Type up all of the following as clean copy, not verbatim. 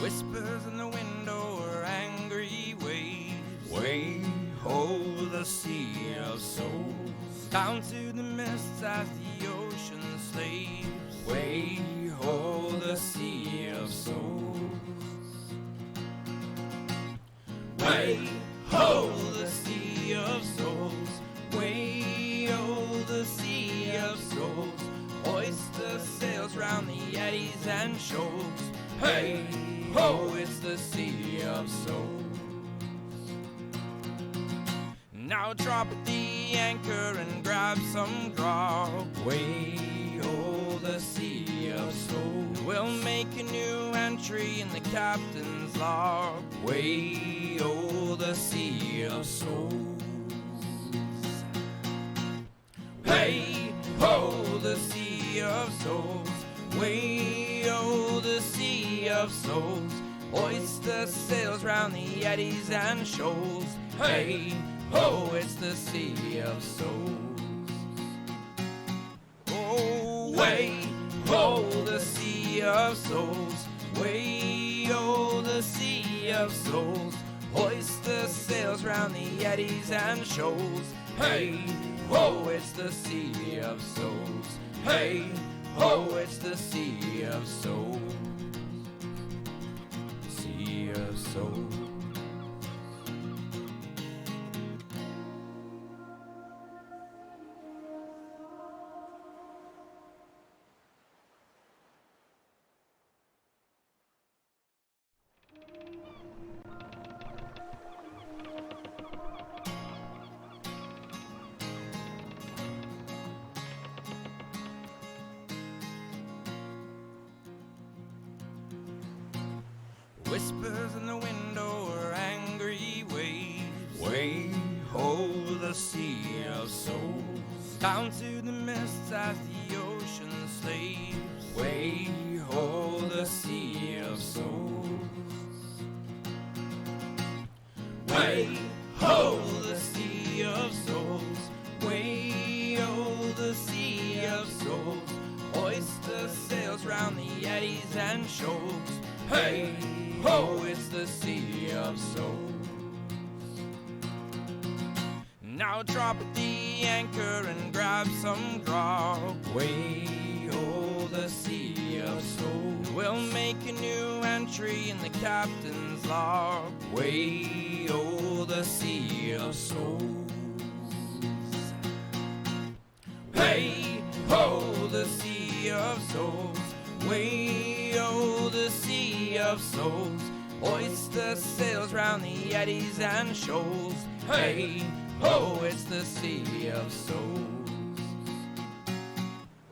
Whispers in the window are angry waves. Way ho, the sea of souls. Down to the mists as the ocean slaves. Way ho, the sea of souls. Way ho, the sea of souls. Way ho, the sea of souls. Oyster sails round the eddies and shoals. Hey ho, it's the sea of souls. Now drop at the anchor and grab some grog. Way ho, the sea of souls. We'll make a new entry in the captain's log. Way ho, the sea of souls. Hey ho, the sea of souls. Way ho, the sea of souls. Oyster sails round the eddies and shoals. Hey ho, it's the sea of souls. Oh, way ho, the sea of souls. Way ho, the sea of souls. Oyster sails round the eddies and shoals. Hey ho, it's the sea of souls. Hey ho, it's the sea of souls. Sea of souls. Whispers in the window are angry waves. Way ho, the sea of souls. Down to the mists as the ocean slaves. Way ho, the sea of souls. Way ho, the sea of souls. Way ho, the sea of souls. Oyster sails round the eddies and shoals. Hey ho, it's the sea of souls. Now drop at the anchor and grab some grog. Way ho, the sea of souls. We'll make a new entry in the captain's log. Way ho, the sea of souls. Hey ho, the sea of souls. Way ho, the sea of souls. Oyster sails round the eddies and shoals. Hey ho, it's the sea of souls.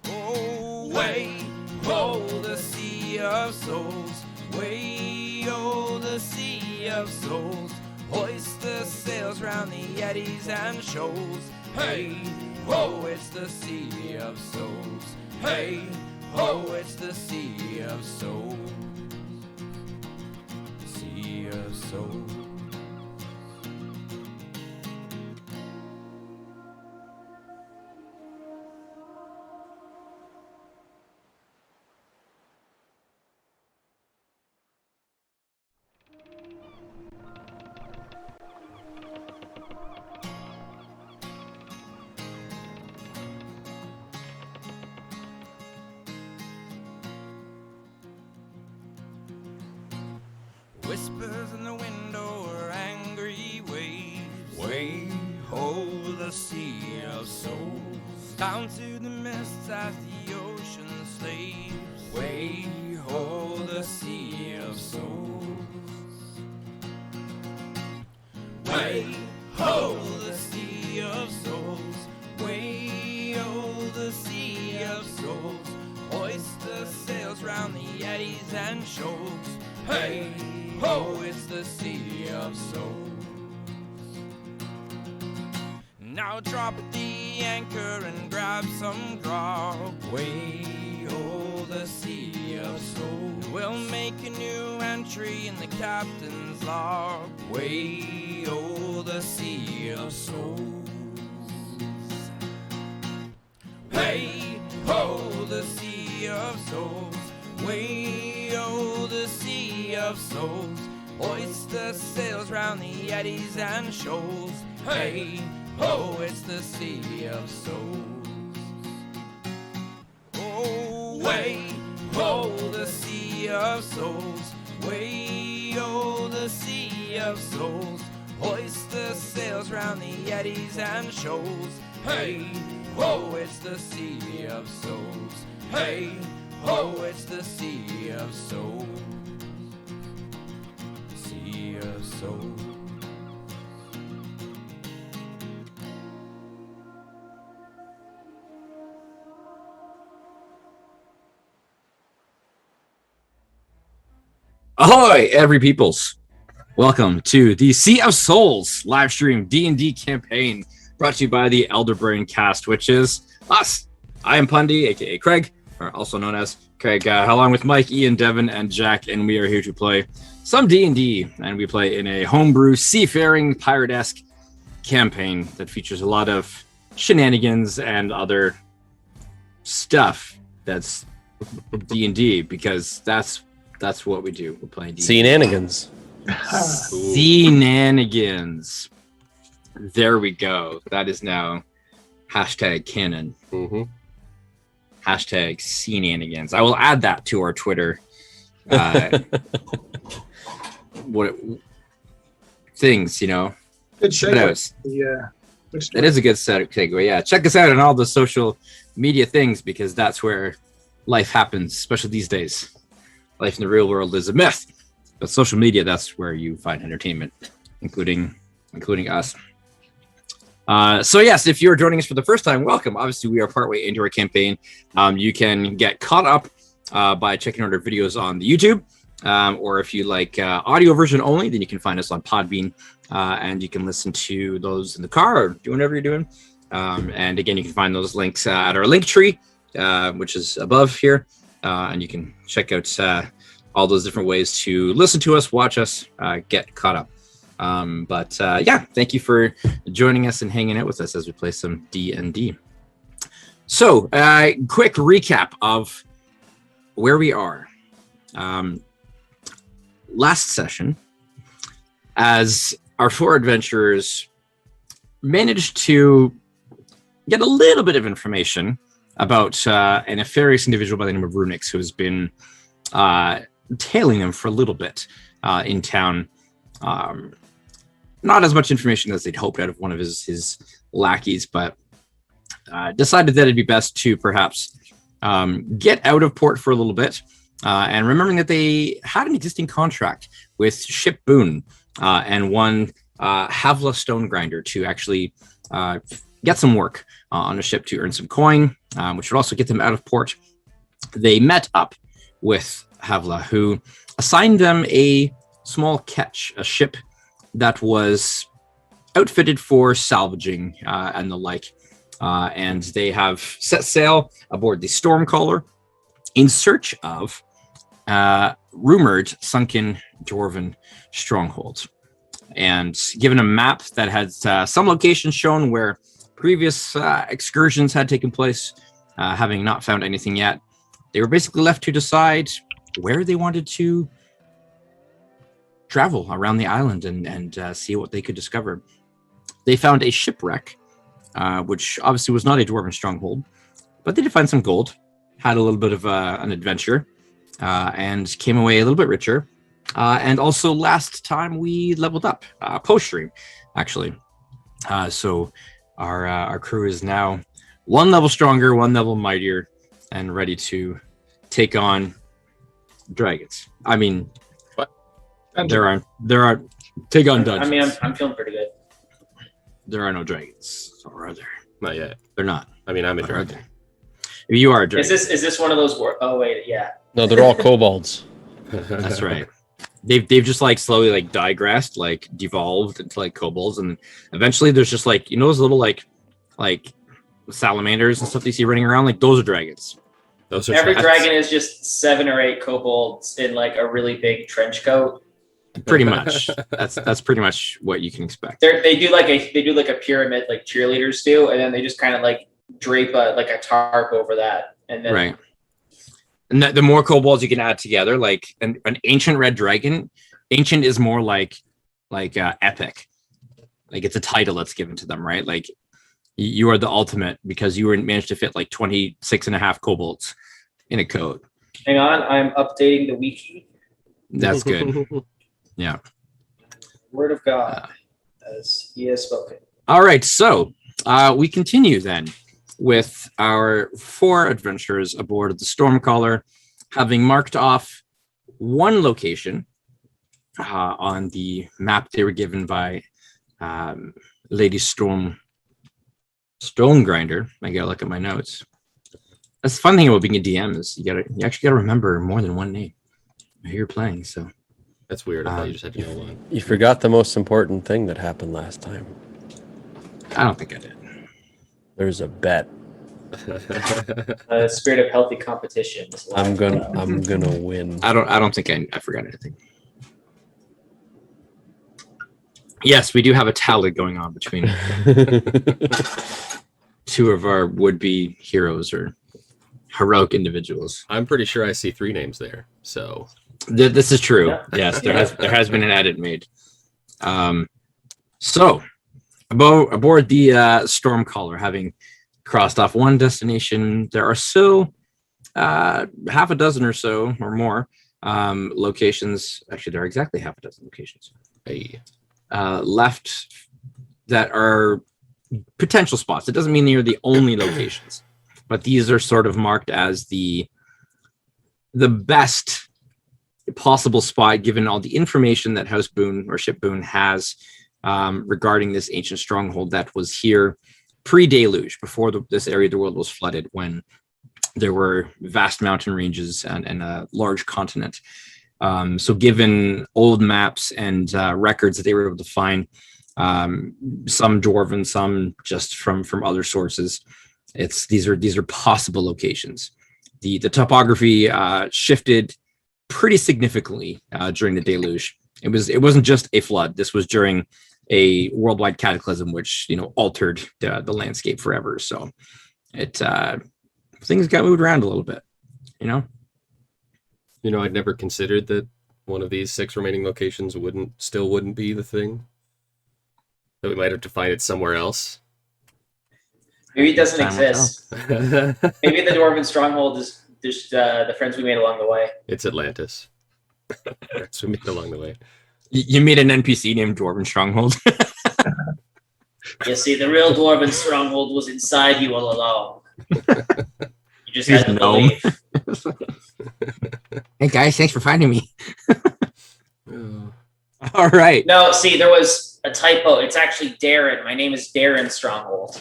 Oh, way ho, the sea of souls. Way ho, the sea of souls. Oyster sails round the eddies and shoals. Hey ho, it's the sea of souls. Hey ho, it's the sea of souls. Sea of souls. Whispers in the window are angry waves. Way ho, the sea of souls. Down to the mists as the ocean slaves. Way ho, the sea of souls. Way ho, the sea of souls. Way ho, the sea of souls. Oyster sails round the eddies and shoals. Hey ho, it's the sea of souls. Now drop at the anchor and grab some grog. Way ho, the sea of souls. We'll make a new entry in the captain's log. Way ho, the sea of souls. Hey ho, the sea of souls. Way oh, the sea of souls. Hoist the sails round the eddies and shoals. Hey, ho, it's the sea of souls. Oh, way, ho, the sea of souls. Way, oh, the sea of souls. Hoist the sails round the eddies and shoals. Hey, ho, it's the sea of souls. Hey, ho, it's the sea of souls. Sea of souls. Ahoy, every peoples! Welcome to the Sea of Souls live stream D&D campaign brought to you by the Elderbrain cast, which is us. I am Pundy, aka Craig, or also known as Craig, along with Mike, Ian, Devin, and Jack, and we are here to play some D&D, and we play in a homebrew, seafaring, pirate-esque campaign that features a lot of shenanigans and other stuff that's D&D, because that's what we do. We're playing D&D. Shenanigans. Shenanigans. There we go. That is now hashtag canon. Mm-hmm. Hashtag shenanigans. I will add that to our Twitter. Things, you know. Good show. It is a good segue. Yeah, check us out on all the social media things, because that's where life happens, especially these days. Life in the real world is a myth, but social media, that's where you find entertainment, including us. So yes, if you're joining us for the first time, welcome. Obviously, we are partway into our campaign. You can get caught up by checking out our videos on the YouTube, or if you like audio version only, then you can find us on Podbean, and you can listen to those in the car or do whatever you're doing. And again, you can find those links at our link tree, which is above here. And you can check out all those different ways to listen to us, watch us, get caught up. But yeah, thank you for joining us and hanging out with us as we play some D&D. So, quick recap of where we are. Last session, as our four adventurers managed to get a little bit of information about a nefarious individual by the name of Runix, who has been tailing them for a little bit in town. Not as much information as they'd hoped out of one of his lackeys, but decided that it'd be best to perhaps get out of port for a little bit, and remembering that they had an existing contract with Ship Boone and one Havla Stone Grinder to actually get some work on a ship to earn some coin, which would also get them out of port. They met up with Havla, who assigned them a small ketch, a ship that was outfitted for salvaging and the like. And they have set sail aboard the Stormcaller in search of rumored sunken dwarven strongholds. And given a map that had some locations shown where previous excursions had taken place, having not found anything yet, they were basically left to decide where they wanted to travel around the island and see what they could discover. They found a shipwreck, which obviously was not a dwarven stronghold, but they did find some gold, had a little bit of an adventure, and came away a little bit richer. And also last time we leveled up, post-stream, actually. So our crew is now one level stronger, one level mightier, and ready to take on dragons. I mean, what? There are take on dungeons. I mean, I'm feeling pretty good. There are no dragons, or are there? Not yet. They're not. I mean, I'm a Or are dragon. there? You are a dragon. Is this one of those? Oh wait, yeah. No, they're all kobolds. That's right. They've just like slowly like digressed, like devolved into like kobolds, and eventually there's just like, you know, those little like salamanders and stuff you see running around, like those are dragons. Those are Every rats. dragon is just 7 or 8 kobolds in like a really big trench coat. Pretty much. That's pretty much what you can expect. They do like a pyramid like cheerleaders do, and then they just kind of like drape a tarp over that, and then Right. And the more kobolds you can add together, like an ancient red dragon, ancient is more like epic. Like it's a title that's given to them, right? Like you are the ultimate because you managed to fit like 26 and a half kobolds in a coat. Hang on, I'm updating the wiki. That's good. Yeah. Word of God, as he has spoken. All right, so we continue then with our 4 adventurers aboard the Stormcaller, having marked off one location on the map they were given by Lady Stone Grinder. I gotta look at my notes. That's the fun thing about being a DM is you actually gotta remember more than one name who you're playing. So That's weird. I thought you just had to know one. You forgot the most important thing that happened last time. I don't think I did. There's a bet. Spirit of healthy competition. I'm gonna win. I don't think I forgot anything. Yes, we do have a tally going on between 2 of our would-be heroes or heroic individuals. I'm pretty sure I see 3 names there. So This is true. Yeah. Yes, there has been an edit made. So aboard the Stormcaller, having crossed off one destination, there are still half a dozen or so or more locations. Actually, there are exactly half a dozen locations left that are potential spots. It doesn't mean they're the only locations, but these are sort of marked as the best possible spot given all the information that House Boone or Ship Boone has regarding this ancient stronghold that was here pre-deluge, before this area of the world was flooded, when there were vast mountain ranges and a large continent. So given old maps and records that they were able to find, some dwarven, some just from other sources, these are possible locations. The topography shifted pretty significantly during the deluge. It wasn't just a flood. This was during a worldwide cataclysm, which altered the landscape forever. So things got moved around a little bit. I'd never considered that one of these 6 remaining locations wouldn't be the thing. That we might have to find it somewhere else. Maybe it doesn't exist. Maybe the Dwarven stronghold is just the friends we made along the way. It's Atlantis. That's what we made along the way. You made an NPC named Dwarven Stronghold. You see, the real Dwarven stronghold was inside you all along. You just had to believe. Hey guys, thanks for finding me. All right. No, see, there was a typo. It's actually Darren. My name is Darren Stronghold.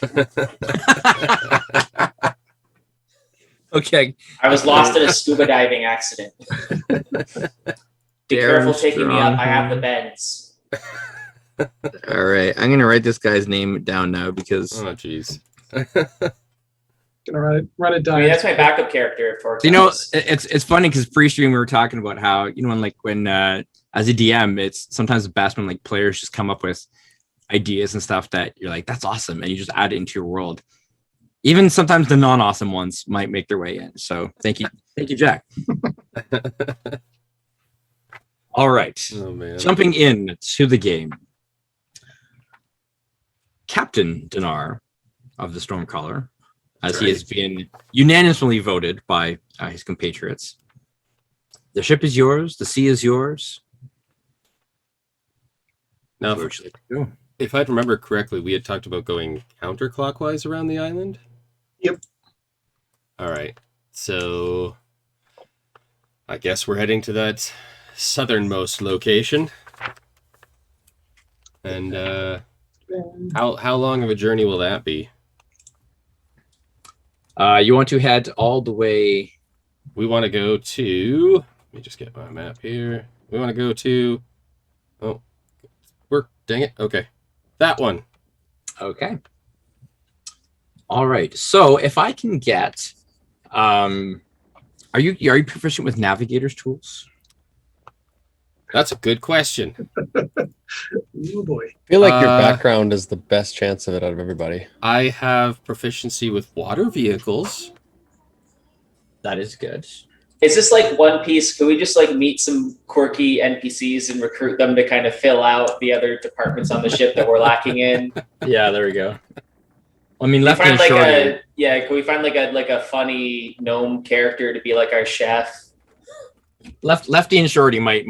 Okay. I was lost in a scuba diving accident. Be careful taking me up. I have the bends. All right. I'm going to write this guy's name down now because... Oh, jeez. Gonna run it down. I mean, that's my backup character. For example. It's funny because pre-stream we were talking about how, when as a DM, it's sometimes best when players just come up with ideas and stuff that you're like, that's awesome. And you just add it into your world. Even sometimes the non-awesome ones might make their way in. So thank you. Thank you, Jack. All right. Oh, man. Jumping in to the game. Captain Dinar of the Stormcaller, as he has been unanimously voted by his compatriots. The ship is yours. The sea is yours. Now, if I remember correctly, we had talked about going counterclockwise around the island. Yep. All right. So I guess we're heading to that southernmost location. And how long of a journey will that be? You want to head all the way. We want to go to. Let me just get my map here. We want to go to. Oh, dang it. Okay, that one. Okay. All right. So if I can get, are you proficient with navigator's tools? That's a good question. Oh boy. I feel like your background is the best chance of it out of everybody. I have proficiency with water vehicles. That is good. Is this like One Piece? Can we just like meet some quirky NPCs and recruit them to kind of fill out the other departments on the ship that we're lacking in? Yeah, there we go. I mean, Can we Lefty find and like Shorty. can we find like a funny gnome character to be like our chef? Lefty and Shorty might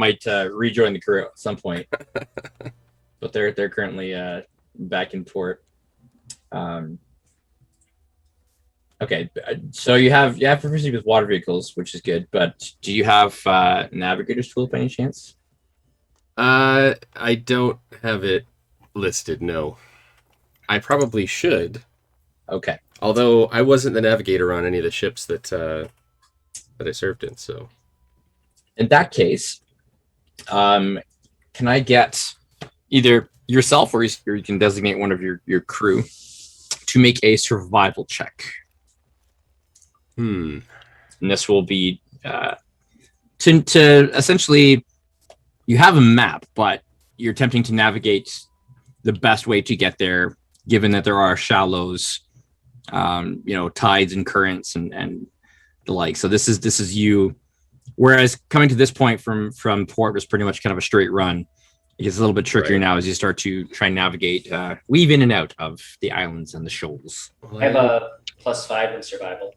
rejoin the crew at some point, but they're currently back in port. Okay, so you have proficiency with water vehicles, which is good. But do you have navigator's tool by any chance? I don't have it listed. No, I probably should. Okay. Although I wasn't the navigator on any of the ships that I served in, so. In that case, can I get either yourself or you can designate one of your crew to make a survival check? And this will be to essentially, you have a map, but you're attempting to navigate the best way to get there, given that there are shallows, tides and currents and the like. So this is you. Whereas coming to this point from port was pretty much kind of a straight run. It gets a little bit trickier now as you start to try and navigate, weave in and out of the islands and the shoals. I have a +5 in survival.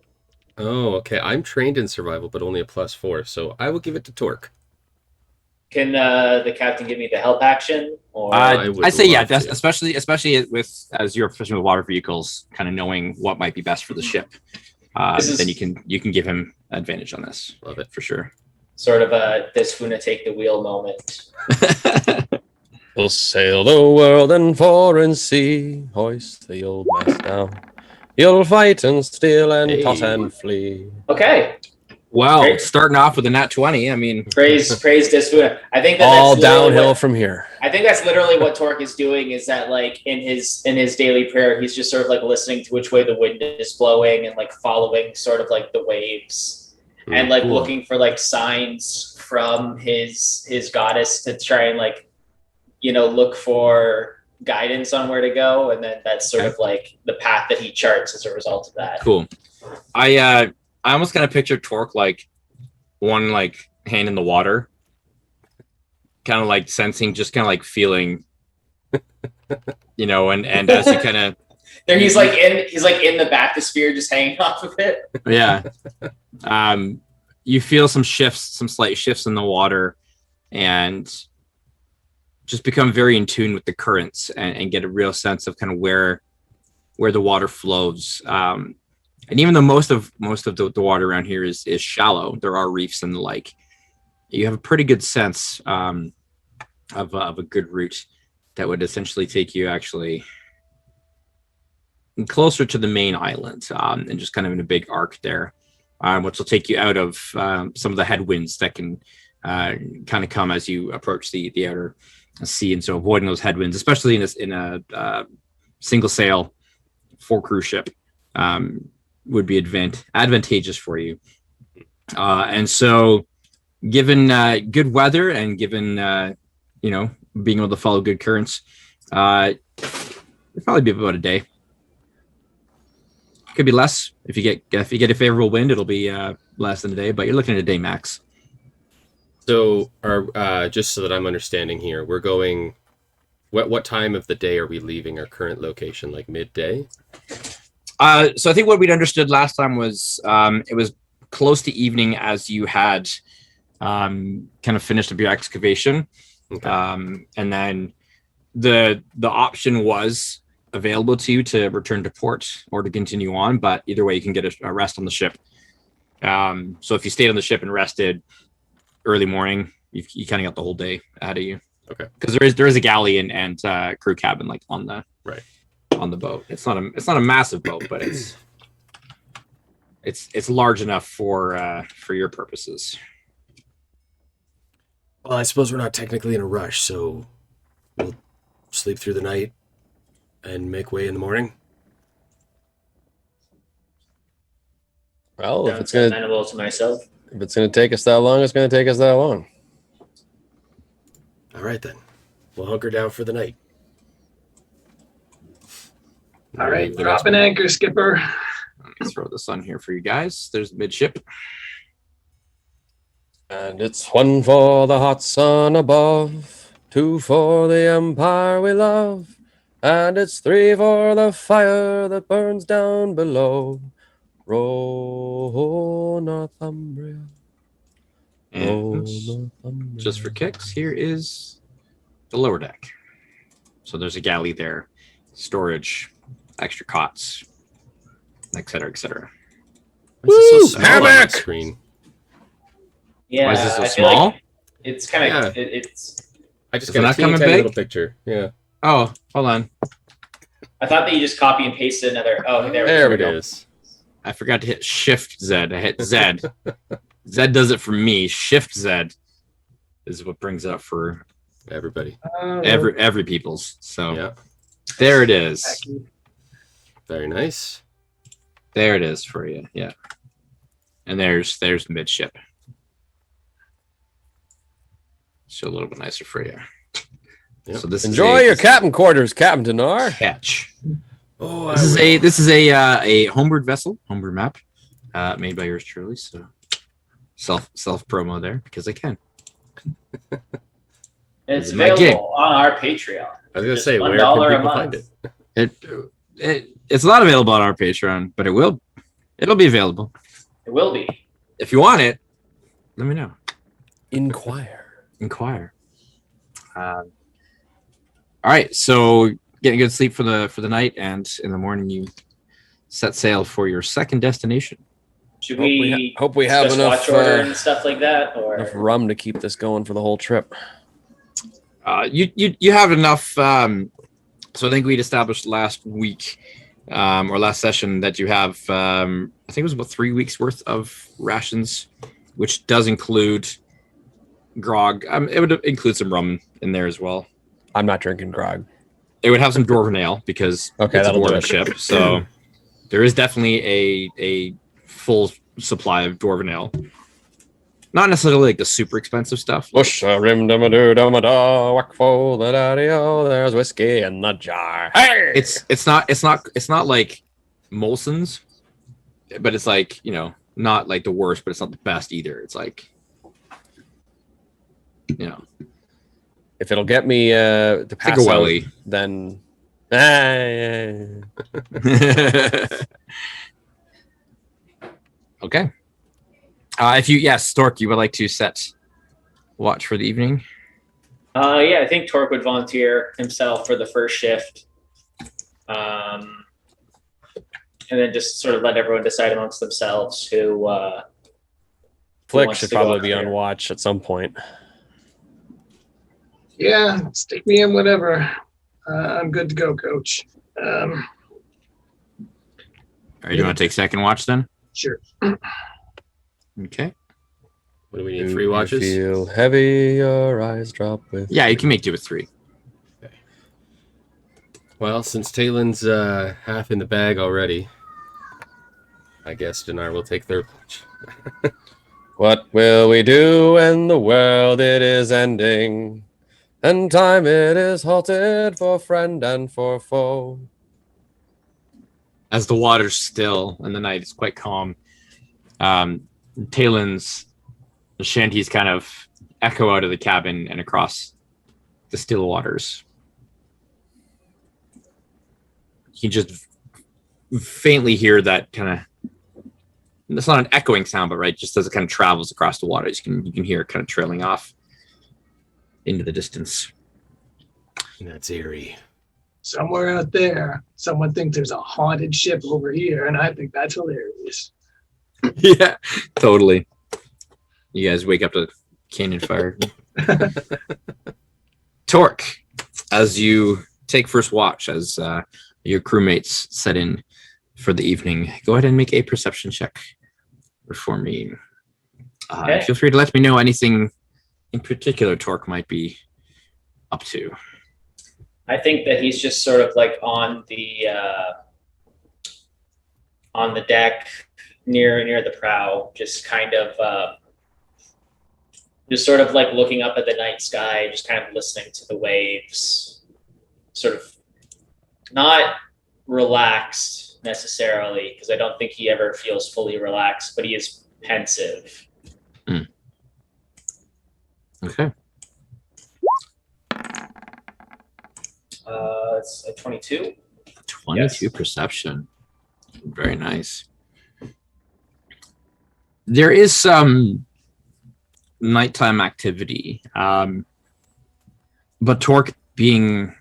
Oh, okay. I'm trained in survival, but only a +4, so I will give it to Torque. Can the captain give me the help action? Or I say yeah, love to. especially with as you're proficient with water vehicles, kind of knowing what might be best for the ship. Then you can give him advantage on this. Love it. For sure. sort of a "Does Funa take the wheel" moment. We'll sail the world and foreign sea, hoist the old mast down. You'll fight and steal and toss and flee. Okay, Well, Great. starting off with a nat 20, I mean, praise Desfuna. I think All that's literally downhill what- from here. I think that's literally what Torque is doing. Is that like in his daily prayer, he's just sort of like listening to which way the wind is blowing and like following sort of like the waves and like Cool. looking for like signs from his goddess to try and like look for guidance on where to go, and then that's sort of like the path that he charts as a result of that. cool. I almost kind of picture Torque like one like hand in the water, kind of like sensing, just kind of like feeling, and as you kind of There he's like in the bathysphere, just hanging off of it. yeah, you feel some slight shifts in the water, and just become very in tune with the currents and get a real sense of kind of where the water flows. And even though most of the water around here is shallow, there are reefs and the like. You have a pretty good sense of a good route that would essentially take you actually closer to the main island, and just kind of in a big arc there, which will take you out of some of the headwinds that can kind of come as you approach the outer sea. And so avoiding those headwinds, especially in a single sail 4-crew ship, would be advantageous for you. And so given good weather and given being able to follow good currents, it'll probably be about a day. Could be less if you get a favorable wind. It'll be less than a day, but you're looking at a day max. So, just so that I'm understanding here, we're going. What time of the day are we leaving our current location? Like midday? So I think what we'd understood last time was it was close to evening as you had kind of finished up your excavation, Okay. and then the option was available to you to return to port or to continue on. But either way, you can get a rest on the ship. So if you stayed on the ship and rested early morning, you kind of got the whole day ahead of you. Okay. Because there is a galley and crew cabin like on the on the boat. It's not a massive boat, but it's large enough for your purposes. Well, I suppose we're not technically in a rush, so we'll sleep through the night and make way in the morning. Well, if Sounds it's gonna amenable to myself. take us that long, it's gonna take us that long. All right then, we'll hunker down for the night. All right, Leave the drop rest- an anchor, skipper. Let me throw this on here for you guys. There's the midship. And it's 1 for the hot sun above, 2 for the empire we love, and it's 3 for the fire that burns down below. Roll Northumbria. Roll And Northumbria. just for kicks, here is the lower deck. So there's a galley there, storage, extra cots, etc., etc. Why is it Woo! so small on my Hammock! screen? Yeah, Why is this so I feel like small? it's kind of Yeah. it's. I just Is it got not a teeny coming tiny big? little picture. Yeah. Oh, hold on. I thought that you just copy and pasted another. Oh, there There we we go. go. is. I forgot to hit Shift Z. I hit Z. Z does it for me. Shift Z is what brings it up for Everybody. every people's. So Yeah. there it is. Very nice. There it is for you. Yeah. And there's midship. So a little bit nicer for you. Yep. So this Enjoy is your captain quarters, Captain Dinar. catch. Oh, This is a homebrewed vessel, homebrew map, made by yours truly. So self promo there because I can. And it's This is my gig. available on our Patreon. I was gonna Just say, where $1 can a people find month. it? It's not available on our Patreon, but it'll be available. It will be. If you want it, let me know. Inquire. All right, so getting good sleep for the night, and in the morning you set sail for your second destination. Should Hope we have discuss enough, watch order and stuff like that, enough or rum to keep this going for the whole trip. You have enough. So I think we'd established last week or last session that you have. I think it was about 3 weeks worth of rations, which does include grog. It would include some rum in there as well. I'm not drinking grog. It would have some dwarven ale because Okay, it's a that'll do dwarven it. ship. So there is definitely a full supply of dwarven ale. Not necessarily like the super expensive stuff. Bush a rim dum a doo dum a da whack fo da da dee oh. There's whiskey in the jar. Hey! It's not like Molson's, but it's like, not like the worst, but it's not the best either. It's like, If it'll get me to it's like pass a out, welly. then Okay. Stork, you would like to set watch for the evening? I think Torque would volunteer himself for the first shift, and then just sort of let everyone decide amongst themselves who. Flick wants should to go probably out be on there. watch at some point. Yeah, stick me in whatever. I'm good to go, Coach. All right, you want to take second watch then? Sure. Okay. What do we need? Do 3 you watches? feel heavy, your eyes drop with. Yeah, you can make do with 3. Well, since Talen's half in the bag already, I guess Dinar will take third watch. What will we do when the world it is ending, and time it is halted for friend and for foe? As the water's still and the night is quite calm, Talen's shanties kind of echo out of the cabin and across the still waters. You just faintly hear that kind of, it's not an echoing sound, but right, just as it kind of travels across the waters, you can hear it kind of trailing off into the distance. That's eerie. Somewhere out there, someone thinks there's a haunted ship over here, and I think that's hilarious. Yeah, totally. You guys wake up to cannon fire. Torque, as you take first watch, as your crewmates set in for the evening, go ahead and make a perception check for me. Okay. Feel free to let me know anything in particular Torque might be up to. I think that he's just sort of like on the deck near the prow, just kind of just sort of like looking up at the night sky, just kind of listening to the waves, sort of not relaxed necessarily, because I don't think he ever feels fully relaxed, but he is pensive. Okay. It's a 22. 22 Yes. perception. Very nice. There is some nighttime activity, but Torque, being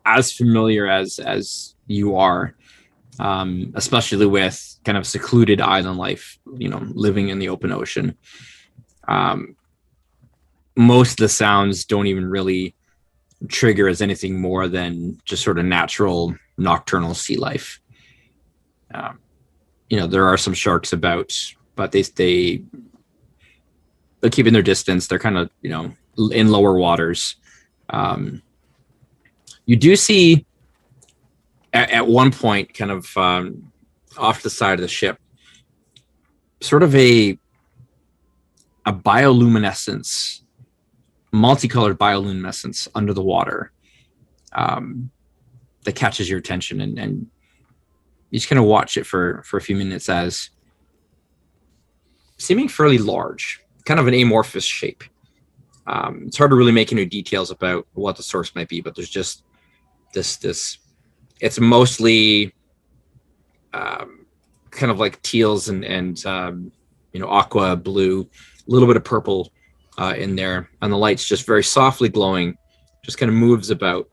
as familiar as you are, especially with kind of secluded island life, living in the open ocean, most of the sounds don't even really trigger as anything more than just sort of natural nocturnal sea life. There are some sharks about, but they're keeping their distance. They're kind of, in lower waters. You do see at one point, kind of off the side of the ship, sort of a bioluminescence, multicolored bioluminescence under the water, that catches your attention, and you just kind of watch it for a few minutes, as seeming fairly large, kind of an amorphous shape. It's hard to really make any details about what the source might be, but there's just this. It's mostly kind of like teals and aqua blue, a little bit of purple in there, and the light's just very softly glowing, just kind of moves about.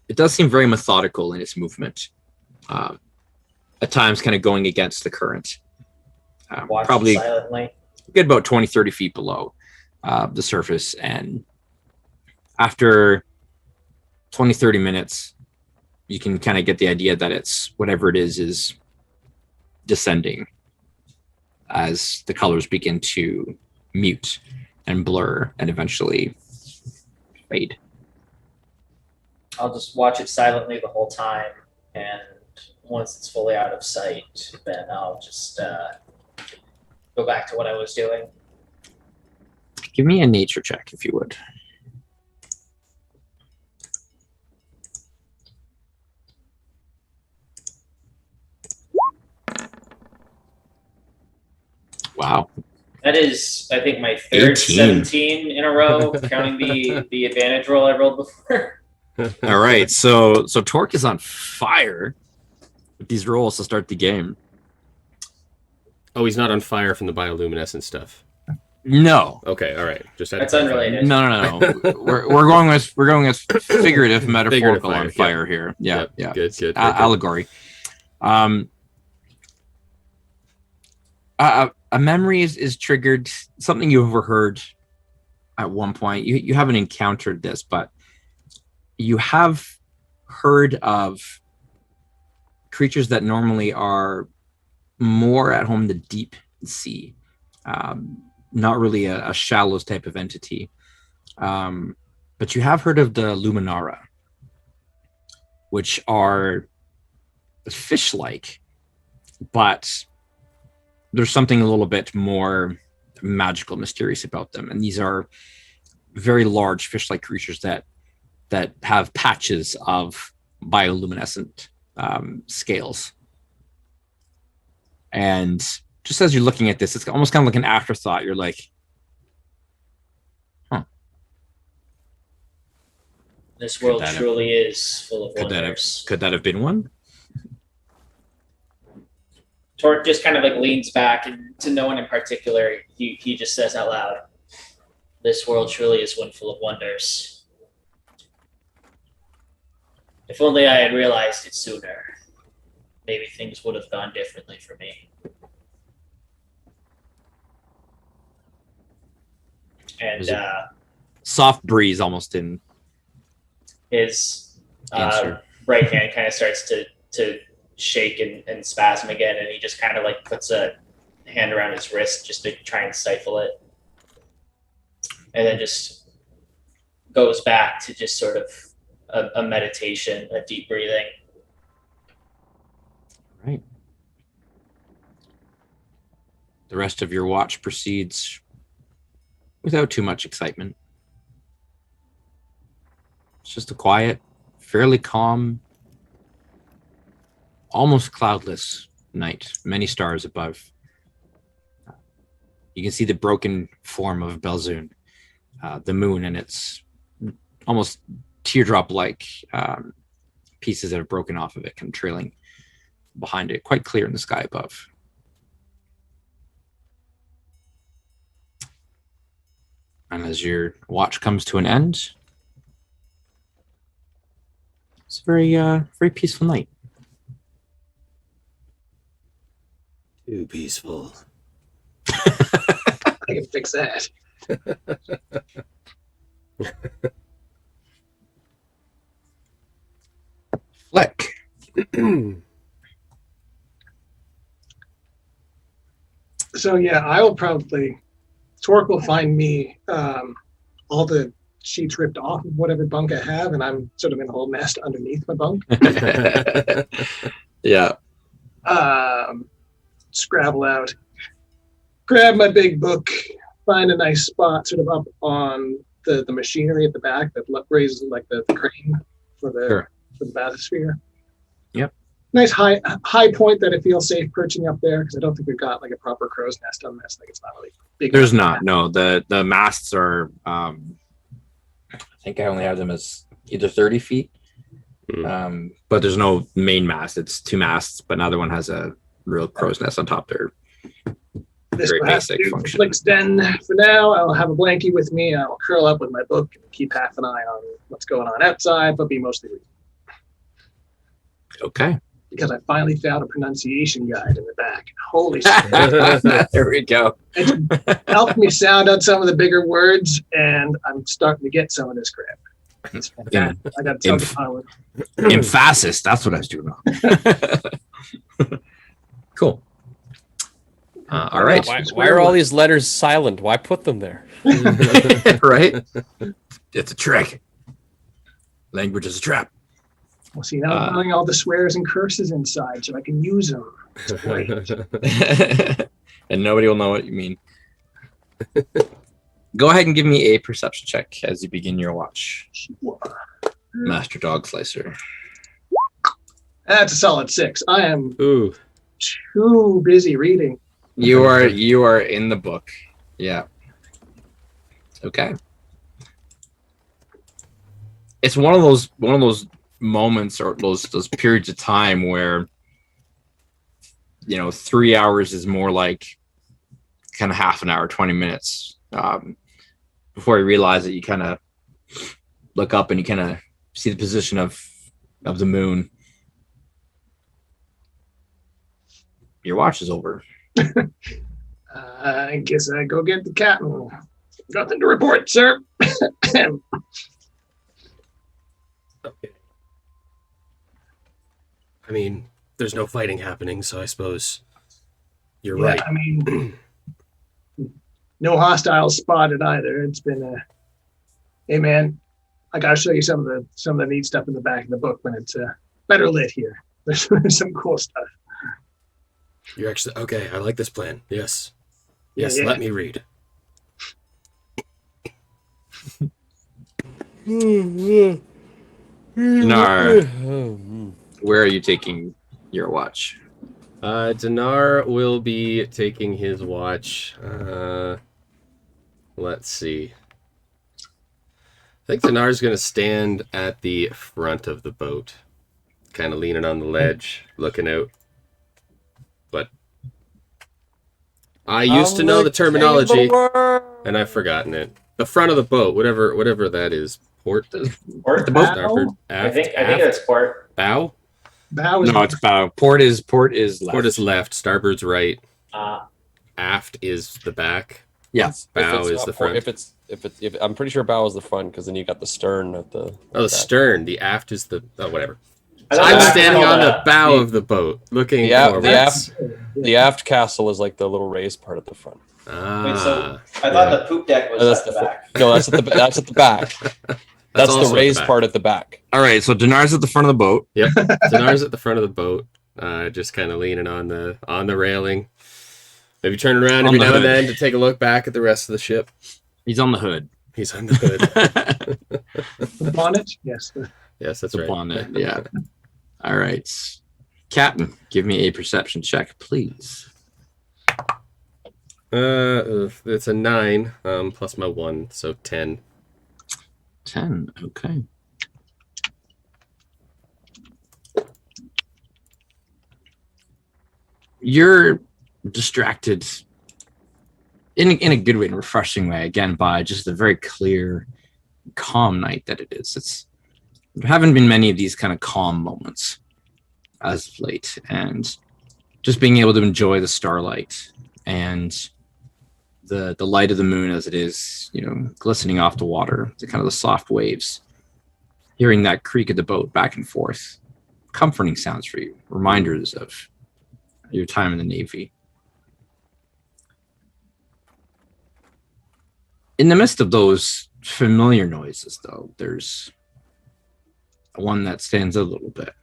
It does seem very methodical in its movement, at times kind of going against the current. Probably silently. Get about 20, 30 feet below the surface, and after 20, 30 minutes, you can kind of get the idea that it's whatever it is descending as the colors begin to mute and blur and eventually fade. I'll just watch it silently the whole time, and once it's fully out of sight, then I'll just go back to what I was doing. Give me a nature check, if you would. Wow. That is, I think, my third 18. 17 in a row, counting the advantage roll I rolled before. All right, so Torque is on fire with these rolls to start the game. Oh, he's not on fire from the bioluminescent stuff. No. Okay, all right. Just had That's to clarify. unrelated. No. we're going with figurative, metaphorical fire, on fire here. Yeah, Yep, yeah. Good. Allegory. A memory is triggered. Something you overheard at one point. You haven't encountered this, but you have heard of creatures that normally are more at home in the deep sea. Not really a shallows type of entity. But you have heard of the Luminara, which are fish-like, but there's something a little bit more magical, mysterious about them. And these are very large fish-like creatures that have patches of bioluminescent scales. And just as you're looking at this, it's almost kind of like an afterthought. You're like, huh. This world truly is full of Could wonders. that have been one? Torque just kind of like leans back, and to no one in particular, he just says out loud, "This world truly is one full of wonders. If only I had realized it sooner, maybe things would have gone differently for me." And Soft breeze almost in his answer. right hand kind of starts to shake and spasm again, and he just kind of like puts a hand around his wrist just to try and stifle it, and then just goes back to just sort of a meditation, a deep breathing. Right. The rest of your watch proceeds without too much excitement. It's just a quiet, fairly calm, almost cloudless night. Many stars above. you can see the broken form of Belzoon, the moon, and its almost teardrop-like pieces that have broken off of it, kind of trailing behind it, quite clear in the sky above. And as your watch comes to an end, it's a very peaceful night. Too peaceful. I can fix that. Flick. So yeah, I will probably. Torque will find me all the sheets ripped off of whatever bunk I have, and I'm sort of in a whole nest underneath my bunk. Yeah. Scrabble out, grab my big book, find a nice spot sort of up on the machinery at the back that raises like the crane for the bathysphere. Yep. Nice high point that I feel safe perching up there, because I don't think we've got like a proper crow's nest on this. Like it's not really big. There's not. No, the masts are. I think I only have them as either 30 feet. But there's no main mast. It's 2 masts, but another one has a real crow's nest on top there. This Very will have to basic do function. Flick's den for now. I'll have a blankie with me. I'll curl up with my book and keep half an eye on what's going on outside, but be mostly reading. Okay. Because I finally found a pronunciation guide in the back. Holy shit. There we go. It helped me sound out some of the bigger words, and I'm starting to get some of this crap. It's fantastic. I got something to follow. Emphasis. That's what I was doing wrong. Cool. All right. Why are all these letters silent? Why put them there? Right? It's a trick. Language is a trap. Well, see, now I'm putting all the swears and curses inside so I can use them. It's great. And nobody will know what you mean. Go ahead and give me a perception check as you begin your watch. Master Dog Slicer. That's a solid 6. I am Ooh. too busy reading. You are in the book. Yeah. Okay. It's one of those moments or those periods of time where 3 hours is more like kind of half an hour, 20 minutes before you realize that you kind of look up and you kind of see the position of the moon. Your watch is over. I guess I go get the captain. Nothing to report, sir. Okay. I mean, there's no fighting happening, so I suppose you're right. I mean, no hostiles spotted either. It's been hey man, I gotta show you some of the neat stuff in the back of the book when it's better lit here. There's some cool stuff. You're actually okay. I like this plan. Yes. Yes, Yeah. let me read. Dinar, where are you taking your watch? Dinar will be taking his watch. Let's see. I think Dinar's going to stand at the front of the boat, kind of leaning on the ledge, looking out. But I used to know the terminology, and I've forgotten it. The front of the boat, whatever that is. Port? Port? The boat? Starboard? I Aft? think Aft? it's port. Bow? Bow is No, it's bow. Port is left. Port is left. Starboard's right. Uh, Aft is the back. Yes. Bow If it's is not the port- front. if I'm pretty sure bow is the front, because then you got the stern at the. Oh, the stern. The aft is the... Oh, whatever. I thought I'm that standing was on all the bow of the boat, looking forward. The aft castle is like the little raised part at the front. Wait, so Ah, I thought the poop deck was That's at the the back. No, that's at the back. That's also the at raised back. part at the back. All right, so Dinar's at the front of the boat. Yep. Dinar's at the front of the boat, just kind of leaning on the railing. Maybe turn around On every the now and hood. then to take a look back at the rest of the ship. He's on the hood. He's on the hood. the bonnet. Yes. Yes, that's The right. bonnet, yeah. All right. Captain, give me a perception check, please. It's a 9 plus my 1, so 10. 10. Okay. You're distracted in a good way, in a refreshing way, again, by just the very clear, calm night that it is. There haven't been many of these kind of calm moments as of late, and just being able to enjoy the starlight and the light of the moon as it is, glistening off the water, the kind of the soft waves, hearing that creak of the boat back and forth, comforting sounds for you, reminders of your time in the Navy. In the midst of those familiar noises, though, there's one that stands out a little bit.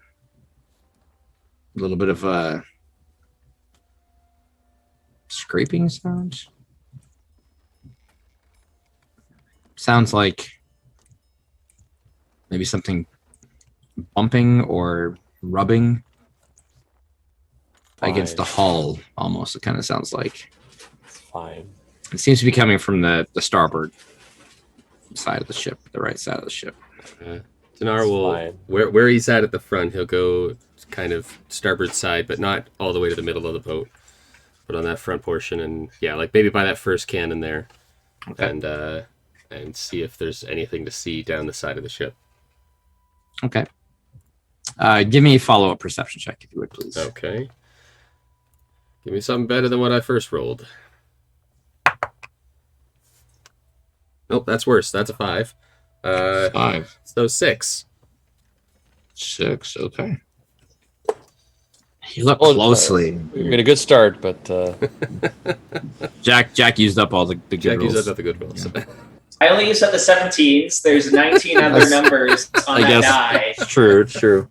A little bit of a scraping sound. Sounds like maybe something bumping or rubbing against the hull, almost. It kind of sounds like. It's fine. It seems to be coming from the starboard side of the ship, the right side of the ship. Dinar will, where he's at the front, he'll go kind of starboard side, but not all the way to the middle of the boat, but on that front portion, and yeah, like maybe by that first cannon there, okay. And see if there's anything to see down the side of the ship. Okay. Give me a follow-up perception check, if you would, please. Okay. Give me something better than what I first rolled. Nope, that's worse. That's a 5. 5. So 6. 6, okay. You look closely. You're in a good start, but Jack used up all the good Jack rolls. used up the good rolls. Yeah. I only used up the 17s. There's 19 other numbers on that die. It's true. It's true.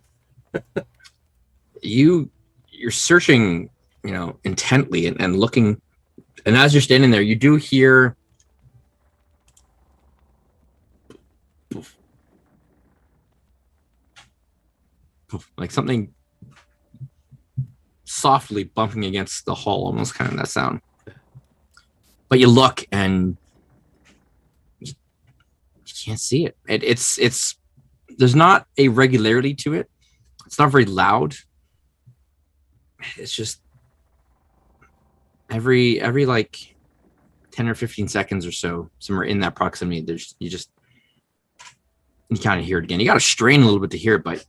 You're searching, intently and looking, and as you're standing there, you do hear like something softly bumping against the hull, almost kind of that sound. But you look and you can't see it. It's there's not a regularity to it. It's not very loud. It's just every like 10 or 15 seconds or so, somewhere in that proximity, you kind of hear it again. You got to strain a little bit to hear it, but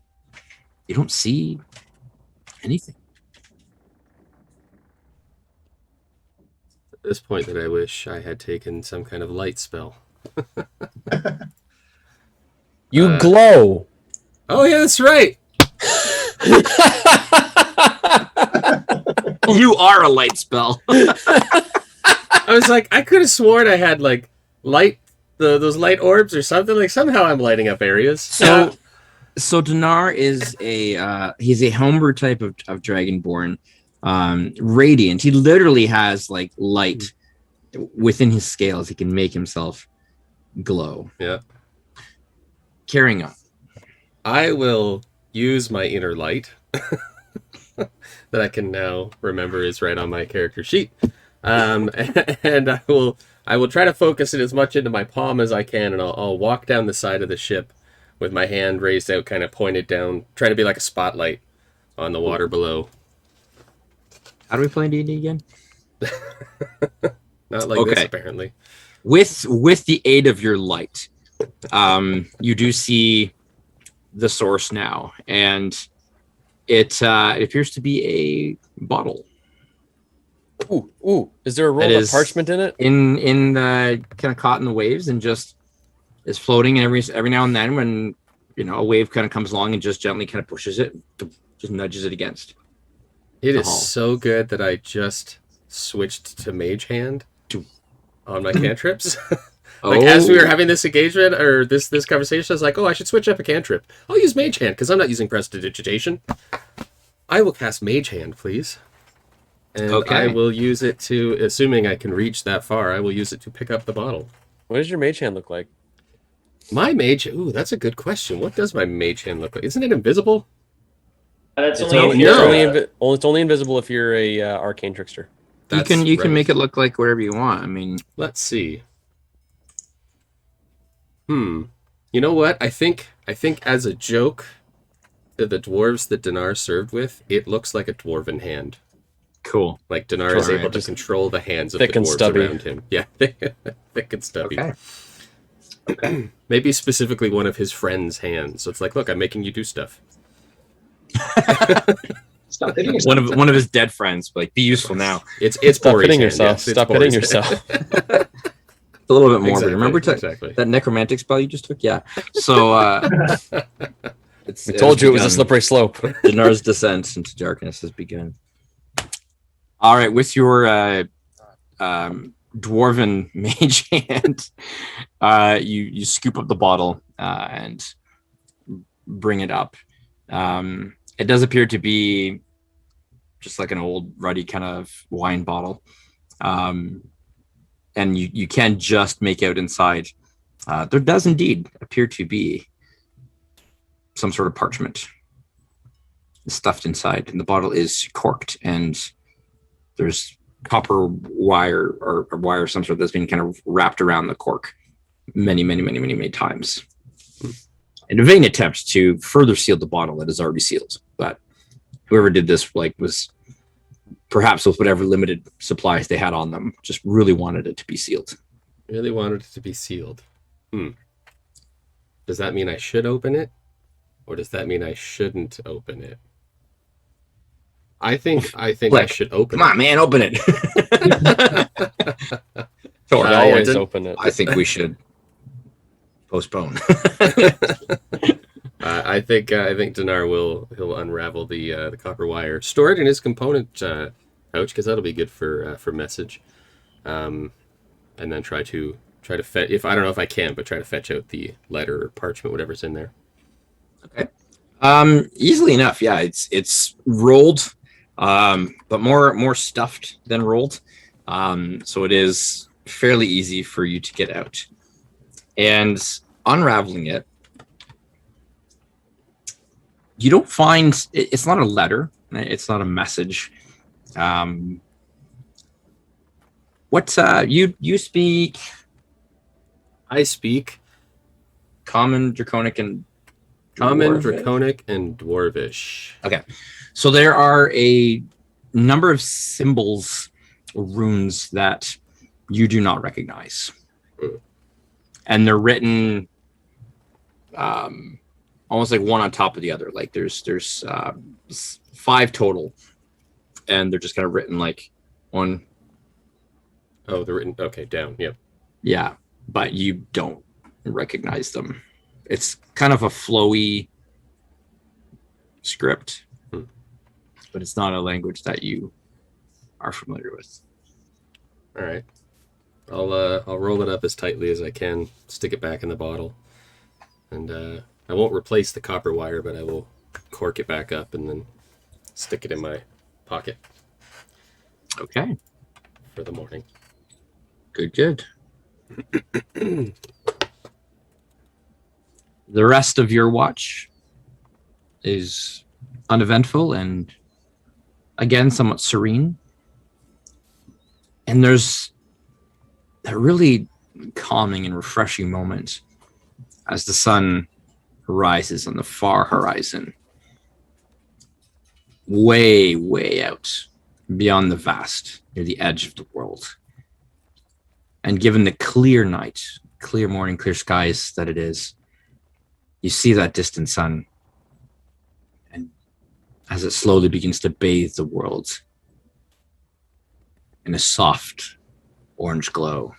you don't see anything. At this point, that I wish I had taken some kind of light spell. you glow. Oh yeah, that's right. You are a light spell. I was like, I could have sworn I had like light, those light orbs or something. Like somehow I'm lighting up areas. So Dinar is he's a homebrew type of Dragonborn, radiant. He literally has like light within his scales. He can make himself glow. Yeah. Carrying on. I will use my inner light that I can now remember is right on my character sheet, and I will try to focus it as much into my palm as I can, and I'll walk down the side of the ship with my hand raised out, kind of pointed down, trying to be like a spotlight on the water below. How do we play D&D again? Not like this, apparently. With the aid of your light, you do see the source now, and it appears to be a bottle. Ooh! Is there a roll of parchment in it? In the kind of caught in the waves, and just is floating. And every now and then, when a wave kind of comes along and just gently kind of pushes it, just nudges it against. It is so good that I just switched to Mage Hand on my cantrips. As we were having this engagement or this conversation, I was like, I should switch up a cantrip. I'll use Mage Hand because I'm not using Prestidigitation. I will cast Mage Hand, please. And I will use it to, assuming I can reach that far, I will use it to pick up the bottle. What does your Mage Hand look like? My Mage... Ooh, that's a good question. What does my Mage Hand look like? Isn't it invisible? It's only invisible if you're a arcane trickster. You can make it look like whatever you want. I mean, let's see. You know what? I think as a joke, the dwarves that Dinar served with, it looks like a dwarven hand. Cool. Like Dinar is able to control the hands of the dwarves around him. Yeah, thick and stubby. Okay. Maybe specifically one of his friends' hands. So it's like, look, I'm making you do stuff. Stop hitting yourself. One of his dead friends, like, be useful now. It's Stop hitting yourself. Stop hitting yourself. A little bit morbid. Remember that necromantic spell you just took? Yeah. So I told you it was a slippery slope. Dinar's descent into darkness has begun. All right, with your dwarven mage hand, you scoop up the bottle and bring it up. It does appear to be just like an old ruddy kind of wine bottle. And you can just make out inside. There does indeed appear to be some sort of parchment stuffed inside, and the bottle is corked, and there's copper wire or wire of some sort that's been kind of wrapped around the cork many times. In a vain attempt to further seal the bottle that is already sealed, but whoever did this was perhaps with whatever limited supplies they had on them, just really wanted it to be sealed. Really wanted it to be sealed. Does that mean I should open it? Or does that mean I shouldn't open it? I think I should open it. Come on, man, open it. Sorry, always open it. I think we should postpone. I think Dinar he'll unravel the copper wire, store it in his component pouch, because that'll be good for message, and then try to fetch, if I don't know if I can, but try to fetch out the letter or parchment, whatever's in there. Okay. Easily enough. Yeah, it's rolled, but more stuffed than rolled. So it is fairly easy for you to get out. And unraveling it, you don't find it's not a letter. It's not a message. What you speak? I speak Common, Draconic, and Dwarvish. Okay, so there are a number of symbols, runes that you do not recognize, and they're written almost like one on top of the other. Like there's 5 total, and they're just kind of written like one. Oh, they're written down. Yep. Yeah, but you don't recognize them. It's kind of a flowy script, but it's not a language that you are familiar with. All right, I'll roll it up as tightly as I can, stick it back in the bottle, and I won't replace the copper wire, but I will cork it back up and then stick it in my pocket. Okay. For the morning. Good. The rest of your watch is uneventful and, again, somewhat serene. And there's a really calming and refreshing moment as the sun rises on the far horizon, way out beyond the vast, near the edge of the world. And given the clear night, clear morning, clear skies that it is, you see that distant sun, and as it slowly begins to bathe the world in a soft orange glow.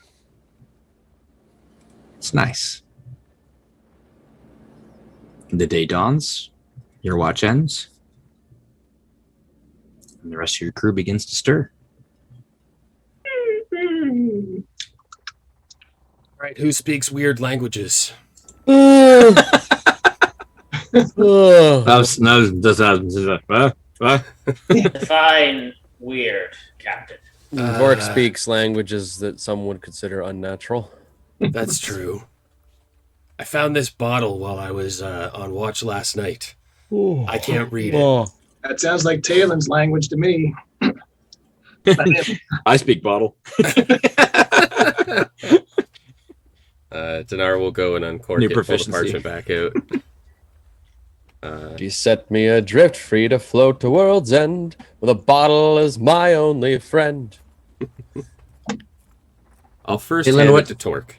It's nice. The day dawns, your watch ends, and the rest of your crew begins to stir. All right, who speaks weird languages? Fine, weird, Captain. Vork speaks languages that some would consider unnatural. That's true. I found this bottle while I was on watch last night. I can't read it. That sounds like Talen's language to me. I speak bottle. Dinar will go and uncork it, pull the parchment back out. She set me adrift, free to float to world's end, with a bottle as my only friend. I'll first hand it to Torque.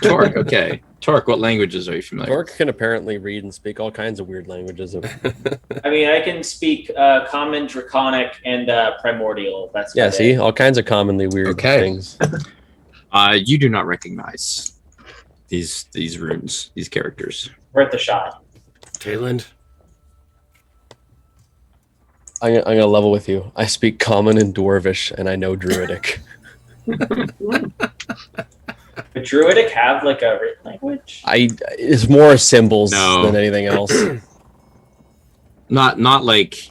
Torque, okay. Torque, what languages are you familiar with? Torque can apparently read and speak all kinds of weird languages. I mean, I can speak Common, Draconic, and Primordial. That's see, all kinds of commonly weird things. You do not recognize these runes, these characters. Worth a shot. Tayland. I'm gonna level with you. I speak Common and Dwarvish, and I know Druidic. But Druidic have like a written language? It's more symbols than anything else. Not like.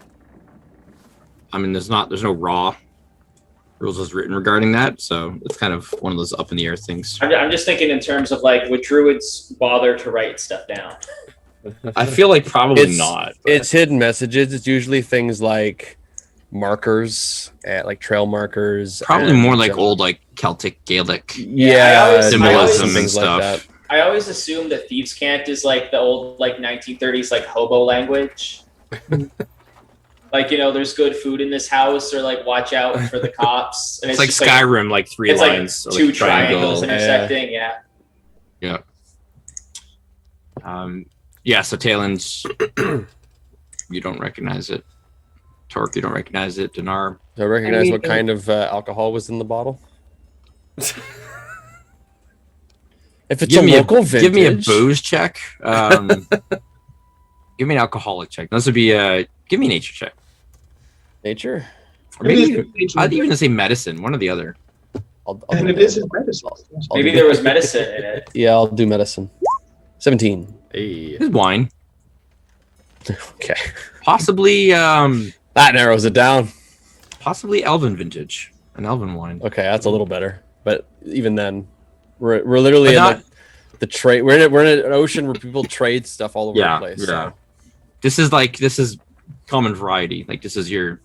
I mean, there's no raw rules as written regarding that, so it's kind of one of those up in the air things. I'm just thinking in terms of like, would Druids bother to write stuff down? I feel like probably not. But... It's hidden messages. It's usually things like markers, like trail markers. Probably more like old, like Celtic, Gaelic, symbolism and stuff. Like that. I always assume that Thieves' Cant is like the old, like 1930s, like hobo language. Like, there's good food in this house, or like watch out for the cops. And it's like Skyrim, like 3 lines, like 2 triangles intersecting. Yeah. So Tayland, you don't recognize it. Torque, you don't recognize it. Dinar. Do I recognize what kind of alcohol was in the bottle? If it's a local vintage. Give me a booze check. Give me an alcoholic check. This would be give me a nature check. Nature? Or maybe I'd even say medicine, one or the other. And it is medicine. Maybe there was medicine in it. Yeah, I'll do medicine. 17. Hey. This is wine. Okay. Possibly that narrows it down. Possibly elven vintage. An elven wine. Okay, that's a little better. But even then, we're literally in like the trade. We're in an ocean where people trade stuff all over the place. Yeah. So. This is common variety. Like this is your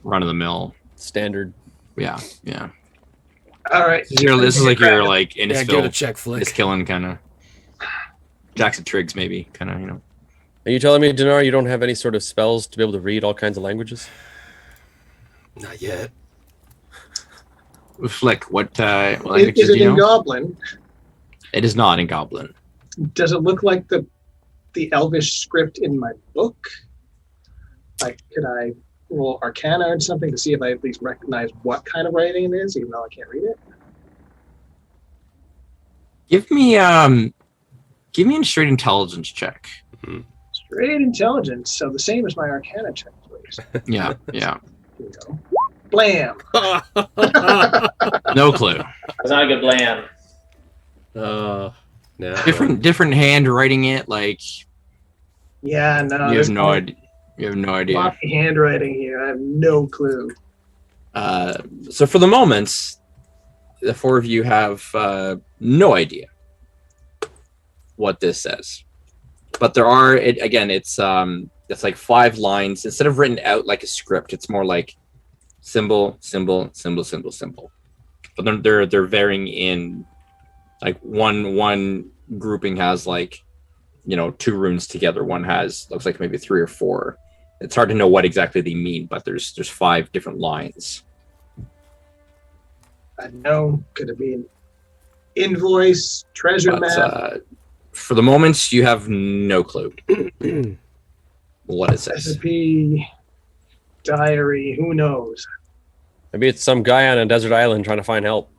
run of the mill standard. Yeah. All right. This is like your like Innisfil. Give it a check flick. It's killing kind of. Jackson Triggs maybe kind of Are you telling me, Dinar, you don't have any sort of spells to be able to read all kinds of languages? Not yet. Flick, what languages is it do you in know? Goblin? It is not in Goblin. Does it look like the Elvish script in my book? Like, could I roll Arcana or something to see if I at least recognize what kind of writing it is, even though I can't read it? Give me a straight intelligence check. Mm-hmm. Straight intelligence, so the same as my Arcana check, please. Yeah. Here we go. Blam! No clue. That's not a good blam. No. Different handwriting it, like. Yeah, no. You have no idea. You have no idea. Floppy handwriting here. I have no clue. So for the moment, the four of you have no idea what this says. But there are it's like 5 lines. Instead of written out like a script, it's more like symbol, symbol, symbol, symbol, symbol. But they're varying in like one grouping has like 2 runes together. One looks like maybe 3 or 4. It's hard to know what exactly they mean, but there's 5 different lines. I know. Could it be an invoice, treasure map? For the moment, you have no clue what it says. Recipe, diary, who knows? Maybe it's some guy on a desert island trying to find help.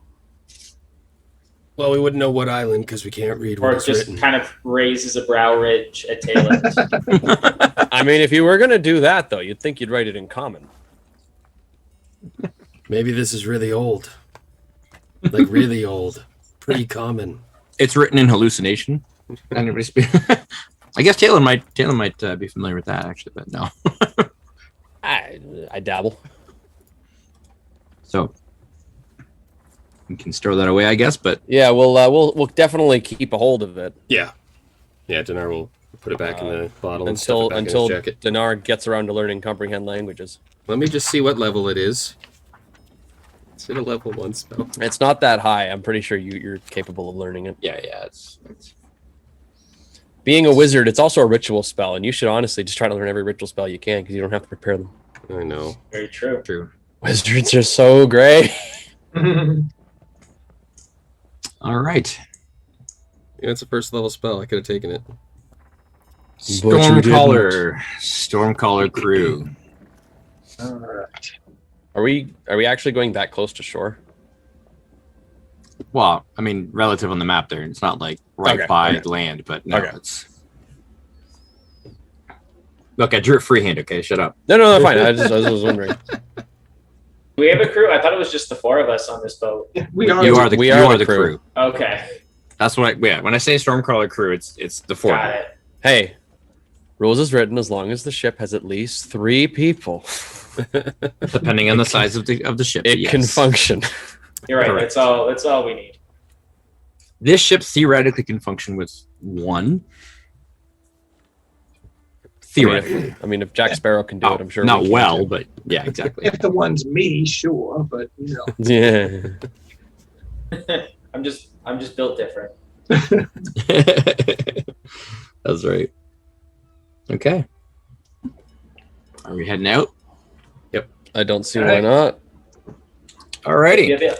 Well, we wouldn't know what island because we can't read or what it's just written. Kind of raises a brow ridge at Tayland. I mean, if you were going to do that, though, you'd think you'd write it in common. Maybe this is really old. Like really old. Pretty common. It's written in hallucination. I guess Taylor might be familiar with that actually, but no. I dabble. So you can store that away, I guess. But yeah, we'll definitely keep a hold of it. Yeah, Dinar will put it back in the bottle until Dinar gets around to learning comprehend languages. Let me just see what level it is. Is it a level 1 spell? It's not that high. I'm pretty sure you're capable of learning it. Yeah. It's Being a wizard, it's also a ritual spell, and you should honestly just try to learn every ritual spell you can because you don't have to prepare them. I know. Very true. true. Wizards are so great. All right. Yeah, it's a first level spell. I could have taken it. Stormcaller crew. All right. Are we actually going that close to shore? Well, I mean, relative on the map there. It's not like right by land, but no, it's. Look, I drew it freehand. Okay, shut up. No, fine. I was wondering. Do we have a crew? I thought it was just the 4 of us on this boat. We are. You are the crew. Okay. That's what. When I say Stormcaller crew, it's the 4. Got it. Hey, rules is written as long as the ship has at least 3 people. Depending on the size of the ship, it can function. You're right. Correct. That's all we need. This ship theoretically can function with 1. Theoretically. I mean, if Jack Sparrow can do it, I'm sure. Not well, but yeah, exactly. If the one's me, sure, but you know. Yeah. I'm just built different. That's right. Okay. Are we heading out? Yep. I don't see why not. Alrighty. Yeah.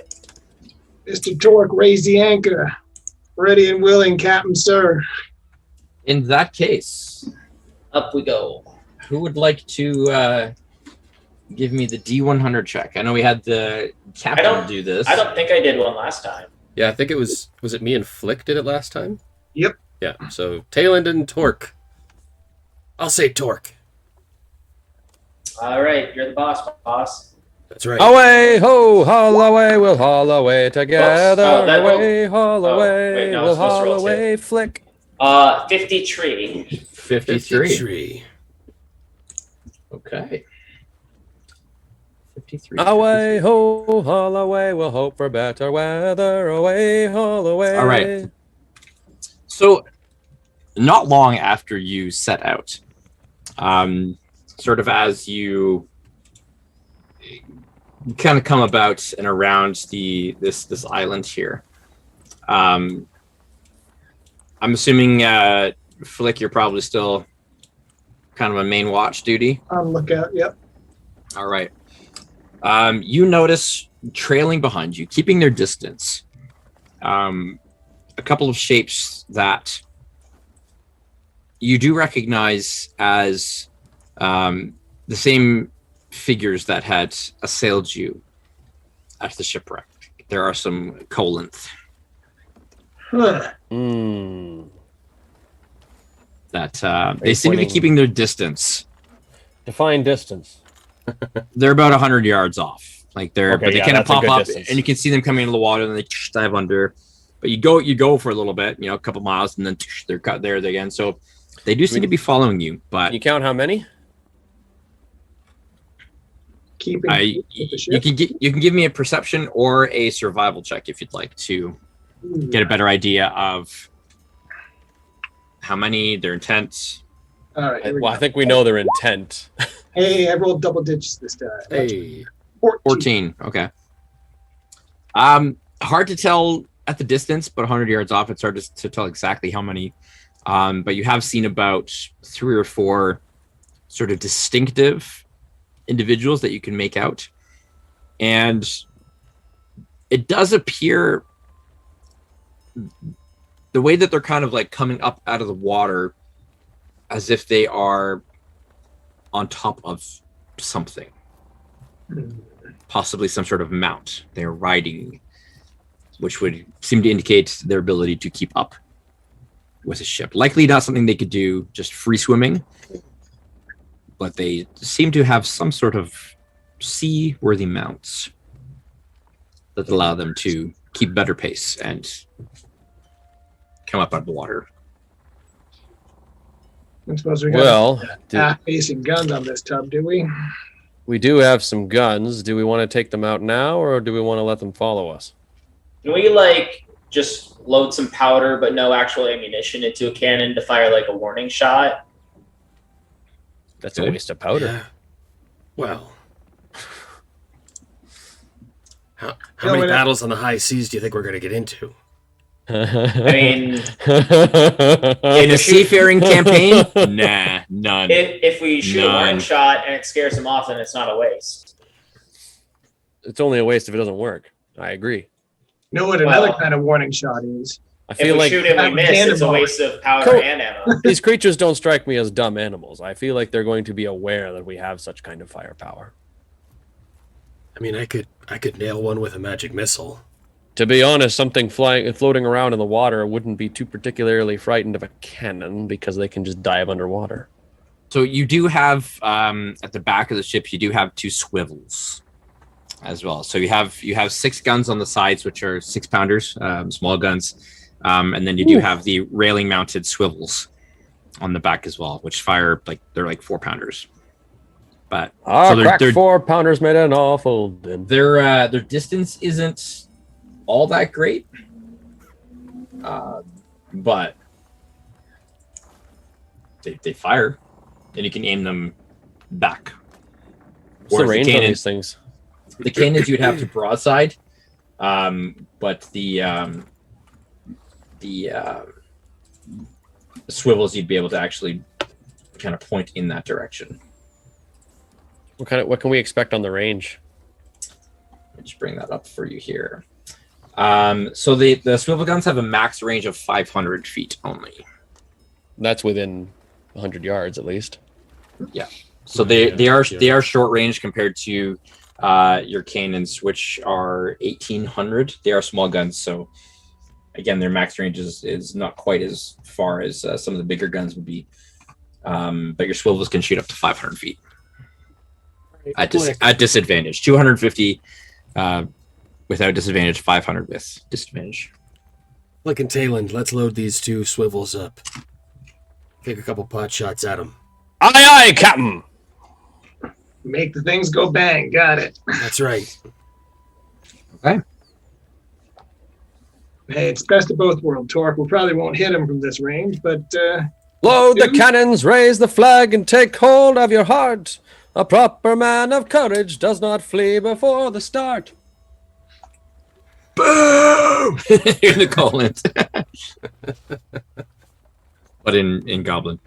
Mr. Torque, raise the anchor. Ready and willing, Captain, sir. In that case, Up we go. who would like to give me the D100 check? I know we had the captain do this. I don't think I did one last time. Yeah, I think it was it me and Flick did it last time? Yep. Yeah, so Tayland and Torque. I'll say Torque. All right, you're the boss. That's right. Away, ho, haul away, we'll haul away together. Oh, that away, haul oh, away, wait, no, we'll it's supposed to haul roll away, Flick. 53. 53. Okay. 53. Away, ho, haul away, we'll hope for better weather. Away, haul away. All right. So, not long after you set out, sort of as you kind of come about and around this island here, I'm assuming Flick, you're probably still kind of a main watch duty. On lookout, yep. All right. You notice trailing behind you, keeping their distance, a couple of shapes that you do recognize as the same figures that had assailed you at the shipwreck. There are some Colinth Huh. that they seem to be keeping their distance. Define distance. They're about 100 yards off. Like but they kind of that's a pop good up, distance. and you can see them coming into the water, and they dive under. But you go for a little bit, a couple miles, and then they're cut there again. So they do seem to be following you. But Can you count how many? Keeping with the ship. you can give me a perception or a survival check if you'd like to get a better idea of how many, their intent. All right. Well, I think we know their intent. Hey, I rolled double digits this time. Hey. 14. Okay. Hard to tell at the distance, but 100 yards off, it's hard to tell exactly how many. But you have seen about 3 or 4 sort of distinctive individuals that you can make out. And it does appear the way that they're kind of like coming up out of the water as if they are on top of something. Possibly some sort of mount they're riding, which would seem to indicate their ability to keep up with a ship. Likely not something they could do just free swimming, but they seem to have some sort of seaworthy mounts that allow them to keep better pace and come up out of the water. I suppose we got Well, half-facing guns on this tub, do we? we do have some guns. Do we want to take them out now, or do we want to let them follow us? Can we just load some powder but no actual ammunition into a cannon to fire a warning shot? That's a waste of powder. Yeah. Well, How many battles on the high seas do you think we're going to get into? I mean, in a seafaring campaign, nah, none. If we shoot a warning shot and it scares them off, then it's not a waste. It's only a waste if it doesn't work. I agree. You know what another kind of warning shot is? I feel if we shoot and we miss, it's a waste of powder and ammo. These creatures don't strike me as dumb animals. I feel like they're going to be aware that we have such kind of firepower. I mean, I could nail one with a magic missile. To be honest, something floating around in the water wouldn't be too particularly frightened of a cannon because they can just dive underwater. So you do have at the back of the ship, you do have 2 swivels as well. So you have 6 guns on the sides, which are 6-pounders, small guns, and then you do have the railing mounted swivels on the back as well, which fire they're like 4-pounders. But so they're 4-pounders made an awful din. Their distance isn't all that great, but they fire, and you can aim them back. What's the range on these things? The cannons you'd have to broadside, but the swivels you'd be able to actually kind of point in that direction. What can we expect on the range? Let me just bring that up for you here. So the swivel guns have a max range of 500 feet only. That's within 100 yards at least. Yeah. So they are short range compared to your cannons, which are 1800. They are small guns, so again their max range is not quite as far as some of the bigger guns would be. But your swivels can shoot up to 500 feet at disadvantage. 250 without disadvantage, 500 with disadvantage. Look, and Tayland, let's load these 2 swivels up. Take a couple pot shots at them. Aye, aye, Captain! Make the things go bang. Got it. That's right. Okay. Hey, it's best of both worlds. Torque, we probably won't hit him from this range, but... Load the cannons, raise the flag, and take hold of your heart. A proper man of courage does not flee before the start. Boom! You're the Collins. But in Goblin.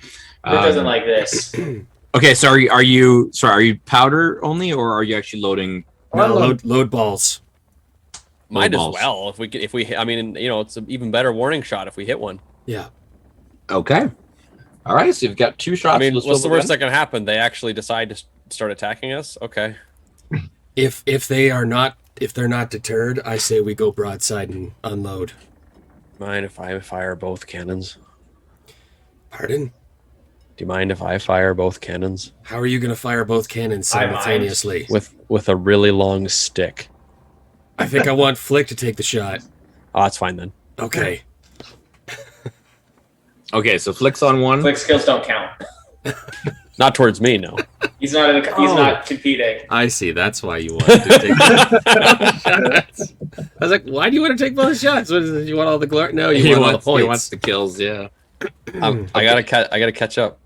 It doesn't like this. Okay, so are you powder only, or are you actually loading? No, load balls. Might as well if we I mean, it's an even better warning shot if we hit one. Yeah. Okay. All right, so you've got 2 shots. I mean, what's the worst that can happen? They actually decide to start attacking us. Okay. If they're not deterred, I say we go broadside and unload. Mind if I fire both cannons? Pardon? Do you mind if I fire both cannons? How are you going to fire both cannons simultaneously? With a really long stick. I think I want Flick to take the shot. Oh, that's fine then. Okay. Okay, so Flick's on 1. Flick skills don't count. Not towards me, no. He's not competing. I see. That's why you wanted to take both shots. I was like, why do you want to take both shots? What is it? You want all the glory? No, you want all the points. He wants the kills, yeah. Okay. I gotta catch up.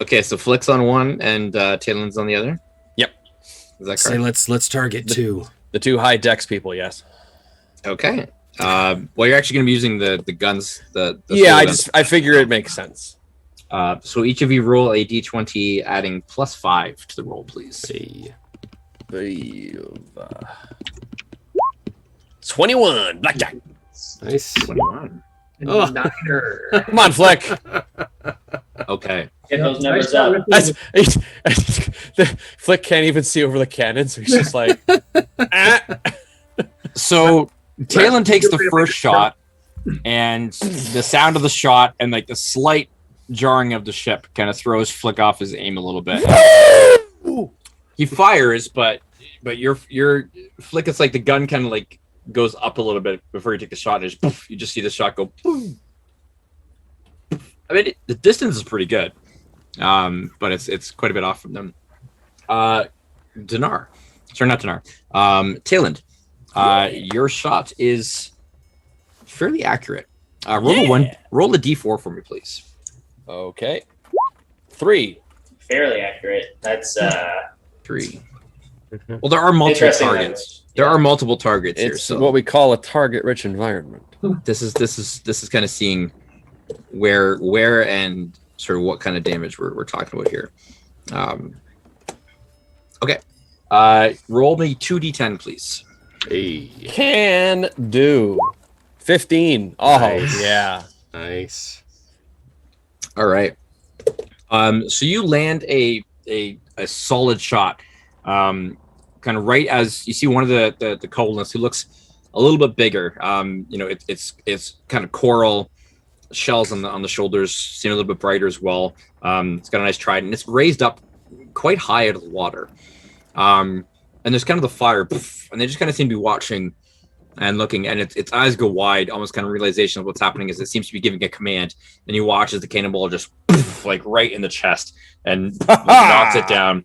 Okay, so Flick's on 1 and Tayland's on the other? Yep. Is that Say correct? let's target 2. The 2 high dex people, yes. Okay. Well, you're actually going to be using the guns. I figure it makes sense. So each of you roll a d20, adding +5 to the roll, please. 21. Blackjack. Nice. 21. Oh. Niner. Come on, Fleck. Okay. Get those numbers up. Flick can't even see over the cannon, so he's just like. So Tayland takes the first shot, and the sound of the shot and the slight jarring of the ship kind of throws Flick off his aim a little bit. He fires, but your Flick, it's like the gun kind of goes up a little bit before you take the shot, and you just see the shot go. Boom. I mean, the distance is pretty good, but it's quite a bit off from them. Dinar, sorry, not Dinar. Tayland, your shot is fairly accurate. Roll a d4 for me, please. Okay. 3. Fairly accurate. That's 3. Well, there are multiple targets. There are multiple targets here. It's So what we call a target-rich environment. this is kind of seeing where and sort of what kind of damage we're talking about here. Okay. Roll me 2d10, please. Hey. Can do. 15. Oh, Nice. yeah. Nice. All right. So you land a solid shot. Kind of right as you see one of the colonists who looks a little bit bigger. It's kind of coral shells on the shoulders, seem a little bit brighter as well. It's got a nice trident. It's raised up quite high out of the water. And there's kind of the fire, and they just kind of seem to be watching and looking, and its eyes go wide, almost kind of realization of what's happening as it seems to be giving a command. And you watch as the cannonball just like right in the chest and knocks it down.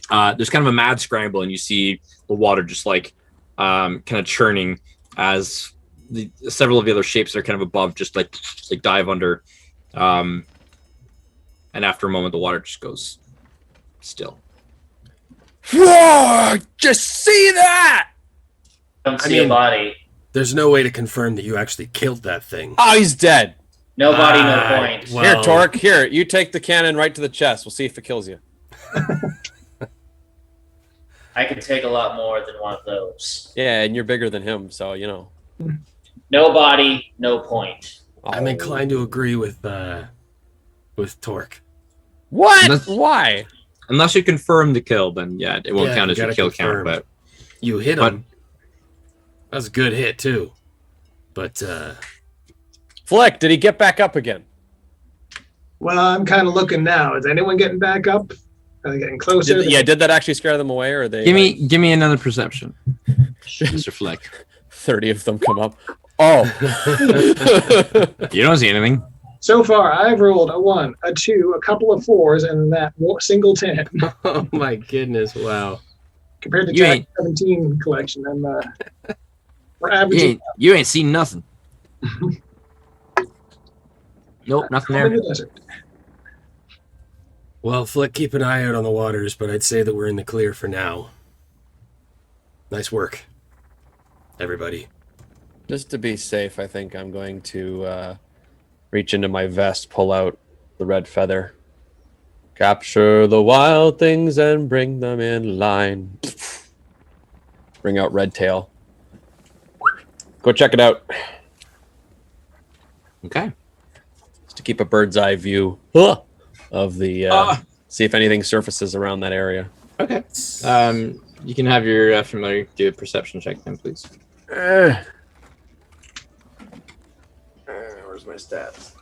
There's kind of a mad scramble, and you see the water just like kind of churning as several of the other shapes that are kind of above just like dive under. And after a moment, the water just goes still. Whoa! Just see that! Don't see a body. There's no way to confirm that you actually killed that thing. Oh, he's dead. No body, no point. Well, Here, Torque. Here, you take the cannon right to the chest. We'll see if it kills you. I could take a lot more than one of those. Yeah, and you're bigger than him, so you know. No body, no point. I'm inclined to agree with Torque. What? Why? Unless you confirm the kill, then yeah, it won't count as your kill count. But you hit him. That was a good hit too. But Flick, did he get back up again? Well, I'm kind of looking now. Is anyone getting back up? Are they getting closer? Did that actually scare them away, or are they? Give me another perception, Mr. Flick. 30 of them come up. Oh, you don't see anything. So far, I've rolled a 1, a 2, a couple of 4s, and that single 10. Oh my goodness! Wow. Compared to Jack 17 collection, we're averaging. You ain't seen nothing. Nope, nothing In the there. desert. Well, Flick, keep an eye out on the waters, but I'd say that we're in the clear for now. Nice work, everybody. just to be safe, I think I'm going to reach into my vest, pull out the red feather. Capture the wild things and bring them in line. Bring out red tail. Go check it out. Okay. Just to keep a bird's eye view of the see if anything surfaces around that area. Okay. You can have your familiar do a perception check then, please. Where's my stats?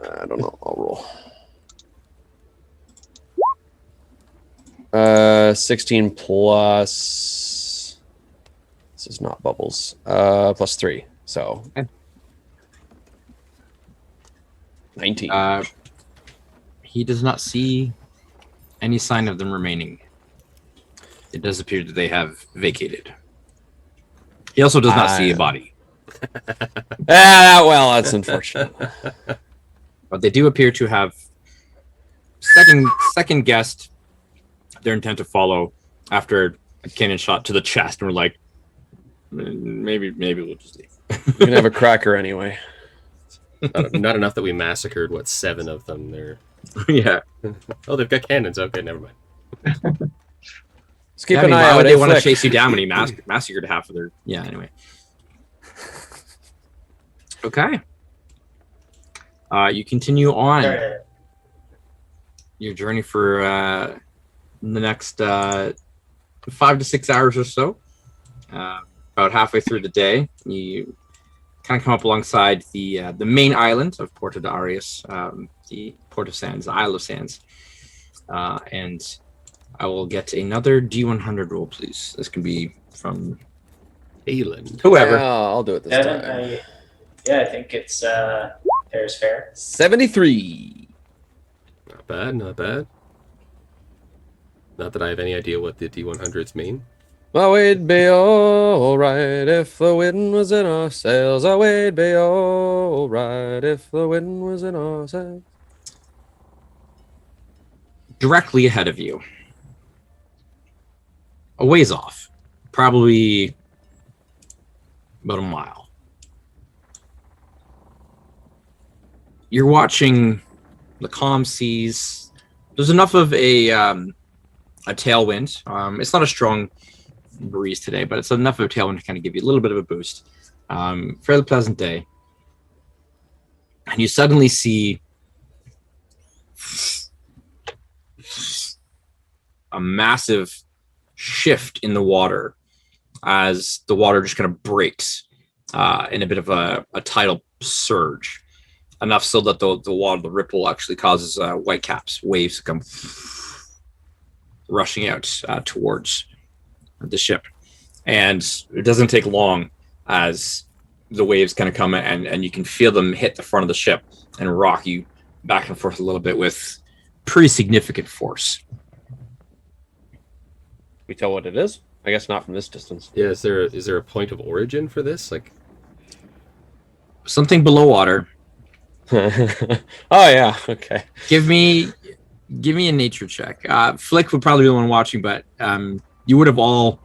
I don't know. I'll roll. 16 plus. This is not bubbles. Plus 3. So. Okay. 19. He does not see any sign of them remaining. It does appear that they have vacated. He also does not see a body. Well, that's unfortunate. But they do appear to have second guessed their intent to follow after a cannon shot to the chest, and we're like, maybe we'll just leave. You can have a cracker anyway. Not enough that we massacred, 7 of them there. Yeah. Oh, they've got cannons. Okay, never mind. Let's keep I mean, an eye why out. would they want to Flick. chase you down when he massacred half of their... Yeah, anyway. Okay. You continue on your journey for the next 5 to 6 hours or so. About halfway through the day, you kind of come up alongside the main island of Porto de Arias, the Port of Sands, the Isle of Sands. And I will get another D100 roll, please. This can be from Ayland. whoever. Yeah, I'll do it this time. I think it's fair's fair. 73. Not bad, not bad. Not that I have any idea what the D100s mean. Oh, we'd be all right if the wind was in our sails. Oh, we'd be all right if the wind was in our sails. Directly ahead of you, a ways off, probably about a mile. You're watching the calm seas. There's enough of a tailwind. It's not a strong breeze today, but it's enough of a tailwind to kind of give you a little bit of a boost. Fairly pleasant day. And you suddenly see a massive shift in the water as the water just kind of breaks in a bit of a tidal surge, enough so that the water, the ripple actually causes whitecaps, waves to come rushing out towards the ship. And it doesn't take long as the waves kind of come and you can feel them hit the front of the ship and rock you back and forth a little bit with pretty significant force. We tell what it is? I guess not from this distance. Yeah, is there a point of origin for this? Like something below water. Oh yeah, okay. Give me a nature check. Flick would probably be the one watching, but you would have all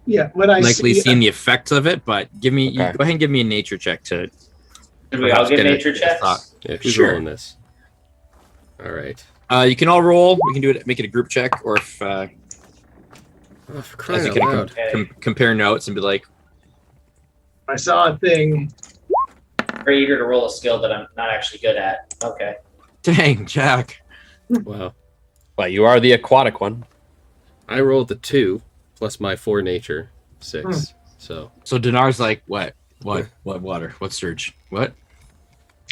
likely seen the effects of it. But go ahead and give me a nature check to. Should we all give nature checks? Yeah, who's rolling this? All right. You can all roll. We can do it. Make it a group check, or if as you can compare notes and be like, I saw a thing. Very eager to roll a skill that I'm not actually good at. Okay. Dang, Jack. Wow. Well, you are the aquatic one. I rolled the 2 plus my 4 nature 6. So Dinar's like, what water? What surge? What?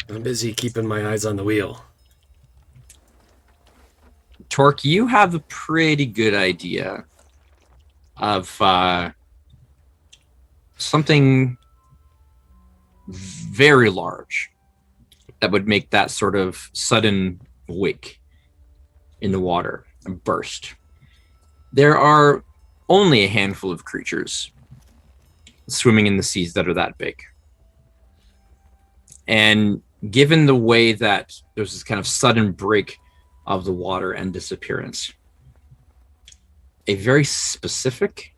I'm busy keeping my eyes on the wheel. Torque, you have a pretty good idea of something very large that would make that sort of sudden wake in the water and burst. There are only a handful of creatures swimming in the seas that are that big. And given the way that there's this kind of sudden break of the water and disappearance, a very specific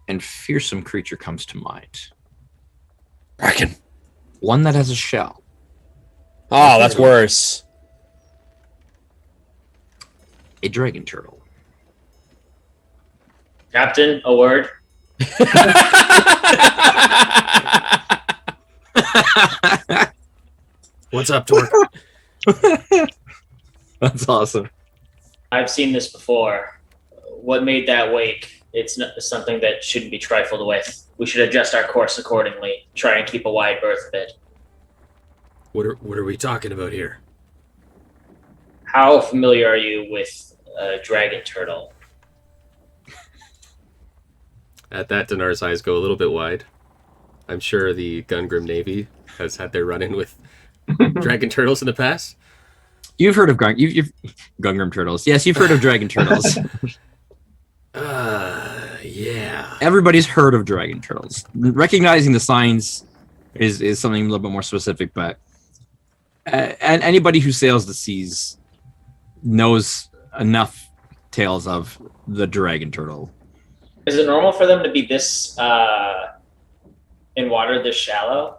and fearsome creature comes to mind. Kraken. One that has a shell. Oh, that's worse. A dragon turtle. Captain, a word. What's up, Torque? That's awesome. I've seen this before. What made that wake? It's not something that shouldn't be trifled with. We should adjust our course accordingly. Try and keep a wide berth of it. What are we talking about here? How familiar are you with a dragon turtle? At that, Dinar's eyes go a little bit wide. I'm sure the Gungrim Navy has had their run-in with dragon turtles in the past. You've heard of Gungrim turtles. Yes, you've heard of dragon turtles. Yeah. Everybody's heard of dragon turtles. Recognizing the signs is something a little bit more specific, but and anybody who sails the seas knows enough tales of the dragon turtle. Is it normal for them to be this in water this shallow?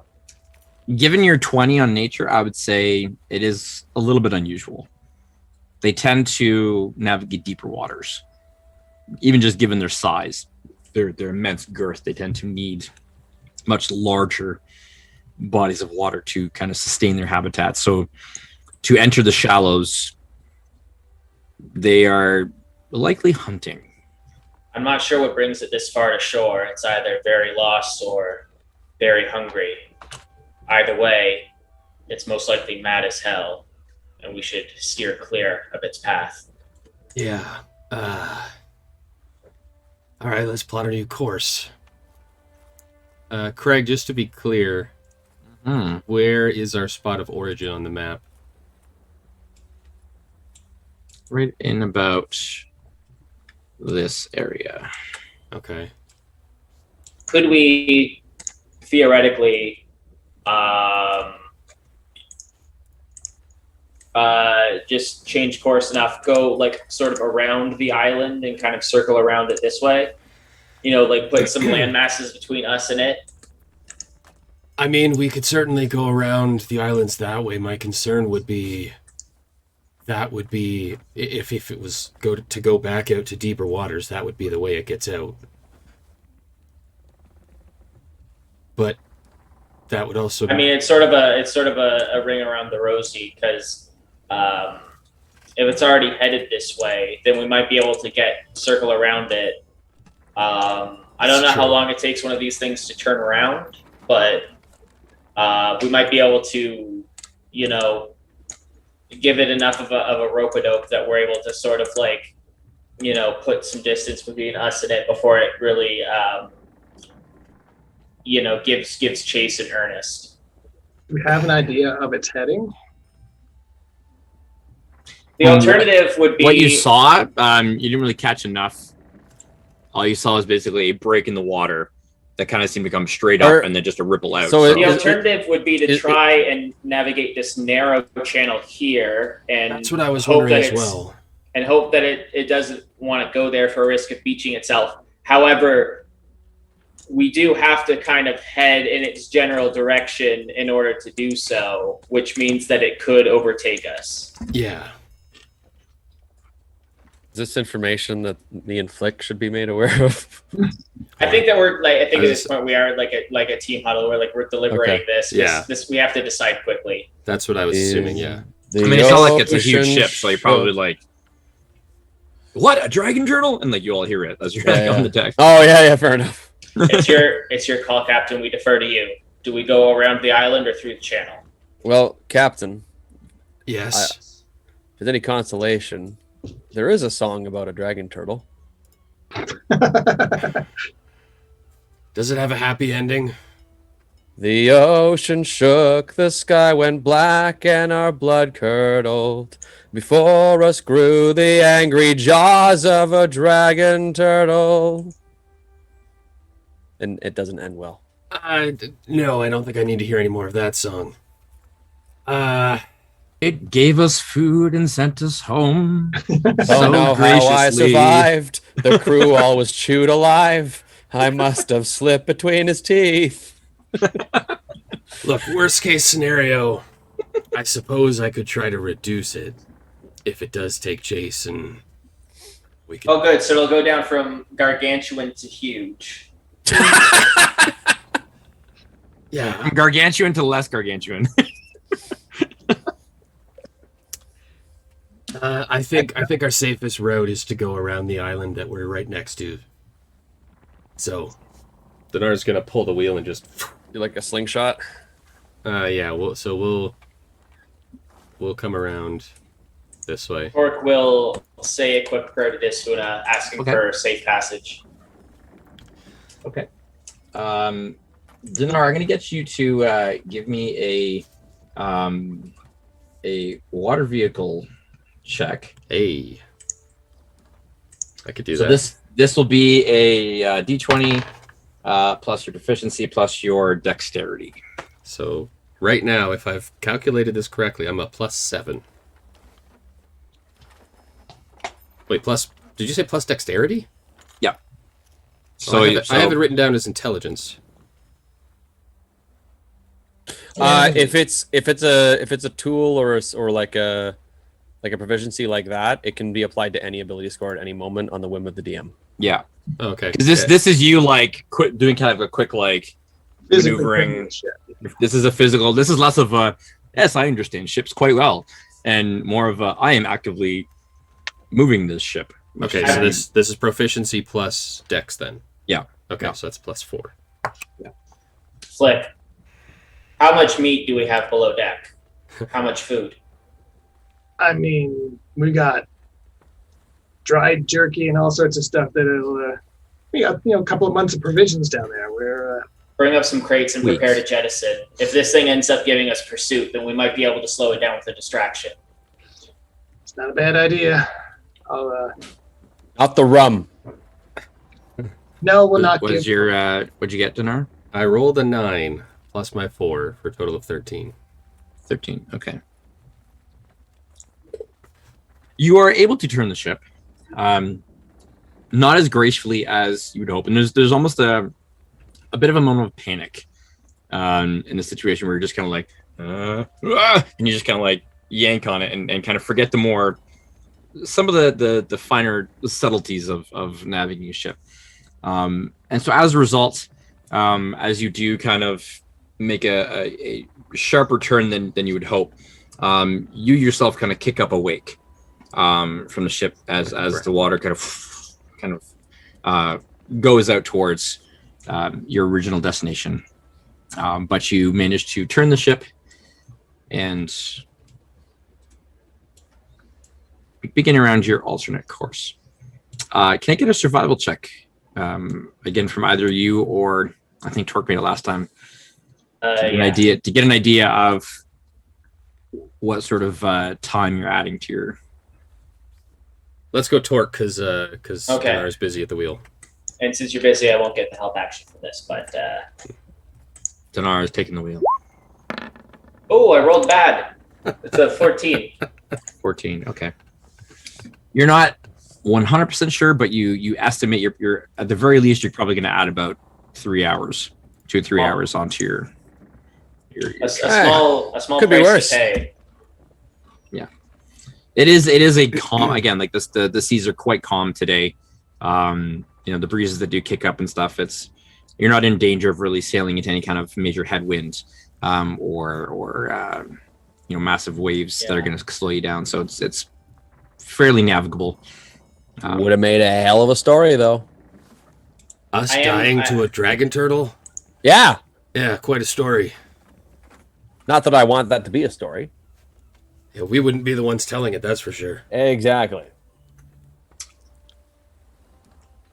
Given your 20 on nature, I would say it is a little bit unusual. They tend to navigate deeper waters. Even just given their size, their immense girth, they tend to need much larger bodies of water to kind of sustain their habitat. So to enter the shallows, they are likely hunting. I'm not sure what brings it this far to shore. It's either very lost or very hungry. Either way, it's most likely mad as hell, and we should steer clear of its path. Yeah. All right, let's plot a new course. Craig, just to be clear, where is our spot of origin on the map? Right in about this area. Okay. Could we theoretically just change course enough, go like sort of around the island and kind of circle around it this way? like put some land masses between us and it? I mean, we could certainly go around the islands that way. My concern would be if it was to go back out to deeper waters, that would be the way it gets out. But that would also. I mean, it's sort of a ring around the rosy, because if it's already headed this way, then we might be able to circle around it. I don't know how long it takes one of these things to turn around, but we might be able to, give it enough of a rope-a-dope that we're able to sort of like, put some distance between us and it before it really, gives chase in earnest. Do we have an idea of its heading? The alternative would be what you saw. You didn't really catch enough. All you saw was basically a break in the water that kind of seemed to come straight up and then just a ripple out. So the alternative would be to try and navigate this narrow channel here, and that's what I was wondering as well. And hope that it doesn't want to go there for a risk of beaching itself. However, we do have to kind of head in its general direction in order to do so, which means that it could overtake us. Yeah. Is this information that the Inflict should be made aware of? I think that at this point we are like a team huddle. We're deliberating this. Yeah. This we have to decide quickly. That's what I was assuming. Yeah. I mean, it's not like it's a huge ship, so you're probably like, "What, a dragon turtle?" And like you all hear it as you're on the deck. Oh yeah, fair enough. It's your call, Captain. We defer to you. Do we go around the island or through the channel? Well, Captain. Yes. If there's any consolation, there is a song about a dragon turtle. Does it have a happy ending? The ocean shook, the sky went black, and our blood curdled. Before us grew the angry jaws of a dragon turtle. And it doesn't end well. No, I don't think I need to hear any more of that song. It gave us food and sent us home. Don't know how I survived. The crew all was chewed alive. I must have slipped between his teeth. Look, worst case scenario, I suppose I could try to reduce it if it does take chase, and we can. Oh, good. So it'll go down from gargantuan to huge. Yeah, from gargantuan to less gargantuan. I think our safest route is to go around the island that we're right next to. So, Dinar's gonna pull the wheel and just do like a slingshot. Yeah. We'll come around this way. Torque will say a quick prayer to Disfuna, asking for safe passage. Okay. Dinar, I'm gonna get you to give me a water vehicle check. Hey, I could do that. So this will be a D20 plus your proficiency plus your dexterity. So right now, if I've calculated this correctly, I'm a +7. Wait, did you say plus dexterity? Yeah. So I have it written down as intelligence. If it's a tool or like a proficiency like that, it can be applied to any ability score at any moment on the whim of the DM. Yeah. Okay. Because this is you like doing kind of a quick like maneuvering. This is a physical. This is less of a yes, I understand ships quite well, and more of a I am actively moving this ship. Okay, so this is proficiency plus dex then. Yeah. Okay, yeah. So that's +4. Yeah. Flick. How much meat do we have below deck? How much food? I mean, we got dried jerky and all sorts of stuff that we got a couple of months of provisions down there. We're bring up some crates and prepare to jettison. If this thing ends up giving us pursuit, then we might be able to slow it down with a distraction. It's not a bad idea. Out the rum. No, we'll not. What'd you get, Dinar? I rolled a 9 plus my 4 for a total of 13. 13. Okay. You are able to turn the ship. not as gracefully as you would hope. And there's almost a bit of a moment of panic in the situation where you're just kind of like, and you just kind of like yank on it and kind of forget some of the finer subtleties of navigating a ship. And so as a result, as you do kind of make a sharper turn than you would hope, you yourself kind of kick up a wake from the ship as the water kind of goes out towards your original destination. But you manage to turn the ship and begin around your alternate course. Can I get a survival check? Again, from either you or I think Torque made it last time. To get an idea of what sort of time you're adding to your. Let's go Torque because Dinar is busy at the wheel. And since you're busy, I won't get the help action for this, but Dinar is taking the wheel. Oh, I rolled bad. It's a 14. 14. Okay. You're not 100% sure, but you estimate you're at the very least you're probably going to add about 3 hours, 2 or 3 hours onto your a small could be price worse. to pay. Yeah. It is a calm again, like this the seas are quite calm today. The breezes that do kick up and stuff, you're not in danger of really sailing into any kind of major headwind or massive waves that are going to slow you down. So it's fairly navigable. Would have made a hell of a story, though. Us dying to a dragon turtle? Yeah. Yeah, quite a story. Not that I want that to be a story. Yeah, we wouldn't be the ones telling it, that's for sure. Exactly.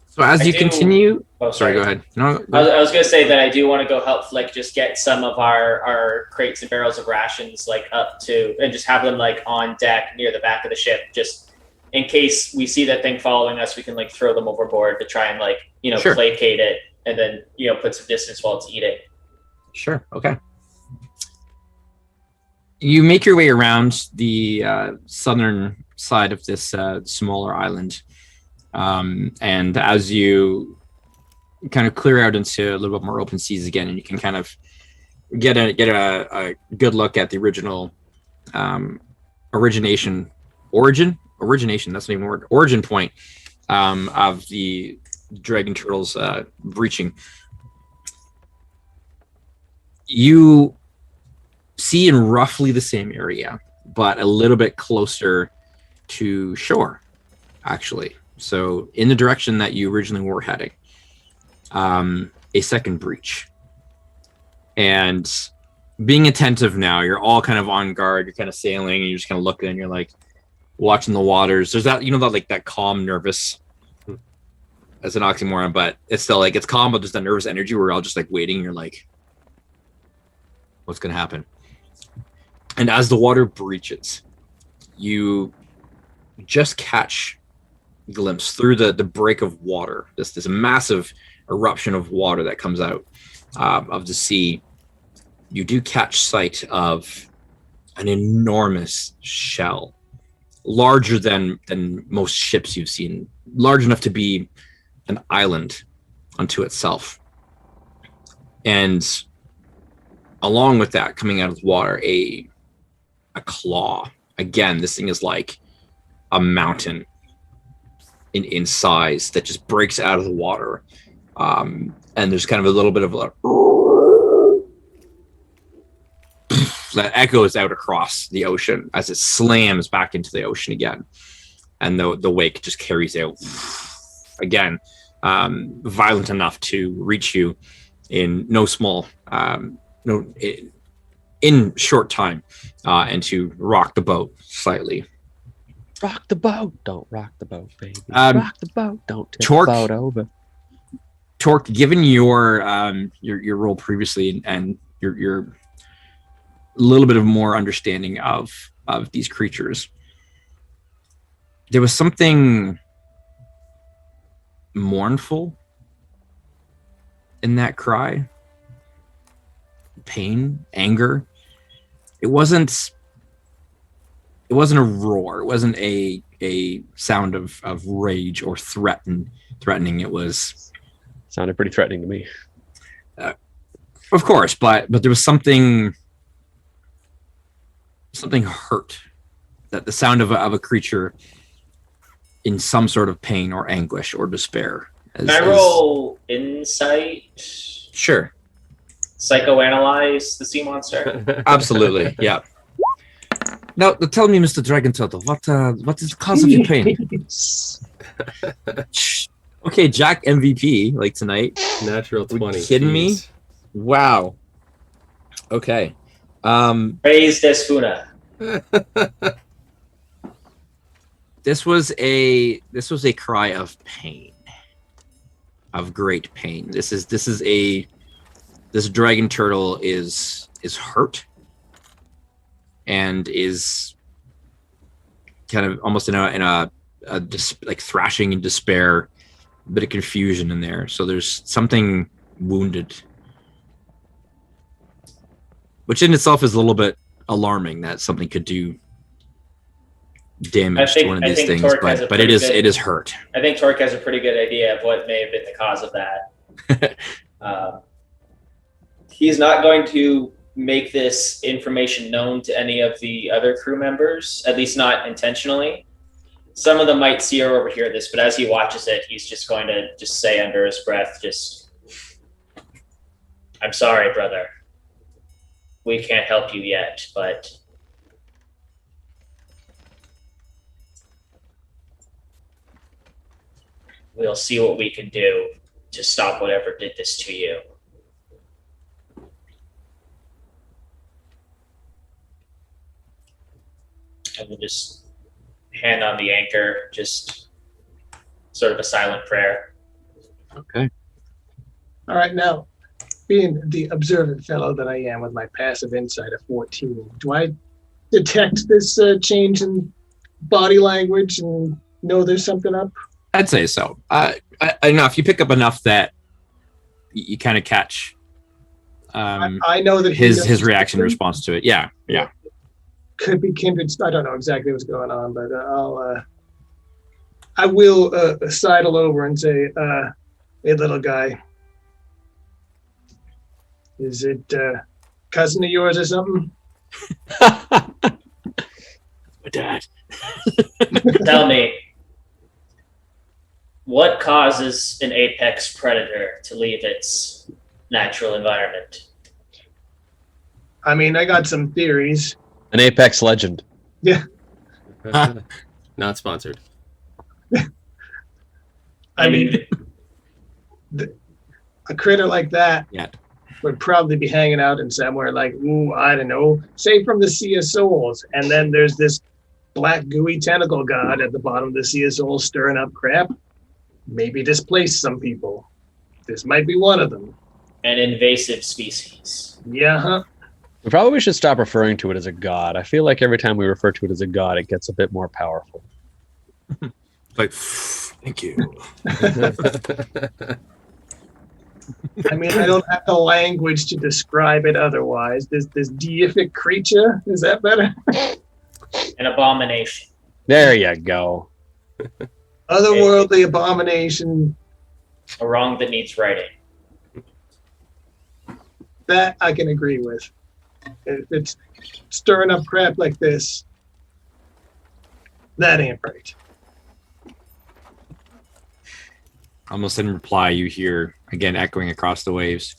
So as you continue... Oh, sorry, go ahead. No, go ahead. I was going to say that I do want to go help Flick just get some of our crates and barrels of rations up to, and just have them on deck near the back of the ship, just in case we see that thing following us, we can throw them overboard to try and Sure. placate it, and then put some distance while it's eating. Sure. Okay. You make your way around the southern side of this smaller island, and as you kind of clear out into a little bit more open seas again, and you can kind of get a good look at the original origination. That's not even a word. Origin point of the dragon turtles breaching. You see in roughly the same area, but a little bit closer to shore, actually. So in the direction that you originally were heading, a second breach. And being attentive now, you're all kind of on guard. You're kind of sailing, and you're just kind of looking, and you're watching the waters. There's that, that calm, nervous. That's an oxymoron, but it's still it's calm, but there's that nervous energy where we're all just waiting. And you're what's going to happen? And as the water breaches, you just catch a glimpse through the break of water, this massive eruption of water that comes out of the sea. You do catch sight of an enormous shell, larger than most ships you've seen, large enough to be an island unto itself. And along with that, coming out of the water, a claw. Again, this thing is like a mountain in size that just breaks out of the water. And there's kind of a little bit of that echoes out across the ocean as it slams back into the ocean again. And the wake just carries out again, violent enough to reach you in in short time, and to rock the boat slightly. Rock the boat, don't rock the boat, baby. Rock the boat, don't tip the boat over. Torque, given your role previously and your little bit of more understanding of these creatures, there was something mournful in that cry. Pain, anger. It wasn't a roar. It wasn't a a sound of rage or threatening. It was sounded pretty threatening to me. Of course, but there was something hurt. That the sound of a creature in some sort of pain or anguish or despair. Can I roll insight? Sure. Psychoanalyze the sea monster? Absolutely, yeah. Now, tell me, Mr. Dragon Turtle, what is the cause of your pain? Okay, Jack MVP, like tonight. Natural 20. Are you kidding me? Wow. Okay. Praise Desfuna. This was a cry of pain, of great pain. This dragon turtle is hurt and is kind of almost in a like thrashing in despair, a bit of confusion in there. So there's something wounded, which in itself is a little bit alarming that something could do damage to one of these things, but it is hurt. I think Torque has a pretty good idea of what may have been the cause of that. He's not going to make this information known to any of the other crew members, at least not intentionally. Some of them might see or overhear this, but as he watches it, he's just going to just say under his breath, I'm sorry, brother. We can't help you yet, but we'll see what we can do to stop whatever did this to you. And we'll just hand on the anchor, just sort of a silent prayer. Okay. All right, now, being the observant fellow that I am with my passive insight of 14, do I detect this change in body language and know there's something up? I'd say so. Enough. You pick up enough that you kind of catch. I know that his reaction, response to it. Yeah. Could be kindred. I don't know exactly what's going on, but I will sidle over and say, "Hey, little guy, is it cousin of yours or something?" My dad. Tell me, what causes an apex predator to leave its natural environment? I mean, I got some theories. An apex legend. Yeah. Not sponsored. I mean, a critter like that would probably be hanging out in somewhere like, I don't know, say from the Sea of Souls. And then there's this black gooey tentacle god at the bottom of the Sea of Souls stirring up crap. Maybe displace some people. This might be one of them. An invasive species. Yeah, huh? We probably should stop referring to it as a god. I feel like every time we refer to it as a god, it gets a bit more powerful. Like, thank you. I mean, I don't have the language to describe it otherwise. This deific creature, is that better? An abomination. There you go. Otherworldly abomination. A wrong that needs righting. That I can agree with. If it's stirring up crap like this, that ain't right. Almost in reply, you hear, again, echoing across the waves.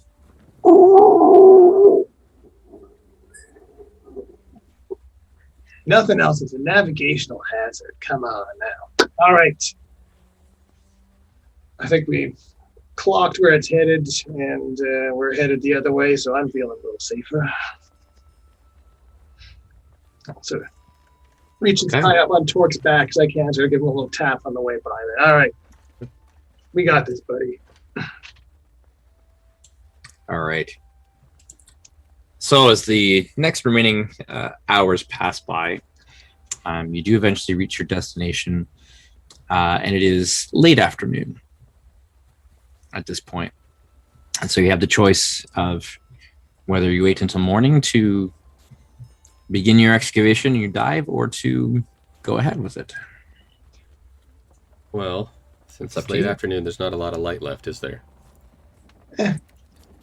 Nothing else is a navigational hazard. Come on now. All right. I think we've clocked where it's headed, and we're headed the other way, so I'm feeling a little safer. So reaching high up on Torque's back as I can, so give him a little tap on the way by there. All right. We got this, buddy. All right. So as the next remaining hours pass by, you do eventually reach your destination, and it is late afternoon at this point. And so you have the choice of whether you wait until morning to begin your excavation, your dive, or to go ahead with it. Well, since It's up it's to late you. afternoon, there's not a lot of light left, is there?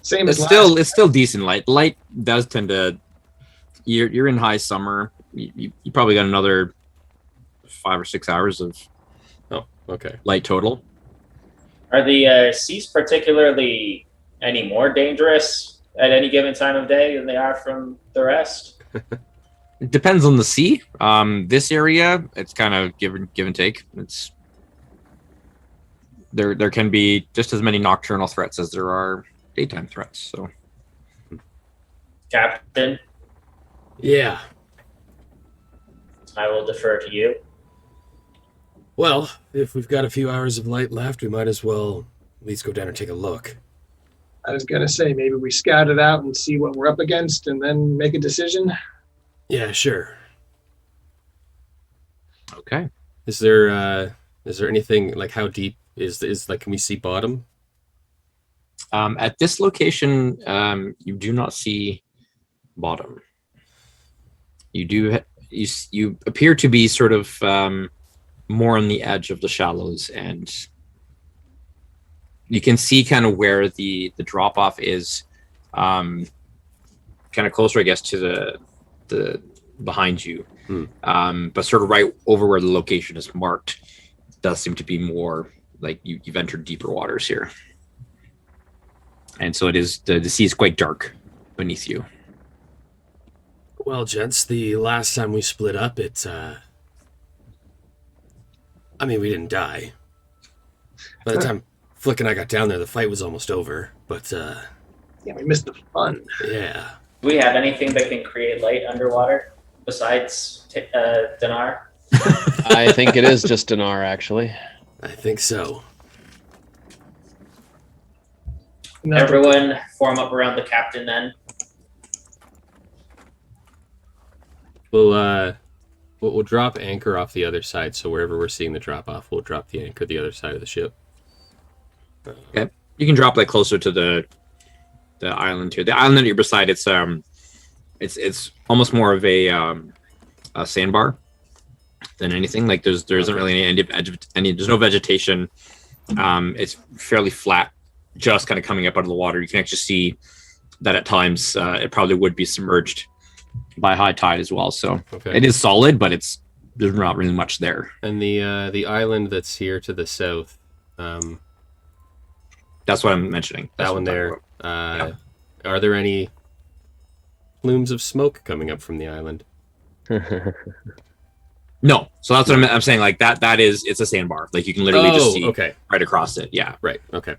Same as It's still decent light. Light does tend to. You're in high summer. You probably got another 5 or 6 hours of Oh, okay. light total. Are the seas particularly any more dangerous at any given time of day than they are from the rest? It depends on the sea. This area, it's kind of give and take. It's there can be just as many nocturnal threats as there are daytime threats. So, Captain, Yeah. I will defer to you. Well, if we've got a few hours of light left, we might as well at least go down and take a look. I was gonna say maybe we scout it out and see what we're up against, and then make a decision. Yeah, sure. okay. Is there anything like how deep is like can we see bottom? At this location, you do not see bottom. You appear to be sort of more on the edge of the shallows, and you can see kind of where the drop off is, kind of closer, I guess, to the behind you. But sort of right over where the location is marked does seem to be more like you've entered deeper waters here. And so it is the sea is quite dark beneath you. Well, gents, the last time we split up, we didn't die. By the time Flick and I got down there, the fight was almost over. But Yeah, we missed the fun. yeah. Do we have anything that can create light underwater besides Dinar? I think it is just Dinar, actually. I think so. No, Everyone form up around the captain then. We'll drop anchor off the other side, so wherever we're seeing the drop off, we'll drop the anchor the other side of the ship. Okay. You can drop like closer to the island here. The island that you're beside, it's almost more of a sandbar than anything. Like there isn't really any there's no vegetation. It's fairly flat, just kind of coming up out of the water. You can actually see that at times it probably would be submerged by high tide as well. So Okay. it is solid, but there's not really much there. And the island that's here to the south, That's what I'm mentioning. That's that what one I'm there. talking about. Are there any plumes of smoke coming up from the island? No. So that's what I'm saying. Like it's a sandbar. Like you can literally just see okay. right across it. Yeah. Right. Okay.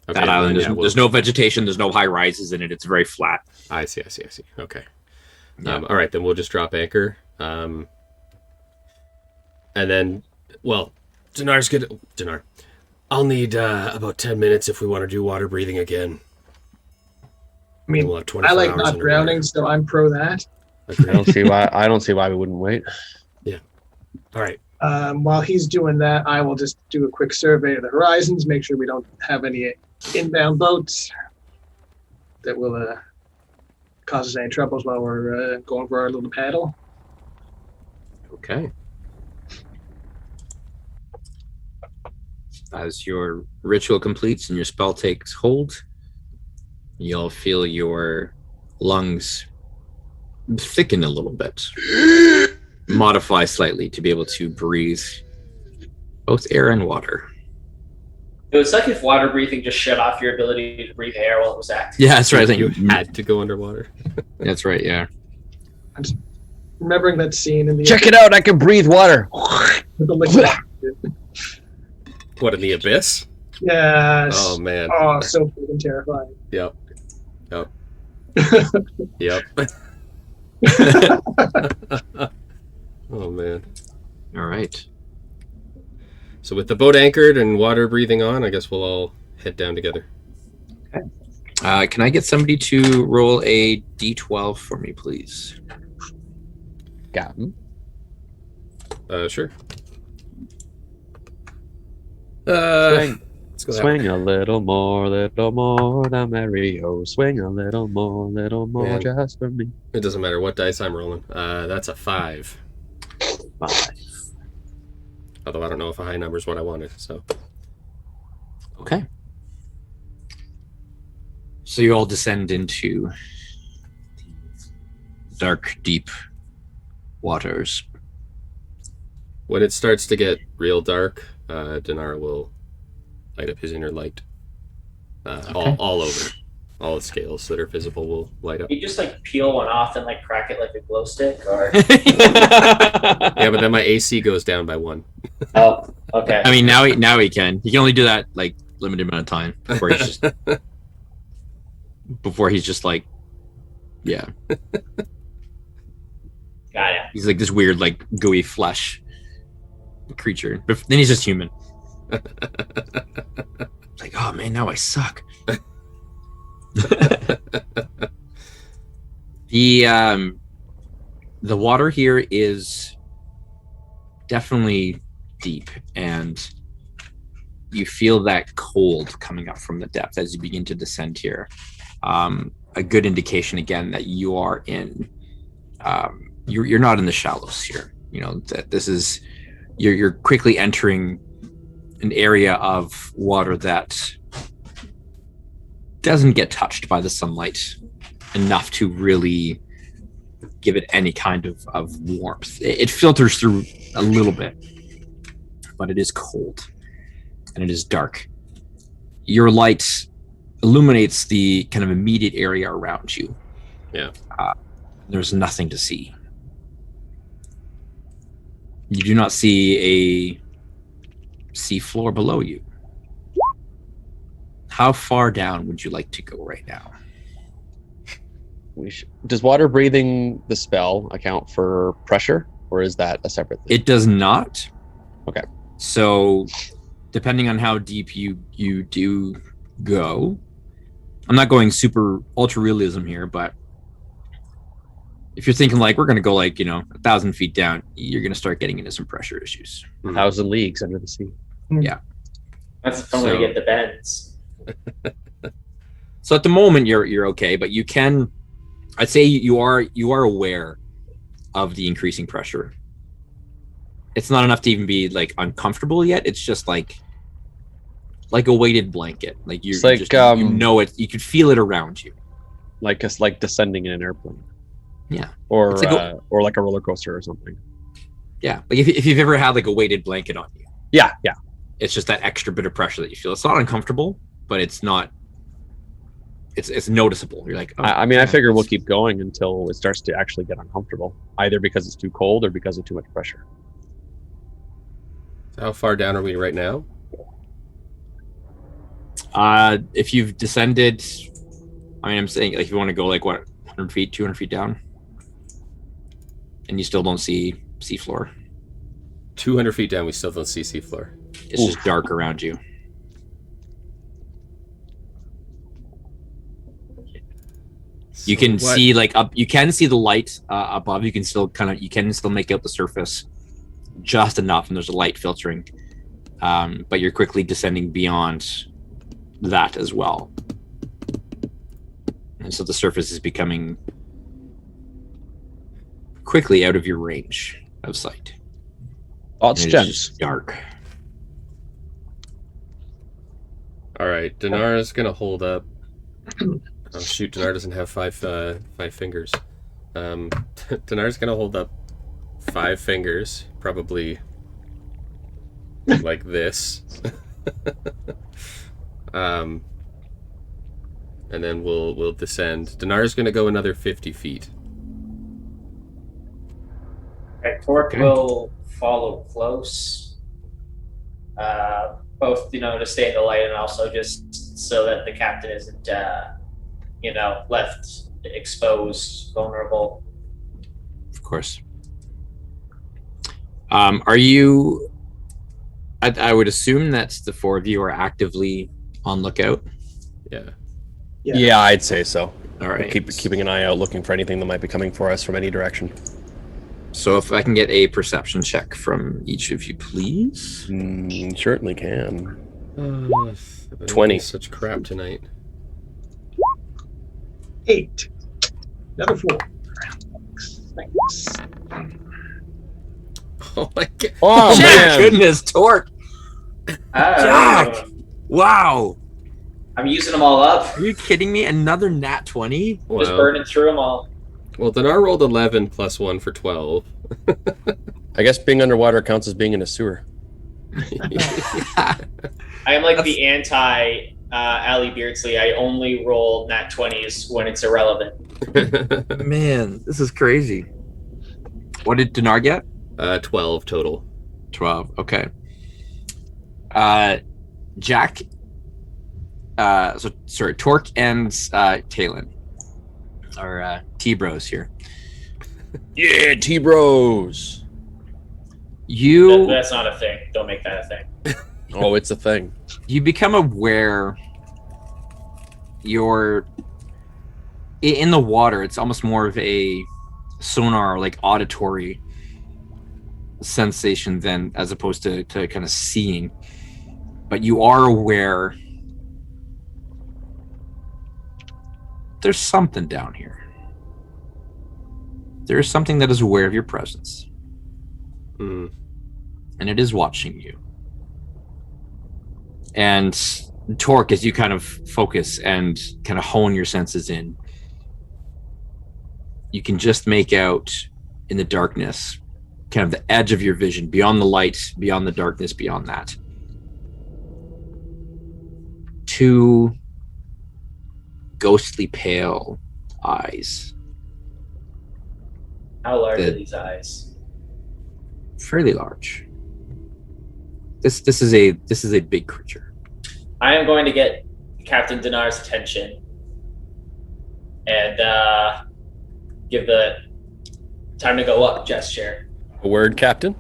That island, there's no vegetation, there's no high rises in it. It's very flat. I see. Okay. Yeah. All right, then we'll just drop anchor. And then, well, Dinar's good. Dinar, I'll need about 10 minutes if we want to do water breathing again. I mean, We'll have 24 I like hours not underwater. drowning, so I'm pro that. I don't see why we wouldn't wait. All right. While he's doing that, I will just do a quick survey of the horizons, make sure we don't have any inbound boats that will cause us any troubles while we're going for our little paddle. Okay. As your ritual completes and your spell takes hold, you'll feel your lungs thicken a little bit, modify slightly to be able to breathe both air and water. It was like if water breathing just shut off your ability to breathe air while it was active. Yeah, that's right. I think You had to go underwater. That's right. Yeah. I'm just remembering that scene in the Check it out! I can breathe water. with the liquid. What, in the abyss? Yes. Oh, man. Oh, so freaking terrifying. Yep. Yep. Oh, man. All right. So with the boat anchored and water breathing on, I guess we'll all head down together. Can I get somebody to roll a d12 for me, please? Captain. Sure. Swing, Let's go that way. swing a little more, the Mario. Swing a little more, Man. just for me. It doesn't matter what dice I'm rolling. That's a 5. 5. Although I don't know if a high number is what I wanted. So. Okay. So you all descend into dark, deep waters. When it starts to get real dark, Dinar will light up his inner light. All over. All the scales that are visible will light up. You just like peel one off and like crack it like a glow stick, or Yeah, but then my AC goes down by 1. oh, okay. I mean, now he can. He can only do that like limited amount of time before he's just like, yeah. Got it. He's like this weird like gooey flesh creature. But then he's just human. It's like, oh man, now I suck. The water here is definitely deep, and you feel that cold coming up from the depth as you begin to descend here. A good indication again that you are in you're not in the shallows here. You know that this is you're quickly entering an area of water that doesn't get touched by the sunlight enough to really give it any kind of warmth. It filters through a little bit, but it is cold and it is dark. Your light illuminates the kind of immediate area around you. Yeah. There's nothing to see. You do not see a seafloor below you. How far down would you like to go right now? Does water breathing the spell account for pressure, or is that a separate thing? It does not. Okay. So, depending on how deep you do go, I'm not going super ultra realism here, but if you're thinking like we're going to go like 1,000 feet down, you're going to start getting into some pressure issues. 1,000 leagues under the sea. Yeah. That's the fun way to get the bends. So at the moment you're okay, but you can. I'd say you are aware of the increasing pressure. It's not enough to even be like uncomfortable yet. It's just like a weighted blanket. Like you know it. You could feel it around you. Like descending in an airplane. Yeah. Or like a roller coaster or something. Yeah. Like if you've ever had like a weighted blanket on you. Yeah. It's just that extra bit of pressure that you feel. It's not uncomfortable, but it's not. It's noticeable. You're like, oh, I figure we'll keep going until it starts to actually get uncomfortable, either because it's too cold or because of too much pressure. So how far down are we right now? If you've descended, I'm saying like if you want to go like 100 feet, 200 feet down, and you still don't see seafloor. 200 feet down, we still don't see seafloor. It's just dark around you. You can see like up. You can see the light above. You can still make out the surface just enough, and there's a light filtering. But you're quickly descending beyond that as well, and so the surface is becoming quickly out of your range of sight. It's gems. Dark. All right, Dinar's gonna hold up. Oh shoot, Dinar doesn't have five fingers. Dinar's gonna hold up 5 fingers, probably like this. And then we'll descend. Dinar's gonna go another 50 feet. Right, Torque will follow close. Both, to stay in the light and also just so that the captain isn't, left exposed, vulnerable. Of course. Are you? I would assume that the 4 of you are actively on lookout. Yeah, I'd say so. All right. Keeping an eye out, looking for anything that might be coming for us from any direction. So if I can get a perception check from each of you, please. Certainly can. 20. Such crap tonight. 8. Another 4. Thanks. Oh my god! Oh man! Goodness, Torque! Jack! Wow! I'm using them all up. Are you kidding me? Another nat 20? Wow. Just burning through them all. Well, Dinar rolled 11 plus 1 for 12. I guess being underwater counts as being in a sewer. I am like the anti Ali Beardsley. I only roll nat 20s when it's irrelevant. Man, this is crazy. What did Dinar get? 12 total. 12. Okay. Jack. Torque and Talon are T-bros here. Yeah, T-bros. That's not a thing. Don't make that a thing. Oh, it's a thing. You become aware you're in the water. It's almost more of a sonar, like auditory sensation than as opposed to kind of seeing. But you are aware there's something down here. There is something that is aware of your presence. Mm. And it is watching you. And Torque, as you kind of focus and kind of hone your senses in, you can just make out in the darkness, kind of the edge of your vision, beyond the light, beyond the darkness, beyond that, two ghostly pale eyes. How large are these eyes? Fairly large. This is a big creature. I am going to get Captain Dinar's attention and give the time to go up gesture. A word, Captain.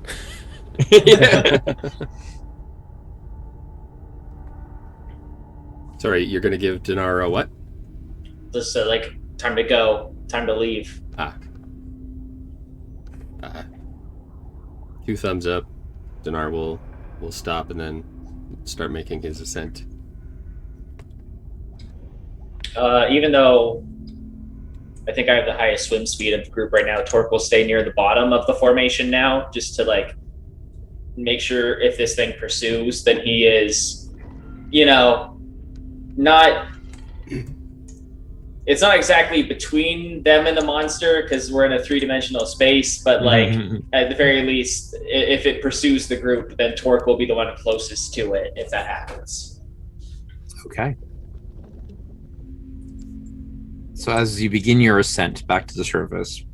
Sorry, you're going to give Dinar a what? Just like time to go, time to leave. Two thumbs up. Dinar will stop and then start making his ascent. Even though I think I have the highest swim speed of the group right now, Torque will stay near the bottom of the formation now, just to like make sure if this thing pursues, then he is, not. It's not exactly between them and the monster because we're in a 3-dimensional space, but like at the very least, if it pursues the group, then Torque will be the one closest to it if that happens. Okay. So as you begin your ascent back to the surface,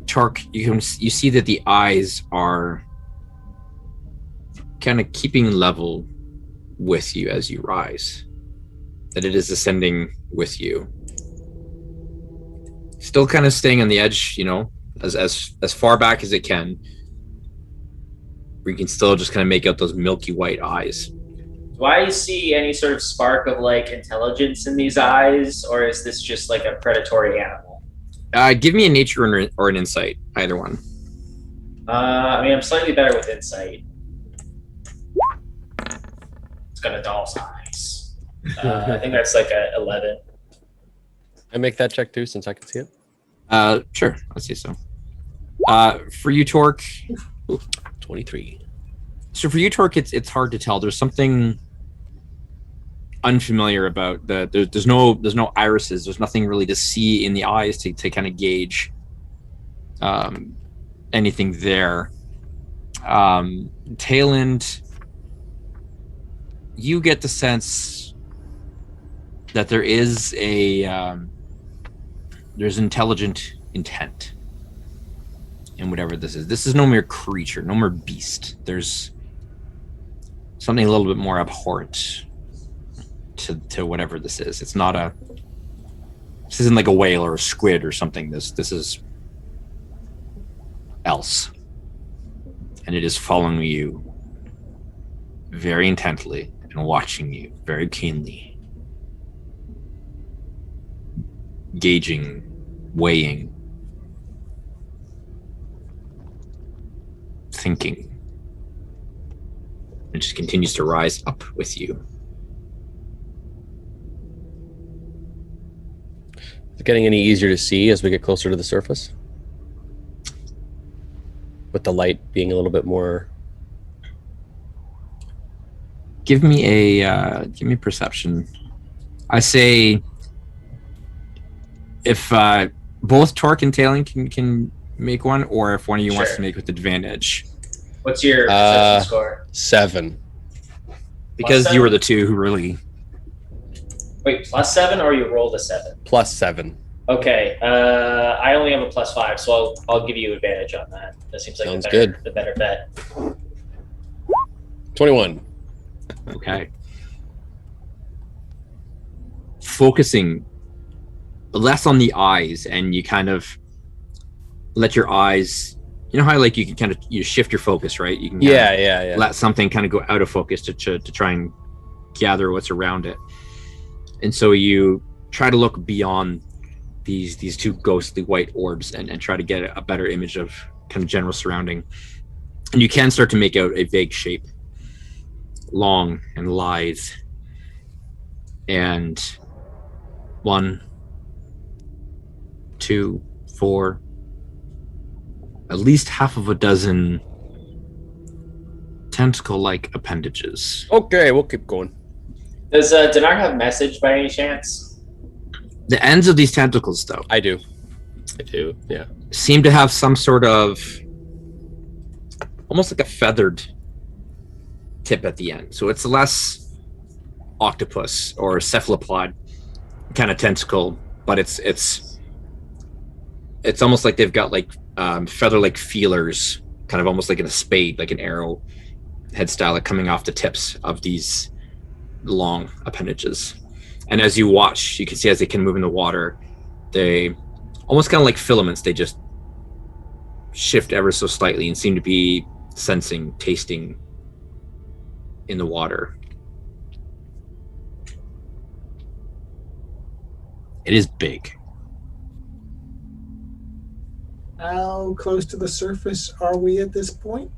Torque, you see that the eyes are kind of keeping level with you as you rise. That it is ascending with you. Still kind of staying on the edge, as far back as it can. Where you can still just kind of make out those milky white eyes. Do I see any sort of spark of like intelligence in these eyes, or is this just like a predatory animal? Give me a nature or an insight, either one. I'm slightly better with insight. It's got a doll's eyes. I think that's like a 11. I make that check too, since I can see it. Sure, let's see so. For you, Torque, 23. So for you, Torque, it's hard to tell. There's something unfamiliar about there's no irises. There's nothing really to see in the eyes to kind of gauge anything there. Tailend, you get the sense that there is there's intelligent intent in whatever this is. This is no mere creature, no mere beast. There's something a little bit more abhorrent to whatever this is. This isn't like a whale or a squid or something. This is else. And it is following you very intently and watching you very keenly. Gauging, weighing, thinking. It just continues to rise up with you. Is it getting any easier to see as we get closer to the surface? with the light being a little bit more. Give me a perception. I say if both Torque and Tailing can make one, or if one of you wants to make with advantage. What's your perception score? 7. Because you were the two who really. Wait, +7 or you rolled a 7? +7. Okay, I only have a +5, so I'll give you advantage on that. That seems like the better bet. 21. Okay. Focusing less on the eyes, and you kind of let your eyes. You know how like you can kind of shift your focus, right? You can yeah. let something kind of go out of focus to try and gather what's around it, and so you try to look beyond these two ghostly white orbs and try to get a better image of kind of general surrounding, and you can start to make out a vague shape, long and lithe, and 1, 2, 4, at least half of a dozen tentacle-like appendages. Okay, we'll keep going. Does Dinar have message by any chance? The ends of these tentacles, though, I do, yeah. seem to have some sort of almost like a feathered tip at the end. So it's less octopus or cephalopod kind of tentacle, but it's almost like they've got like feather-like feelers, kind of almost like in a spade, like an arrow head style, like coming off the tips of these long appendages. And as you watch, you can see as they can move in the water, they almost kind of like filaments. They just shift ever so slightly and seem to be sensing, tasting in the water. It is big. How close to the surface are we at this point?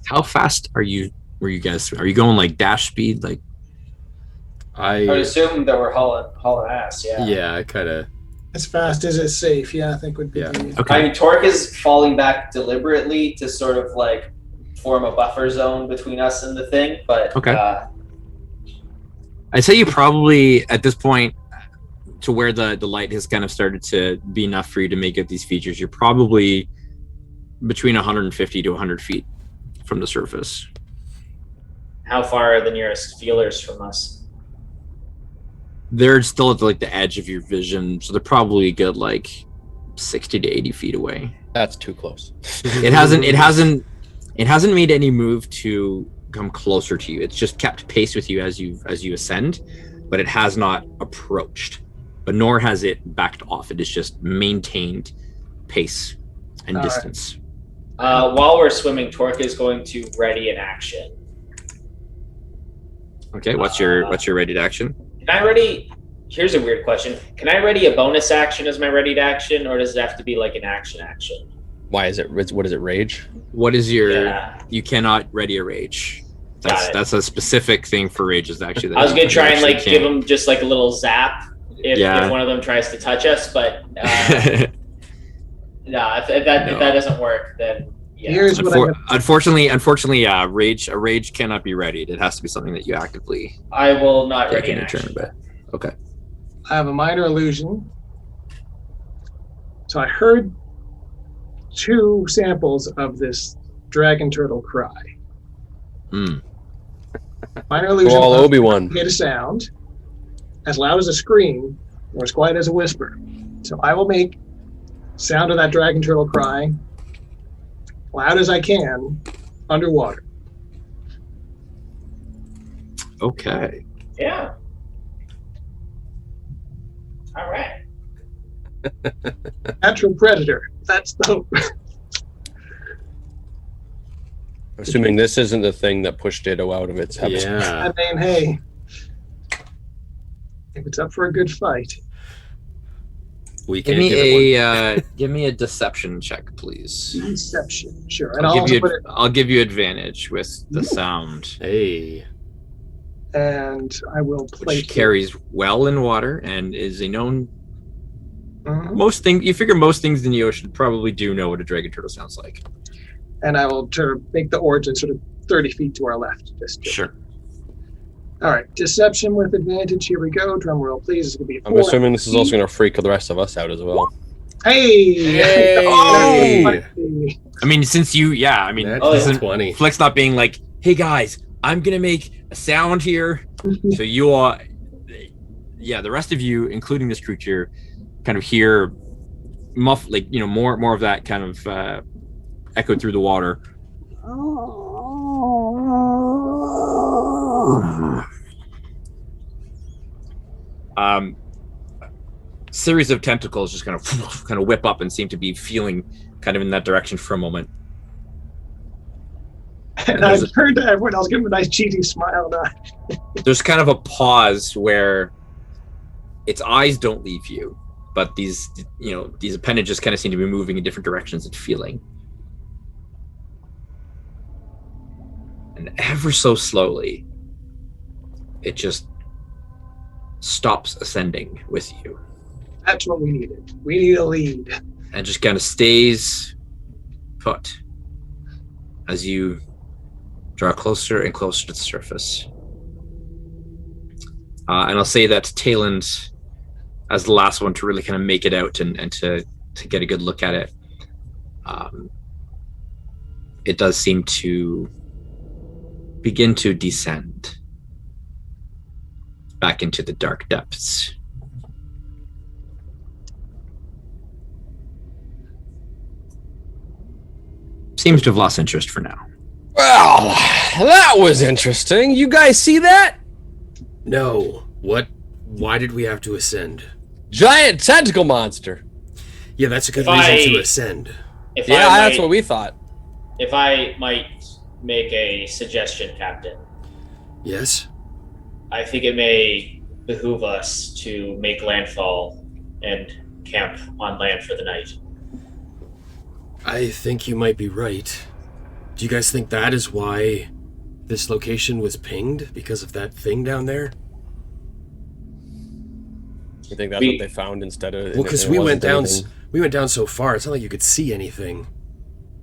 How fast were you guys? Are you going like dash speed? Like I would assume that we're hauling ass, yeah. Yeah, I kind of. As fast as it's safe, I think would be. Yeah. Okay. I mean, Torque is falling back deliberately to sort of like form a buffer zone between us and the thing, but okay. I'd say you probably at this point, to where the light has kind of started to be enough for you to make out these features, you're probably between 150 to 100 feet from the surface. How far are the nearest feelers from us? They're still at like the edge of your vision, so they're probably a good like 60 to 80 feet away. That's too close. It hasn't made any move to come closer to you. It's just kept pace with you as you ascend, but it has not approached. But nor has it backed off. It has just maintained pace and distance. While we're swimming, Torque is going to ready an action. Okay, what's your ready to action? Can I ready? Here's a weird question. Can I ready a bonus action as my ready to action, or does it have to be like an action? Why is it? What is it? Rage? What is your? Yeah. You cannot ready a rage. That's a specific thing for rages. Actually, I was gonna try and like give them just like a little zap if one of them tries to touch us, but no, if that doesn't work, then. Yeah. Here's what unfortunately, a rage cannot be readied. It has to be something that you actively. I will not ready in a turn, but okay. I have a minor illusion. So I heard 2 samples of this dragon turtle cry. Minor illusion. Well, Obi-Wan made a sound as loud as a scream or as quiet as a whisper. So I will make sound of that dragon turtle cry loud as I can underwater. Okay. Yeah. All right. Natural predator. That's the hope. Assuming this isn't the thing that pushed Ditto out of its habitat. Yeah. I mean, hey, if it's up for a good fight. Give me a deception check, please. Deception, sure. And I'll give you advantage with the sound. Hey. And I will play. Which carries well in water and is a known. Most things in the ocean probably do know what a dragon turtle sounds like. and I will sort of make the origin sort of 30 feet to our left. Sure. All right, deception with advantage. Here we go. Drum roll, please. It's gonna be. I'm assuming this is also going to freak the rest of us out as well. Hey! Oh! I mean, since you, That's 20. Flex not being like, hey guys, I'm gonna make a sound here. So you all, the rest of you, including this creature, kind of hear more of that kind of echoed through the water. Series of tentacles just kind of whip up and seem to be feeling kind of in that direction for a moment. And I turned to everyone else, give him a nice cheesy smile. There's kind of a pause where its eyes don't leave you, but these appendages kind of seem to be moving in different directions and feeling. And ever so slowly, it just stops ascending with you. That's what we needed. We need a lead. And just kind of stays put as you draw closer and closer to the surface. And I'll say that Tayland, as the last one to really kind of make it out and to get a good look at it, it does seem to begin to descend back into the dark depths. Seems to have lost interest for now. Well, that was interesting. You guys see that? No. What? Why did we have to ascend? Giant tentacle monster. Yeah, that's a good reason to ascend. That's what we thought. If I might make a suggestion, Captain. Yes? I think it may behoove us to make landfall and camp on land for the night. I think you might be right. Do you guys think that is why this location was pinged? Because of that thing down there? You think that's what they found instead of... Well, because we went down so far, it's not like you could see anything.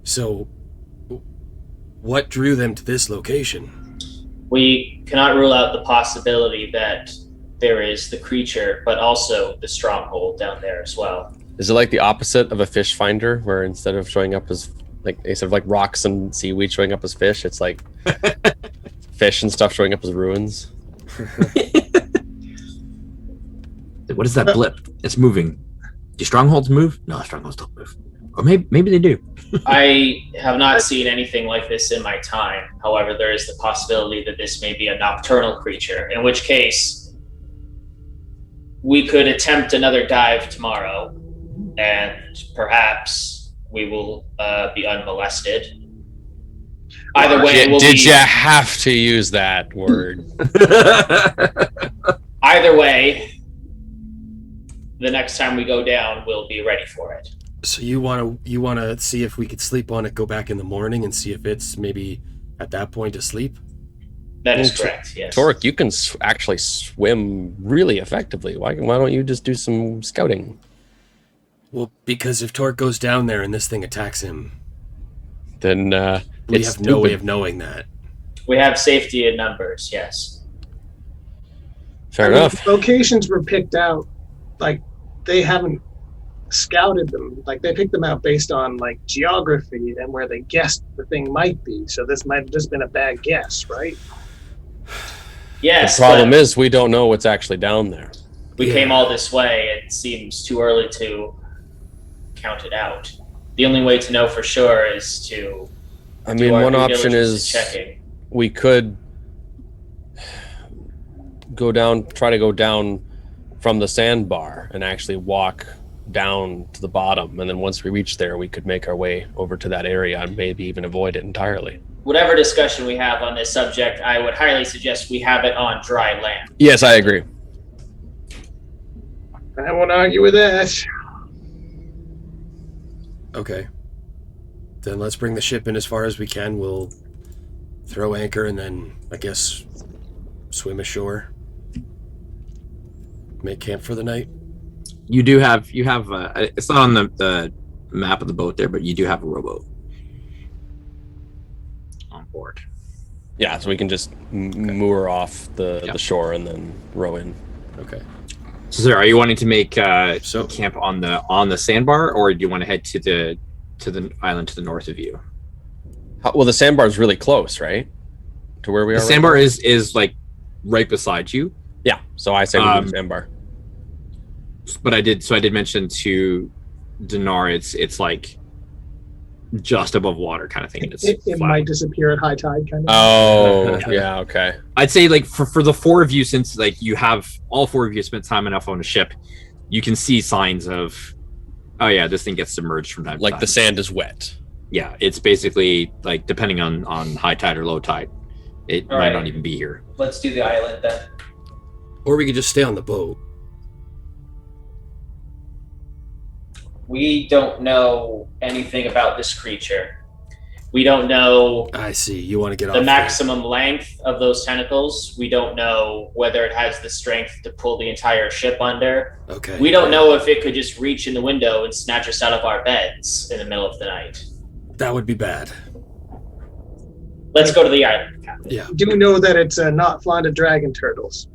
So, what drew them to this location? We cannot rule out the possibility that there is the creature, but also the stronghold down there as well. Is it like the opposite of a fish finder, where instead of showing up as rocks and seaweed showing up as fish, it's like fish and stuff showing up as ruins? What is that blip? It's moving. Do strongholds move? No, strongholds don't move. Or maybe they do. I have not seen anything like this in my time. However, there is the possibility that this may be a nocturnal creature, in which case we could attempt another dive tomorrow, and perhaps we will be unmolested. Either way, did you have to use that word? Either way, the next time we go down, we'll be ready for it. So you want to see if we could sleep on it, go back in the morning, and see if it's maybe at that point asleep? That is correct, yes. Torek, you can actually swim really effectively. Why don't you just do some scouting? Well, because if Torek goes down there and this thing attacks him, then we have no way of knowing that. We have safety in numbers, yes. Fair enough. Locations were picked out, like, they haven't scouted them. Like, they picked them out based on, like, geography and where they guessed the thing might be. So this might have just been a bad guess, right? Yes. The problem is we don't know what's actually down there. We came all this way. It seems too early to count it out. The only way to know for sure is to... I mean, one option is we could try to go down from the sandbar and actually walk down to the bottom, and then once we reach there, we could make our way over to that area and maybe even avoid it entirely. Whatever discussion we have on this subject, I would highly suggest we have it on dry land. Yes, I agree. I won't argue with that. Okay. Then let's bring the ship in as far as we can. We'll throw anchor and then, I guess, swim ashore. Make camp for the night. You have it's not on the map of the boat there, but you do have a rowboat. board. Yeah, so we can just moor off the shore and then row in. Okay. So, sir, are you wanting to make camp on the sandbar, or do you want to head to the island to the north of you? Well, the sandbar is really close, right? To where we are. The sandbar is like right beside you. Yeah. So I say we do the sandbar. But I did mention to Dinar, it's like just above water kind of thing. It might disappear at high tide kind of. Oh, yeah, okay. I'd say like for the four of you, since like you have all four of you spent time enough on a ship, you can see signs of, oh yeah, this thing gets submerged from time to time. Like the sand is wet. Yeah, it's basically like depending on high tide or low tide, it might not even be here. Let's do the island then. Or we could just stay on the boat. We don't know anything about this creature. We don't know I see. You want to get the off maximum length of those tentacles. We don't know whether it has the strength to pull the entire ship under. Okay. We don't know if it could just reach in the window and snatch us out of our beds in the middle of the night. That would be bad. Let's go to the island, Captain. Yeah. Do know that it's not flying dragon turtles.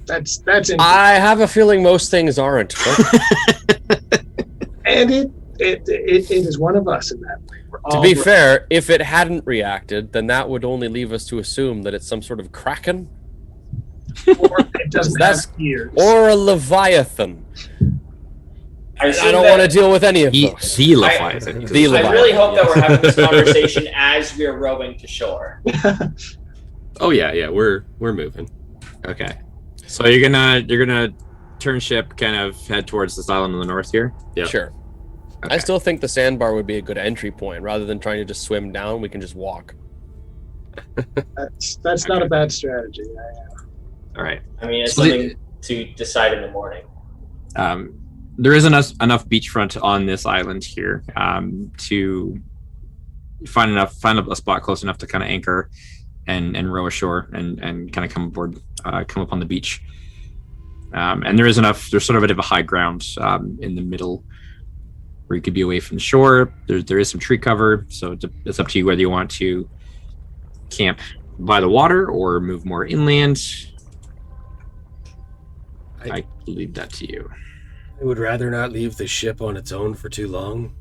That's I have a feeling most things aren't. and it is one of us in that way. To be fair, if it hadn't reacted, then that would only leave us to assume that it's some sort of kraken. Or it doesn't have ears. Or a leviathan. I don't want to deal with any of those. The leviathan. I really hope that we're having this conversation as we're rowing to shore. Oh yeah, we're moving. Okay. So you're gonna turn ship, kind of head towards this island in the north here. Yeah. Sure. Okay. I still think the sandbar would be a good entry point. Rather than trying to just swim down, we can just walk. That's not a bad strategy. All right. I mean, it's something to decide in the morning. There is enough beachfront on this island here to find a spot close enough to kind of anchor and row ashore and kind of come aboard, come up on the beach. And there's sort of a bit of a high ground in the middle where you could be away from the shore. There is some tree cover, so it's up to you whether you want to camp by the water or move more inland. I leave that to you. I would rather not leave the ship on its own for too long.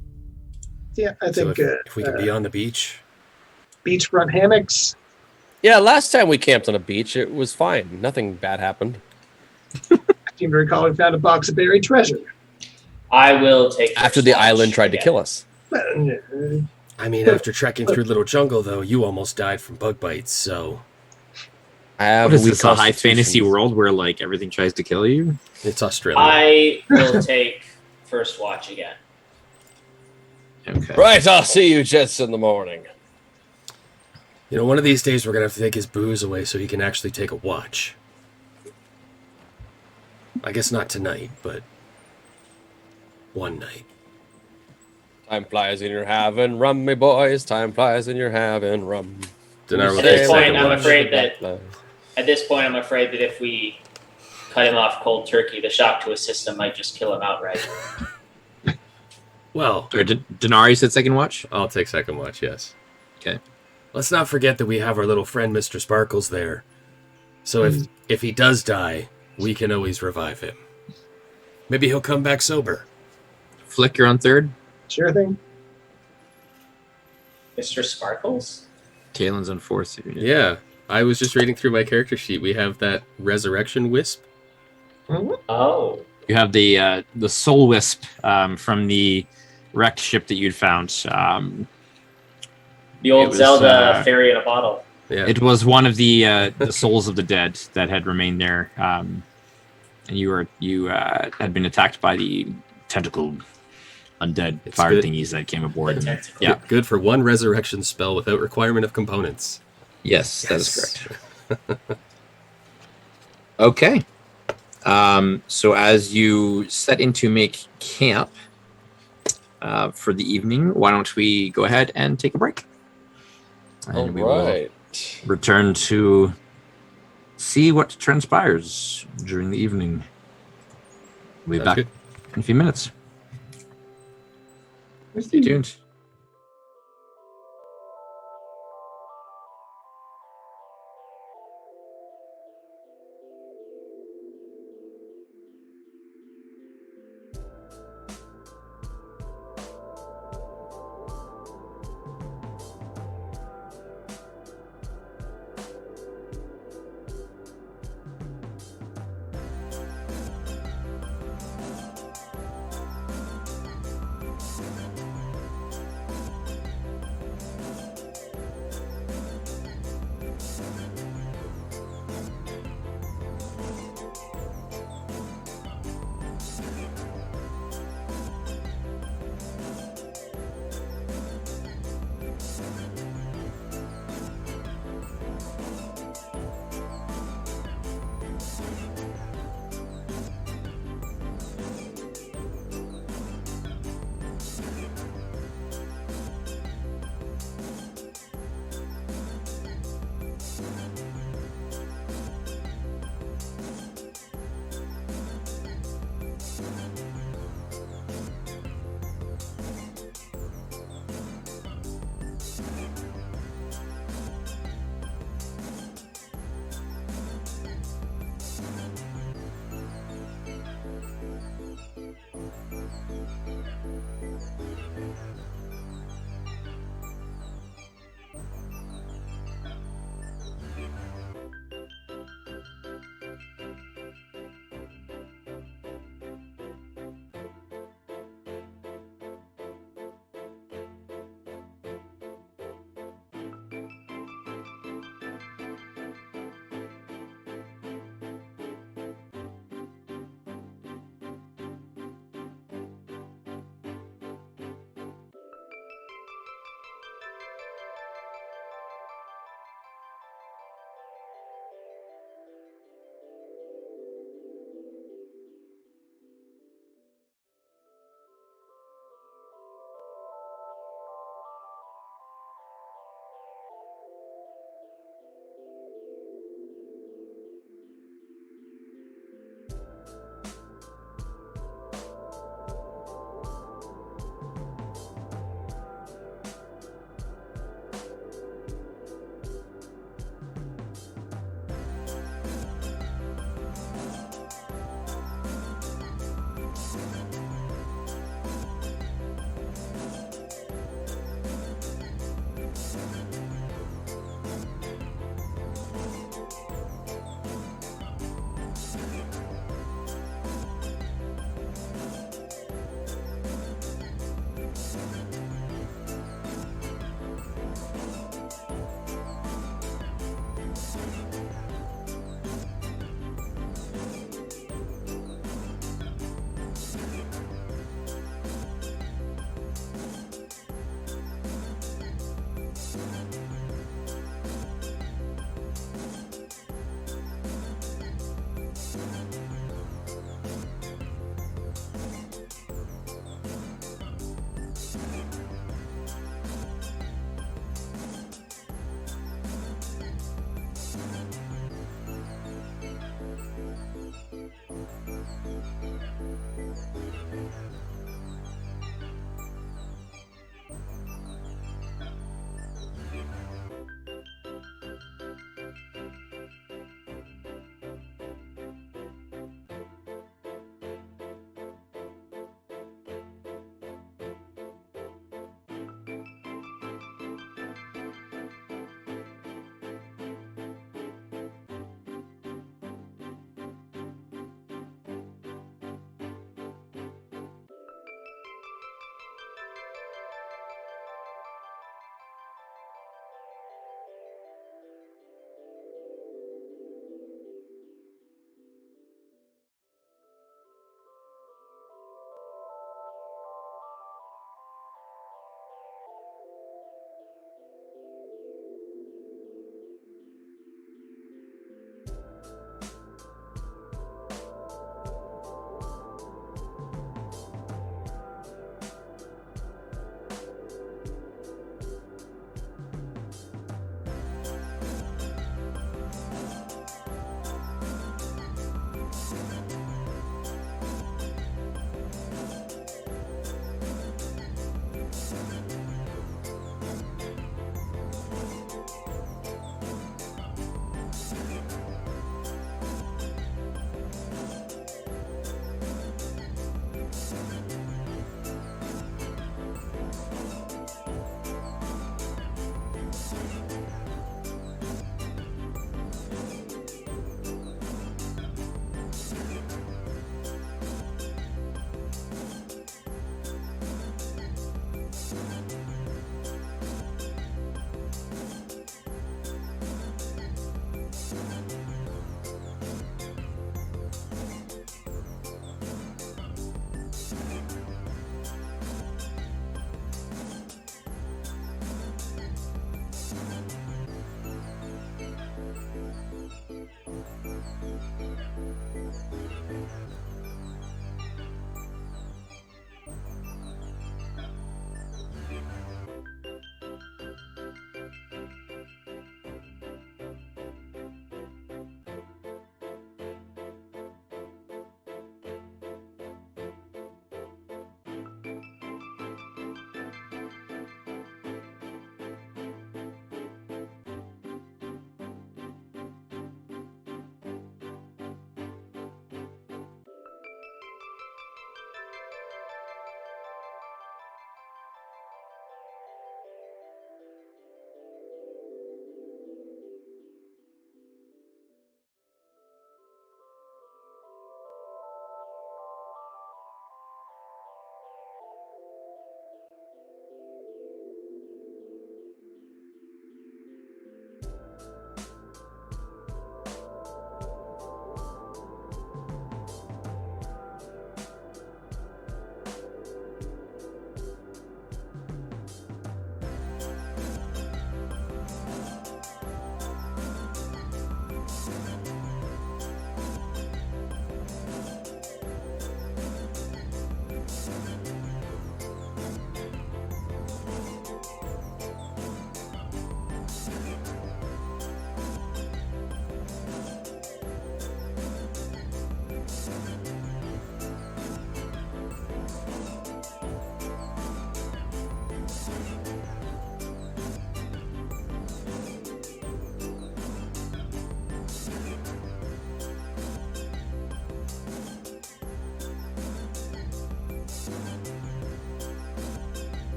Yeah, I think if we can be on the beach. Beachfront hammocks. Yeah, last time we camped on a beach, it was fine. Nothing bad happened. I seem to recall we found a box of buried treasure. I will take after the island tried to kill us. I mean, after trekking through Little Jungle, though, you almost died from bug bites, so... What is this, a high fantasy world where, like, everything tries to kill you? It's Australia. I will take first watch again. Okay. Right, I'll see you gents in the morning. You know, one of these days we're going to have to take his booze away so he can actually take a watch. I guess not tonight, but one night. Time flies and you're having rum, me boys. Time flies and you're having rum. At this point, I'm afraid that if we cut him off cold turkey, the shock to his system might just kill him outright. Well, Denari said second watch? I'll take second watch, yes. Okay. Let's not forget that we have our little friend Mr. Sparkles there. So if he does die, we can always revive him. Maybe he'll come back sober. Flick, you're on third? Sure thing. Mr. Sparkles? Talen's on fourth. Yeah. I was just reading through my character sheet. We have that resurrection wisp. Oh. You have the soul wisp from the wrecked ship that you'd found. The old Zelda fairy in a bottle. Yeah. It was one of the souls of the dead that had remained there, and you had been attacked by the tentacled undead fire thingies that came aboard. Yeah, good for one resurrection spell without requirement of components. Yes, that is correct. Okay. So as you set in to make camp for the evening, why don't we go ahead and take a break? And we will return to see what transpires during the evening. We'll be back in a few minutes. Stay tuned.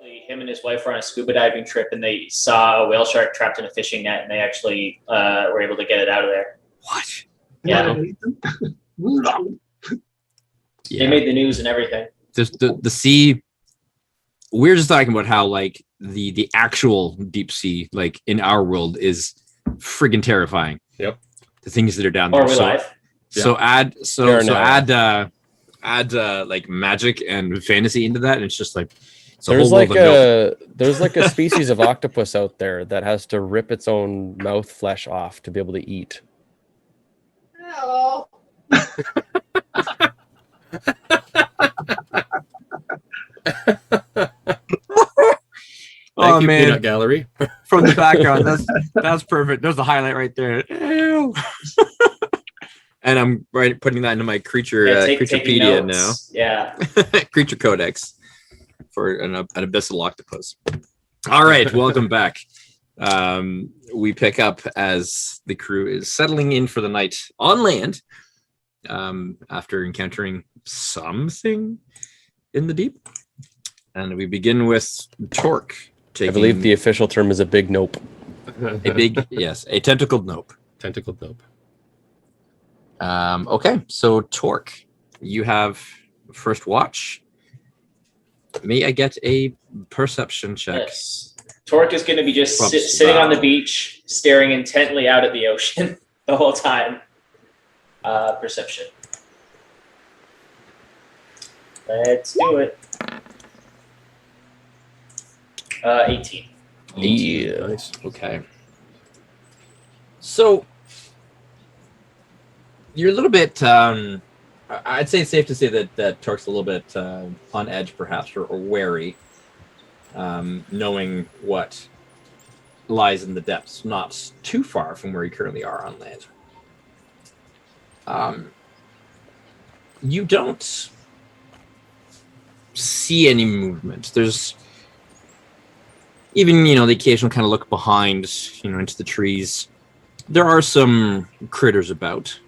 Him and his wife were on a scuba diving trip, and they saw a whale shark trapped in a fishing net, and they actually were able to get it out of there. What? Yeah. Yeah. They made the news and everything. The sea. We're just talking about how like the actual deep sea, like in our world, is friggin' terrifying. Yep. The things that are down there. Are we live? So add like magic and fantasy into that, and it's just like it's there's like a species of octopus out there that has to rip its own mouth flesh off to be able to eat. Hello. Thank you, man. Peanut Gallery. From the background, that's perfect. There's the highlight right there. Ew. And I'm putting that into my Creaturepedia now. Yeah. Creature Codex for an abyssal octopus. All right, welcome back. We pick up as the crew is settling in for the night on land after encountering something in the deep. And we begin with Torque. I believe the official term is a big nope. A tentacled nope. Tentacled nope. Okay, so Torque, you have first watch. May I get a perception check? Yes. Torque is going to be just sitting on the beach, staring intently out at the ocean the whole time. Perception. Let's do it. 18. Yeah. Nice. Okay. So you're a little bit. I'd say it's safe to say that Torque's a little bit on edge, perhaps, or wary, knowing what lies in the depths, not too far from where you currently are on land. You don't see any movement. There's even, the occasional kind of look behind, into the trees. There are some critters about.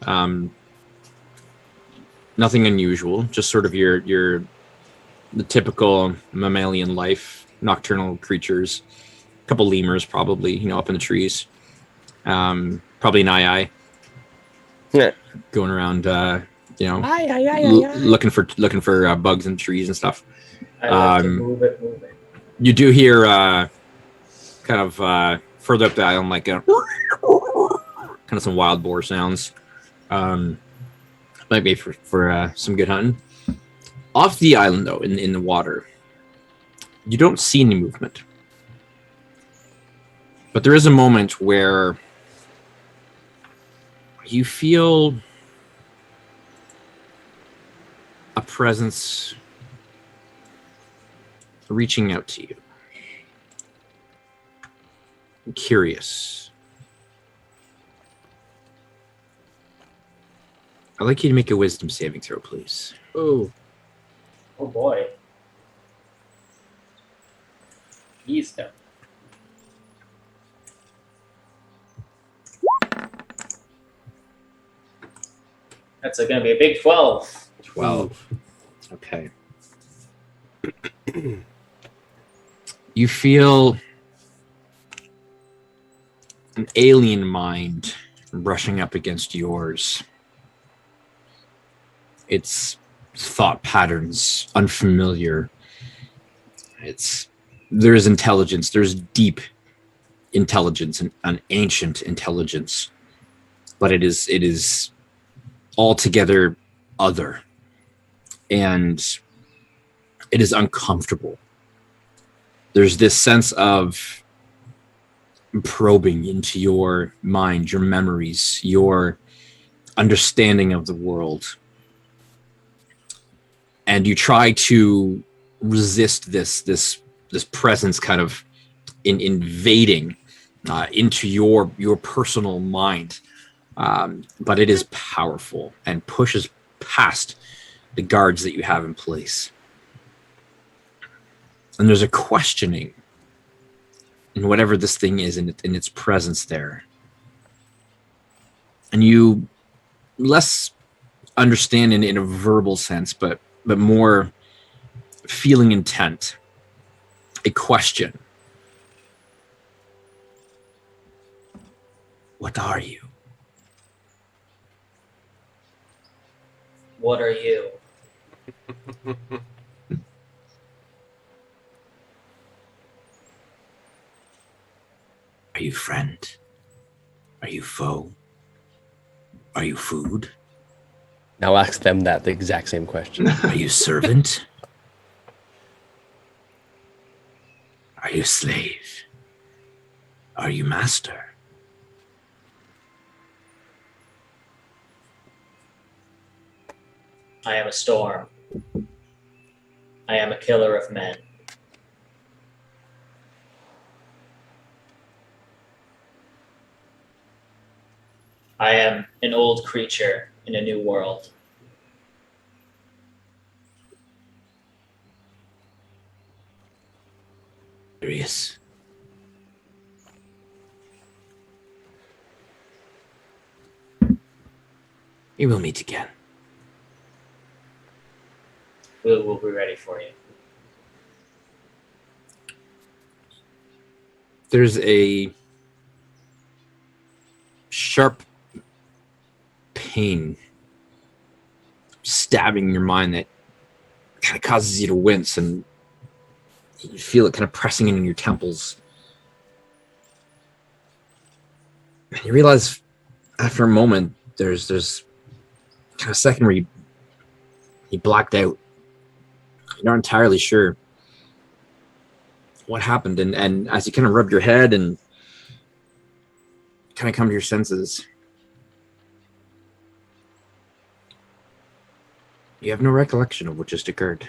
Nothing unusual, just sort of the typical mammalian life, nocturnal creatures. A couple lemurs probably, up in the trees. Probably an eye. Yeah. Going around, looking for bugs in trees and stuff. I like to move it. You do hear kind of further up the island, like kind of some wild boar sounds. Might be for some good hunting. Off the island, though, in the water, you don't see any movement. But there is a moment where you feel a presence reaching out to you. I'm curious. I'd like you to make a wisdom saving throw, please. Oh boy. Wisdom. That's going to be a big 12. 12. Okay. You feel an alien mind brushing up against yours. Its thought patterns unfamiliar. There's intelligence. There's deep intelligence and an ancient intelligence, but it is altogether other, and it is uncomfortable. There's this sense of probing into your mind, your memories, your understanding of the world. And you try to resist this presence kind of invading into your personal mind. But it is powerful and pushes past the guards that you have in place. And there's a questioning in whatever this thing is in its presence there. And you less understand in a verbal sense, but more feeling intent. a question. What are you? What are you? Are you friend? Are you foe? Are you food? Now ask them the exact same question. Are you servant? Are you slave? Are you master? I am a storm. I am a killer of men. I am an old creature in a new world. Curious. We will meet again. We'll be ready for you. There's a sharp pain stabbing your mind that kind of causes you to wince, and you feel it kind of pressing in your temples. And you realize after a moment there's kind of a second where you blacked out. You're not entirely sure what happened, and as you kind of rub your head and kind of come to your senses, you have no recollection of what just occurred.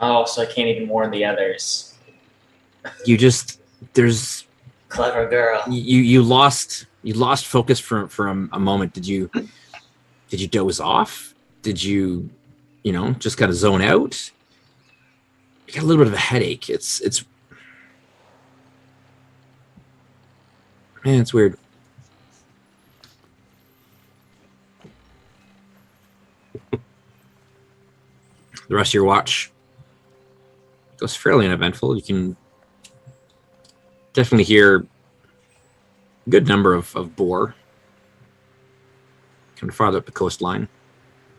Oh, so I can't even warn the others. There's Clever girl. you lost focus for a moment. Did you doze off? Did you just kind of zone out? You got a little bit of a headache. It's man, it's weird. The rest of your watch goes fairly uneventful. You can definitely hear a good number of boar kind of farther up the coastline,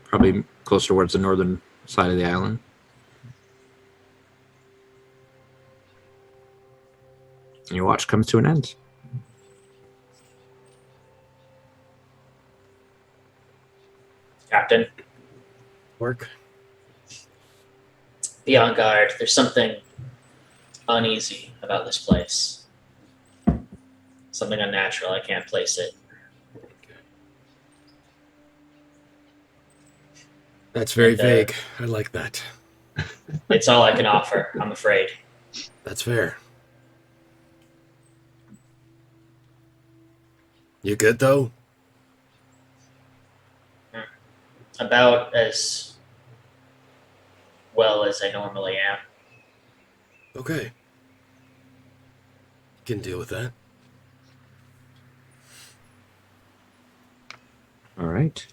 probably closer towards the northern side of the island. And your watch comes to an end. Captain, Work. be on guard. There's something uneasy about this place. Something unnatural. I can't place it. That's very vague. I like that. It's all I can offer, I'm afraid. That's fair. You good, though? About as well as I normally am. Okay. Can deal with that. All right.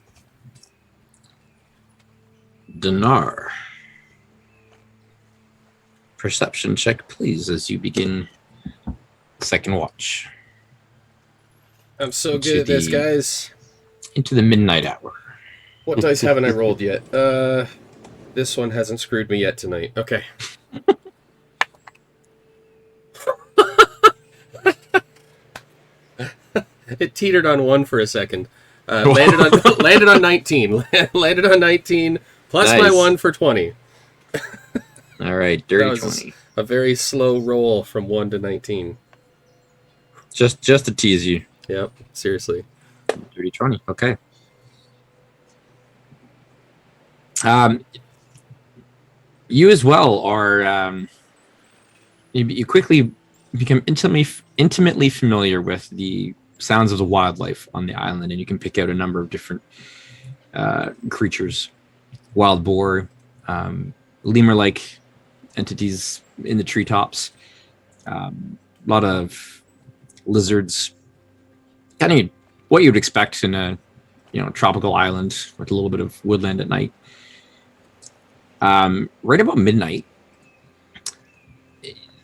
Dinar. Perception check, please, as you begin second watch. I'm so good at this, guys. Into the midnight hour. What dice haven't I rolled yet? This one hasn't screwed me yet tonight. Okay. It teetered on 1 for a second. Landed on 19. Landed on 19 plus Nice. my 1 for 20. All right, dirty 20. A very slow roll from 1 to 19. Just to tease you. Yep, seriously. Dirty 20. Okay. You as well are. You quickly become intimately familiar with the sounds of the wildlife on the island, and you can pick out a number of different creatures, wild boar, lemur-like entities in the treetops, a lot of lizards, kind of what you'd expect in a tropical island with a little bit of woodland at night. Right about midnight,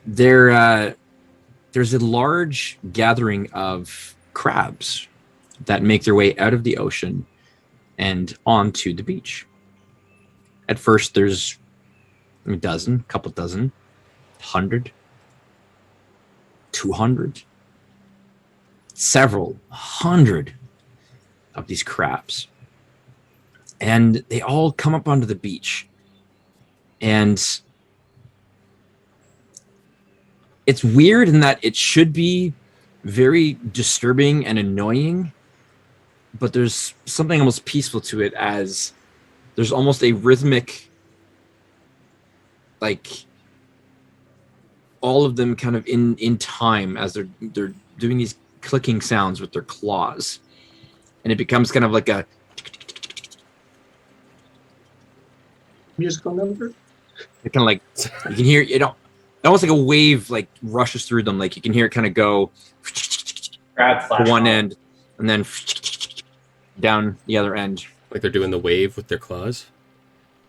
there's a large gathering of crabs that make their way out of the ocean and onto the beach. At first, there's a dozen, couple dozen, 100, 200, several hundred of these crabs. And they all come up onto the beach. And it's weird in that it should be very disturbing and annoying, but there's something almost peaceful to it, as there's almost a rhythmic, like all of them kind of in time as they're doing these clicking sounds with their claws, and it becomes kind of like a musical number. It kind of like you can hear it, almost like a wave like rushes through them. Like you can hear it kind of go Crab flash to one mob. end and then down the other end. Like they're doing the wave with their claws.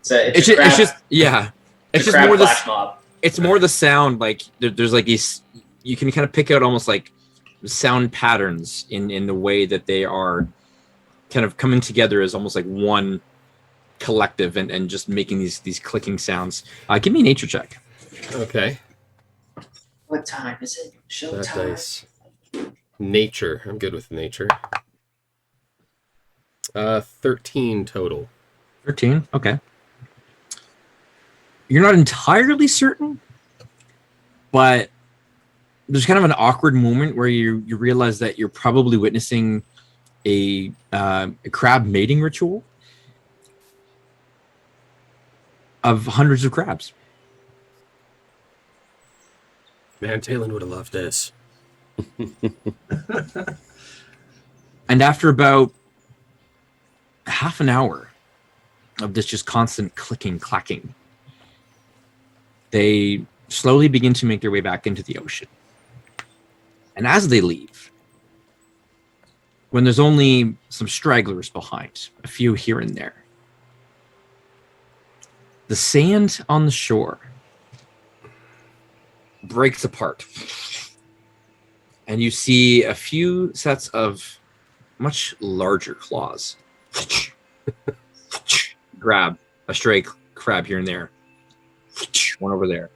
It's just yeah. It's just crab more flash the mob. it's more the sound. Like there's like these, you can kind of pick out almost like sound patterns in the way that they are kind of coming together as almost like one collective and just making these clicking sounds. Give me a nature check. Okay. What time is it? That Showtime. dice. Nature. I'm good with nature. 13 total. 13. Okay. You're not entirely certain, but there's kind of an awkward moment where you realize that you're probably witnessing a crab mating ritual of hundreds of crabs. Man, Talon would have loved this. And after about half an hour of this just constant clicking, clacking, they slowly begin to make their way back into the ocean. And as they leave, when there's only some stragglers behind, a few here and there, the sand on the shore breaks apart. And you see a few sets of much larger claws. Grab a stray crab here and there. One over there.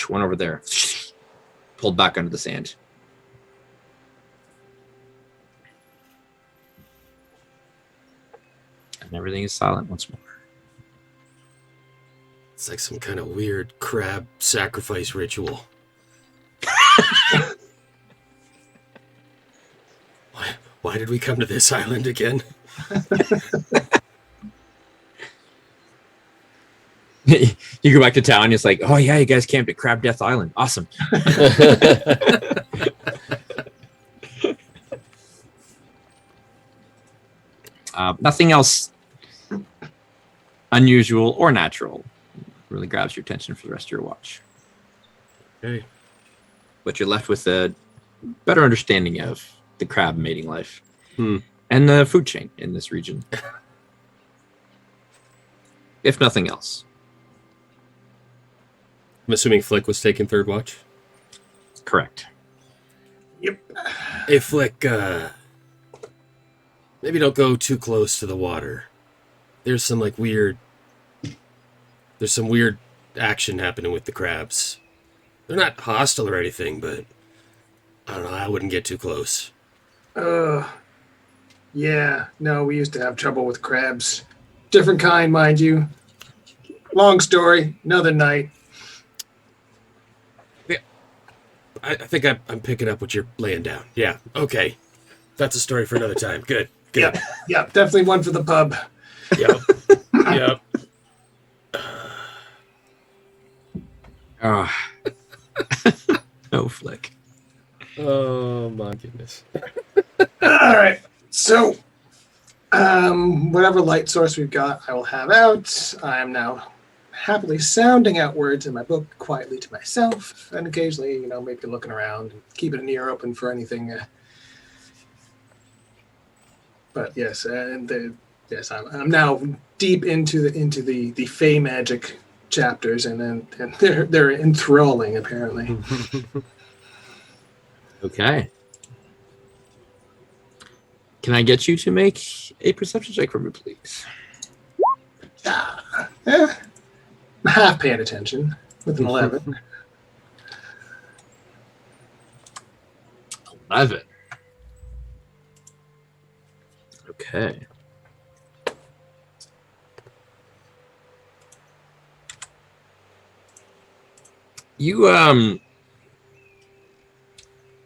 One over there. Pulled back under the sand. And everything is silent once more. It's like some kind of weird crab sacrifice ritual. Why did we come to this island again? You go back to town, it's like, oh yeah, you guys camped at Crab Death Island. Awesome. Nothing else unusual or natural really grabs your attention for the rest of your watch. Okay. But you're left with a better understanding of the crab mating life and the food chain in this region. If nothing else. I'm assuming Flick was taking third watch? Correct. Yep. Hey, Flick, maybe don't go too close to the water. There's some weird action happening with the crabs. They're not hostile or anything, but I don't know, I wouldn't get too close. Yeah. No, we used to have trouble with crabs. Different kind, mind you. Long story, another night. I think I'm picking up what you're laying down. Yeah, okay. That's a story for another time. Good. Yep, definitely one for the pub. Yep. Yep. No Flick. Oh my goodness. All right. So, whatever light source we've got, I will have out. I am now happily sounding out words in my book quietly to myself, and occasionally, maybe looking around and keeping an ear open for anything. But yes, I'm now deep into the Fey magic chapters, and they're enthralling apparently. Okay. Can I get you to make a perception check for me, please? Half paying attention with an 11. 11. Okay. You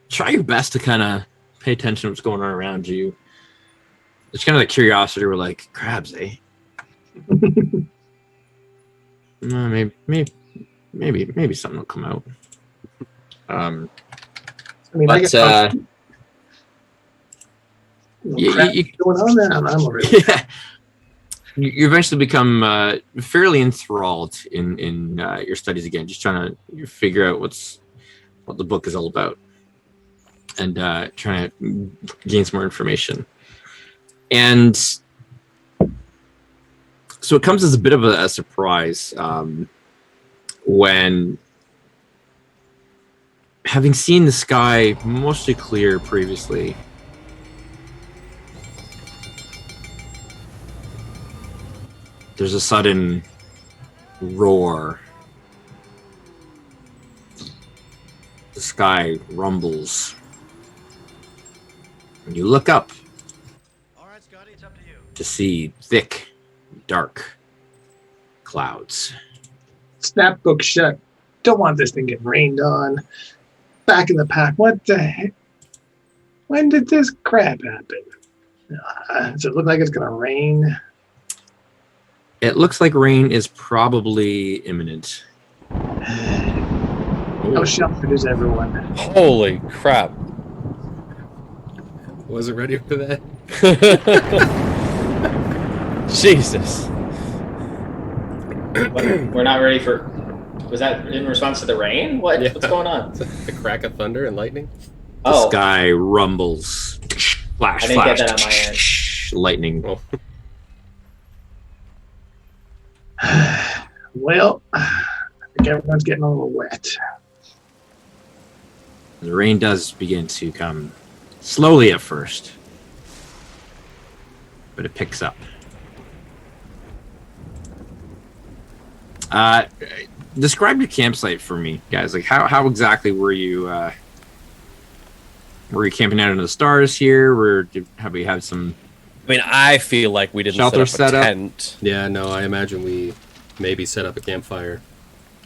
try your best to kind of pay attention to what's going on around you. It's kind of like curiosity. We're like crabs, eh? Maybe something will come out. I mean, but I guess going on there. I'm over it. Yeah. You eventually become fairly enthralled in your studies again, just trying to figure out what the book is all about, and trying to gain some more information. And so it comes as a bit of a surprise when, having seen the sky mostly clear previously, there's a sudden roar. The sky rumbles. And you look up Scotty, it's up to you. to see thick, dark clouds. Snap book shut. Don't want this thing getting rained on. Back in the pack. What the heck? When did this crap happen? Does it look like it's going to rain? It looks like rain is probably imminent. How sheltered is everyone? Holy crap. Wasn't ready for that. Jesus. We're not ready for. Was that in response to the rain? What? Yeah. What's going on? The crack of thunder and lightning. The Oh, sky rumbles. Flash, I didn't flash. get that on my end. Lightning. Oh. Well, I think everyone's getting a little wet. The rain does begin to come slowly at first, but it picks up. Describe your campsite for me, guys. Like, how exactly were you camping out under the stars here? Have we had some? I mean, I feel like we didn't Shelter set set up up? a tent. Yeah, no, I imagine we maybe set up a campfire,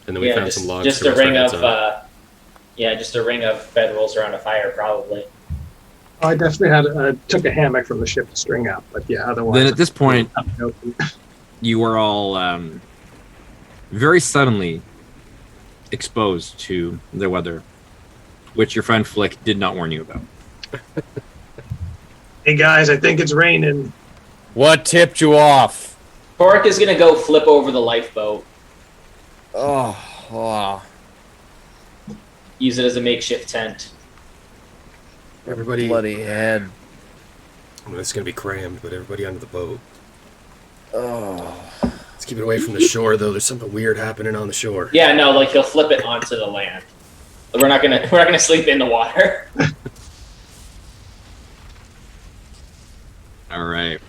and then we yeah, found just, some logs. just to a rest our ring heads of, on. just a ring of bedrolls around a fire, probably. I definitely took a hammock from the ship to string up, but yeah, otherwise. Then at this point, Nope. you are all very suddenly exposed to the weather, which your friend Flick did not warn you about. Hey guys, I think it's raining. What tipped you off? Torque is gonna go flip over the lifeboat, Oh. use it as a makeshift tent. Everybody, Bloody head. well, it's gonna be crammed, but everybody under the boat. Oh. Let's keep it away from the shore, though. There's something weird happening on the shore. Yeah, no, like he'll flip it onto the land. We're not gonna sleep in the water. All right.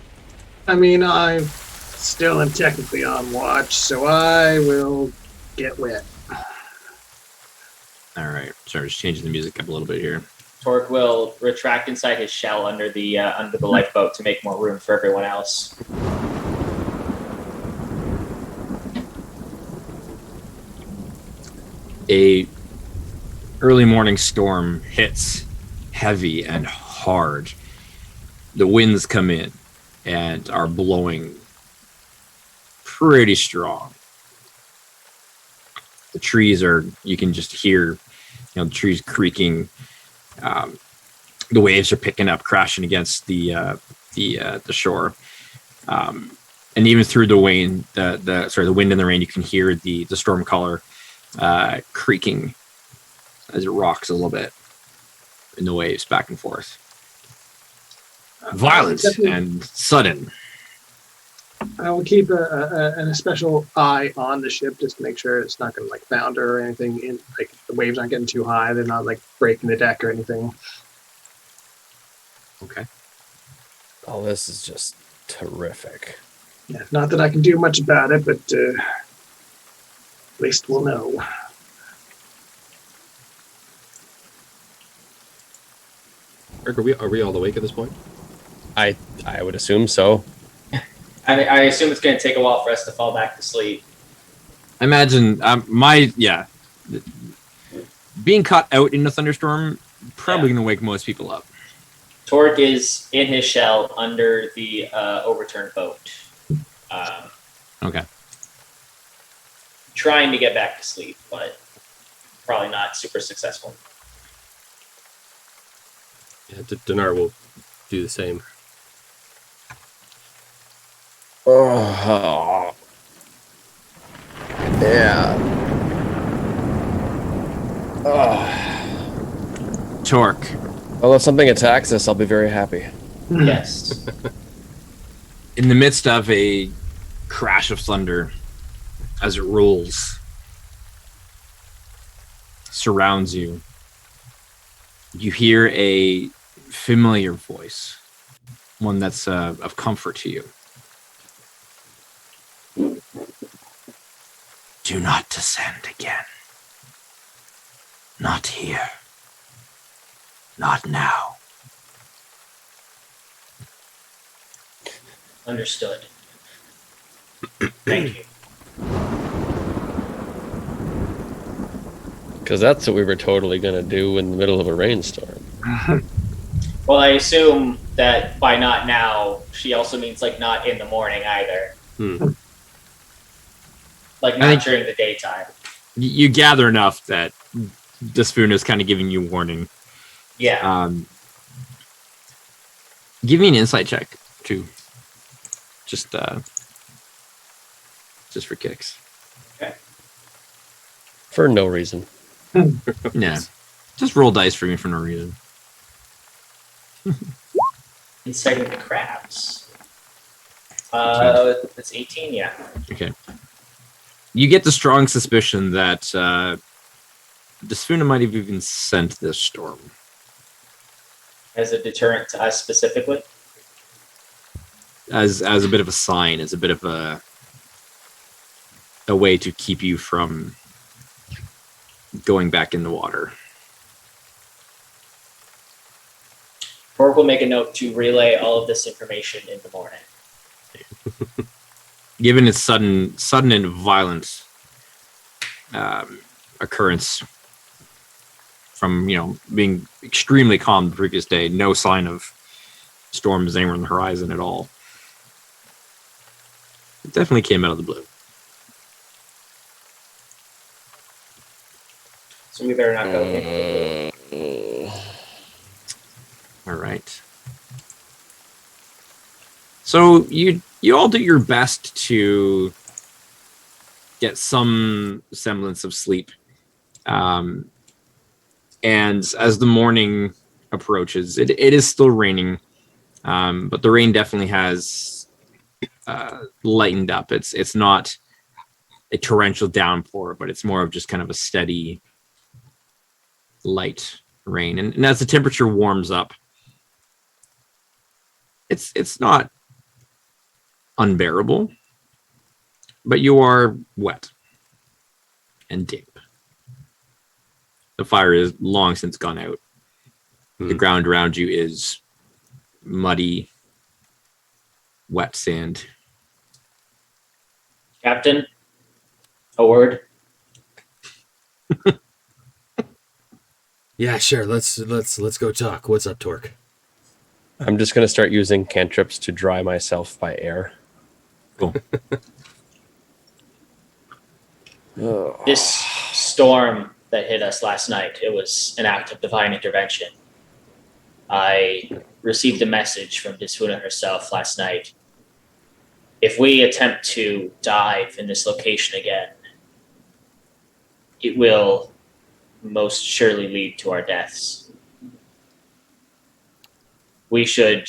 I mean, I still am technically on watch, so I will get wet. All right. Sorry, just changing the music up a little bit here. Torque will retract inside his shell under the lifeboat to make more room for everyone else. A early morning storm hits heavy and hard. The winds come in and are blowing pretty strong. The trees you can just hear, the trees creaking. The waves are picking up, crashing against the shore. And even through the wind, the wind and the rain, you can hear the storm collar creaking as it rocks a little bit in the waves back and forth. Violent and sudden. I will keep a special eye on the ship just to make sure it's not going to like founder or anything. In like the waves aren't getting too high; they're not like breaking the deck or anything. Okay. Oh, this is just terrific. Yeah, not that I can do much about it, but at least we'll know. Eric, are we all awake at this point? I would assume so. I assume it's going to take a while for us to fall back to sleep. I imagine being caught out in a thunderstorm probably going to wake most people up. Torque is in his shell under the overturned boat. Okay. Trying to get back to sleep, but probably not super successful. Yeah, Dinar will do the same. Oh. Yeah. Oh. Torque. Well, if something attacks us, I'll be very happy. Yes. In the midst of a crash of thunder, as it rolls, surrounds you, you hear a familiar voice, one that's of comfort to you. Do not descend again. Not here. Not now. Understood. Thank you. Because that's what we were totally going to do in the middle of a rainstorm. Well, I assume that by not now, she also means like not in the morning either. Like not during the daytime. You gather enough that Despoon is kind of giving you warning. Yeah. Give me an insight check too. Just for kicks. Okay. For no reason. Yeah. Just roll dice for me for no reason. Insight of the crabs. It's 18, yeah. Okay. You get the strong suspicion that Despoon might have even sent this storm. As a deterrent to us specifically? As a bit of a sign, as a bit of a way to keep you from going back in the water. Torque will make a note to relay all of this information in the morning. Given its sudden and violent occurrence from being extremely calm the previous day, no sign of storms anywhere on the horizon at all. It definitely came out of the blue. So we better not go in. All right. So you all do your best to get some semblance of sleep. And as the morning approaches, it is still raining, but the rain definitely has lightened up. It's not a torrential downpour, but it's more of just kind of a steady, light rain. And as the temperature warms up, it's not unbearable, but you are wet and damp. The fire is long since gone out. The ground around you is muddy, wet sand. Captain, a word? Yeah, sure. Let's go talk. What's up, Torque? I'm just going to start using cantrips to dry myself by air. Cool. This storm that hit us last night, it was an act of divine intervention. I received a message from Despoon herself last night. If we attempt to dive in this location again, it will most surely lead to our deaths. We should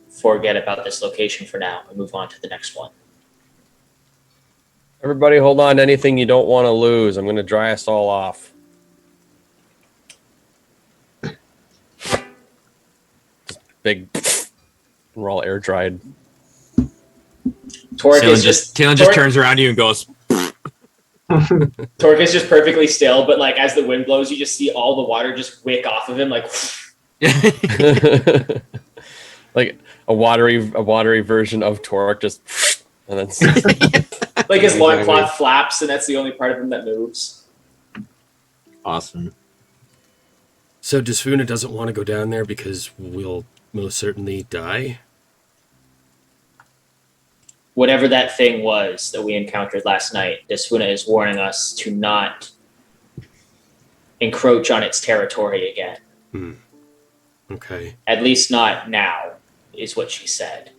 forget about this location for now and move on to the next one. Everybody hold on to anything you don't want to lose. I'm going to dry us all off. Just big. We're all air dried. Torque is Talon just turns around to you and goes. Torque is just perfectly still, but like as the wind blows, you just see all the water just wick off of him, like. Like a watery version of Torque, just and then like his loincloth flaps, and that's the only part of him that moves. Awesome. So Desfuna doesn't want to go down there because we'll most certainly die? Whatever that thing was that we encountered last night, Desfuna is warning us to not encroach on its territory again. Okay. At least not now, is what she said.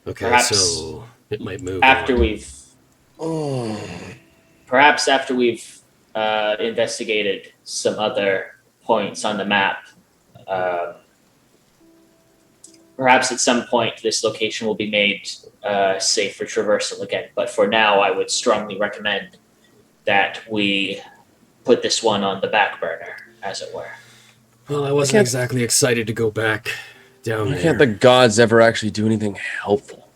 Okay, perhaps so it might move after on. Perhaps after we've investigated some other points on the map. Perhaps at some point this location will be made safe for traversal again. But for now, I would strongly recommend that we put this one on the back burner, as it were. Well, I wasn't exactly excited to go back down there. Can't the gods ever actually do anything helpful?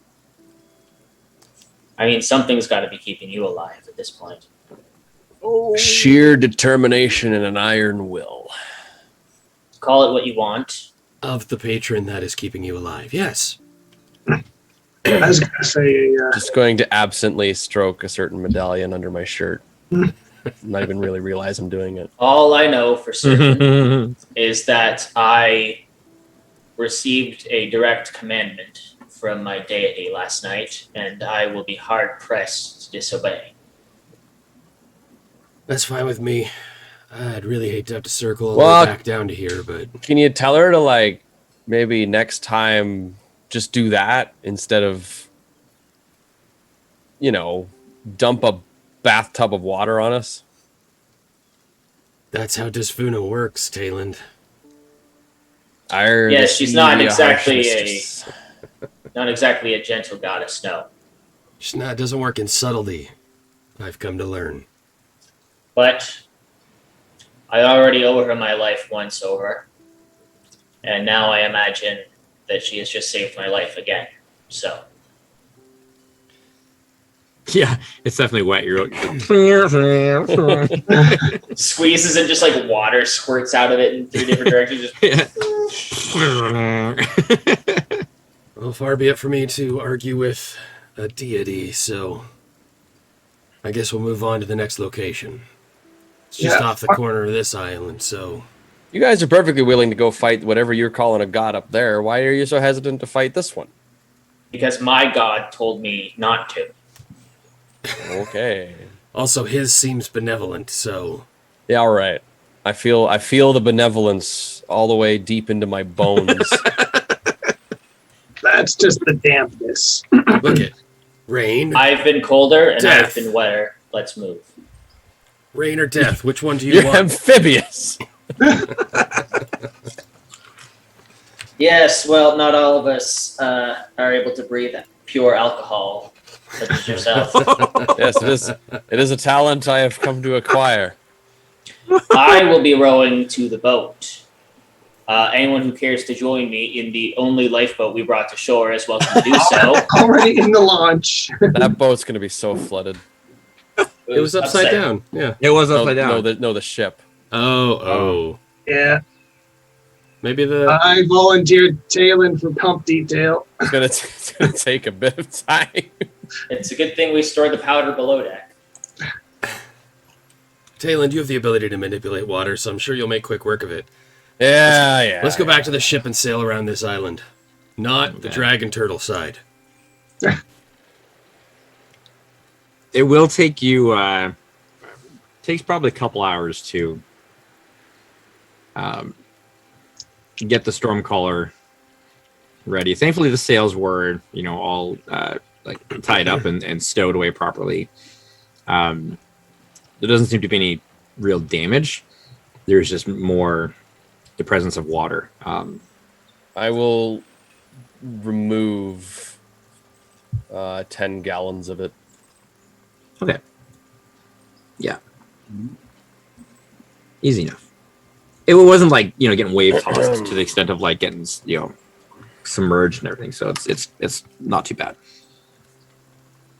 I mean, something's got to be keeping you alive at this point. Sheer determination and an iron will. Call it what you want. Of the patron that is keeping you alive, yes. I was going to say... Just going to absently stroke a certain medallion under my shirt. Not even really realize I'm doing it. All I know for certain is that I received a direct commandment from my deity last night, and I will be hard-pressed to disobey. That's fine with me. I'd really hate to have to circle all the way back down to here, but... Can you tell her to, like, maybe next time just do that instead of, you know, dump a bathtub of water on us? That's how Desfuna works, Tayland. Yes, she's not exactly a gentle goddess, no. She's not, doesn't work in subtlety, I've come to learn. But I already owe her my life once over, and now I imagine that she has just saved my life again. So. Yeah, it's definitely wet. You're squeezes and just like water squirts out of it in 3 different directions. Well, far be it for me to argue with a deity, so I guess we'll move on to the next location. It's just off the corner of this island, so... You guys are perfectly willing to go fight whatever you're calling a god up there. Why are you so hesitant to fight this one? Because my god told me not to. Okay. Also, his seems benevolent, so... Yeah, all right. I feel the benevolence all the way deep into my bones. That's just the dampness. Look it. Rain. I've been colder and Death. I've been wetter. Let's move. Rain or death? Which one do you want? You're amphibious. Yes, well, not all of us are able to breathe pure alcohol, such as yourself. Yes, it is a talent I have come to acquire. I will be rowing to the boat. Anyone who cares to join me in the only lifeboat we brought to shore is welcome to do so. Already in the launch. That boat's going to be so flooded. It was upside down. Yeah. It was upside down. No, the ship. Oh. Yeah. Maybe the... I volunteered Talon for pump detail. It's gonna take a bit of time. It's a good thing we stored the powder below deck. Tayland, you have the ability to manipulate water, so I'm sure you'll make quick work of it. Yeah. Let's go back to the ship and sail around this island. Not the dragon turtle side. It will take you... takes probably a couple hours to get the storm caller ready. Thankfully, the sails were, all like tied up and stowed away properly. There doesn't seem to be any real damage. There's just more the presence of water. I will remove 10 gallons of it Okay. Yeah. Easy enough. It wasn't like, getting wave tossed to the extent of like getting, submerged and everything. So it's not too bad.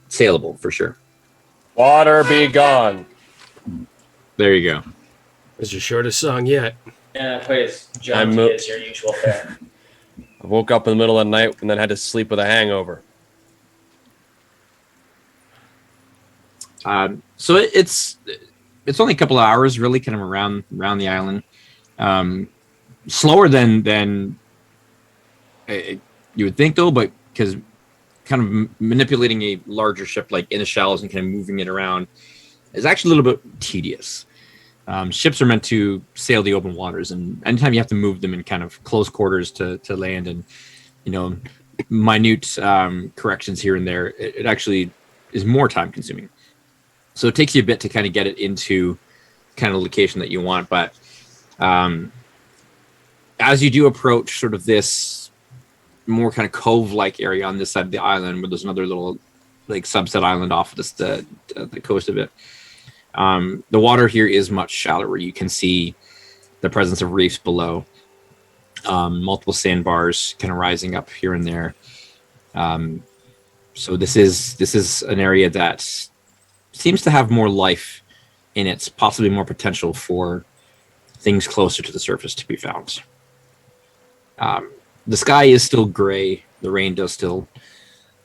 Sailable for sure. Water be gone. There you go. It's your shortest song yet. Yeah, not quite as jaunty as your usual fare. I woke up in the middle of the night and then had to sleep with a hangover. So it's only a couple of hours, really, kind of around the island. Slower than you would think, though, but because kind of manipulating a larger ship like in the shallows and kind of moving it around is actually a little bit tedious. Ships are meant to sail the open waters, and anytime you have to move them in kind of close quarters to land and minute corrections here and there, it actually is more time consuming. So it takes you a bit to kind of get it into kind of location that you want. But as you do approach sort of this more kind of cove-like area on this side of the island, where there's another little like subset island off of the coast of it, the water here is much shallower. You can see the presence of reefs below, multiple sandbars kind of rising up here and there. So this is an area that seems to have more life in it, possibly more potential for things closer to the surface to be found. The sky is still gray. The rain does still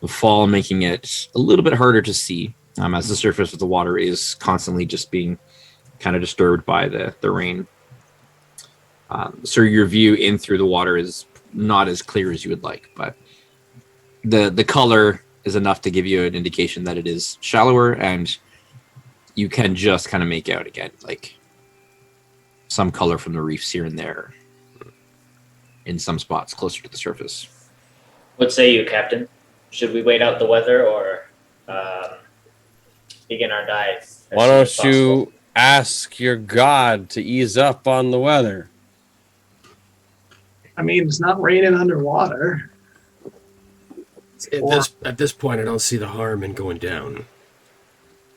fall, making it a little bit harder to see, as the surface of the water is constantly just being kind of disturbed by the rain. So your view in through the water is not as clear as you would like, but the color is enough to give you an indication that it is shallower, and you can just kind of make out again like some color from the reefs here and there in some spots closer to the surface. What say you, Captain? Should we wait out the weather or begin our dive? Why don't you ask your god to ease up on the weather? I mean, it's not raining underwater. At this point, I don't see the harm in going down.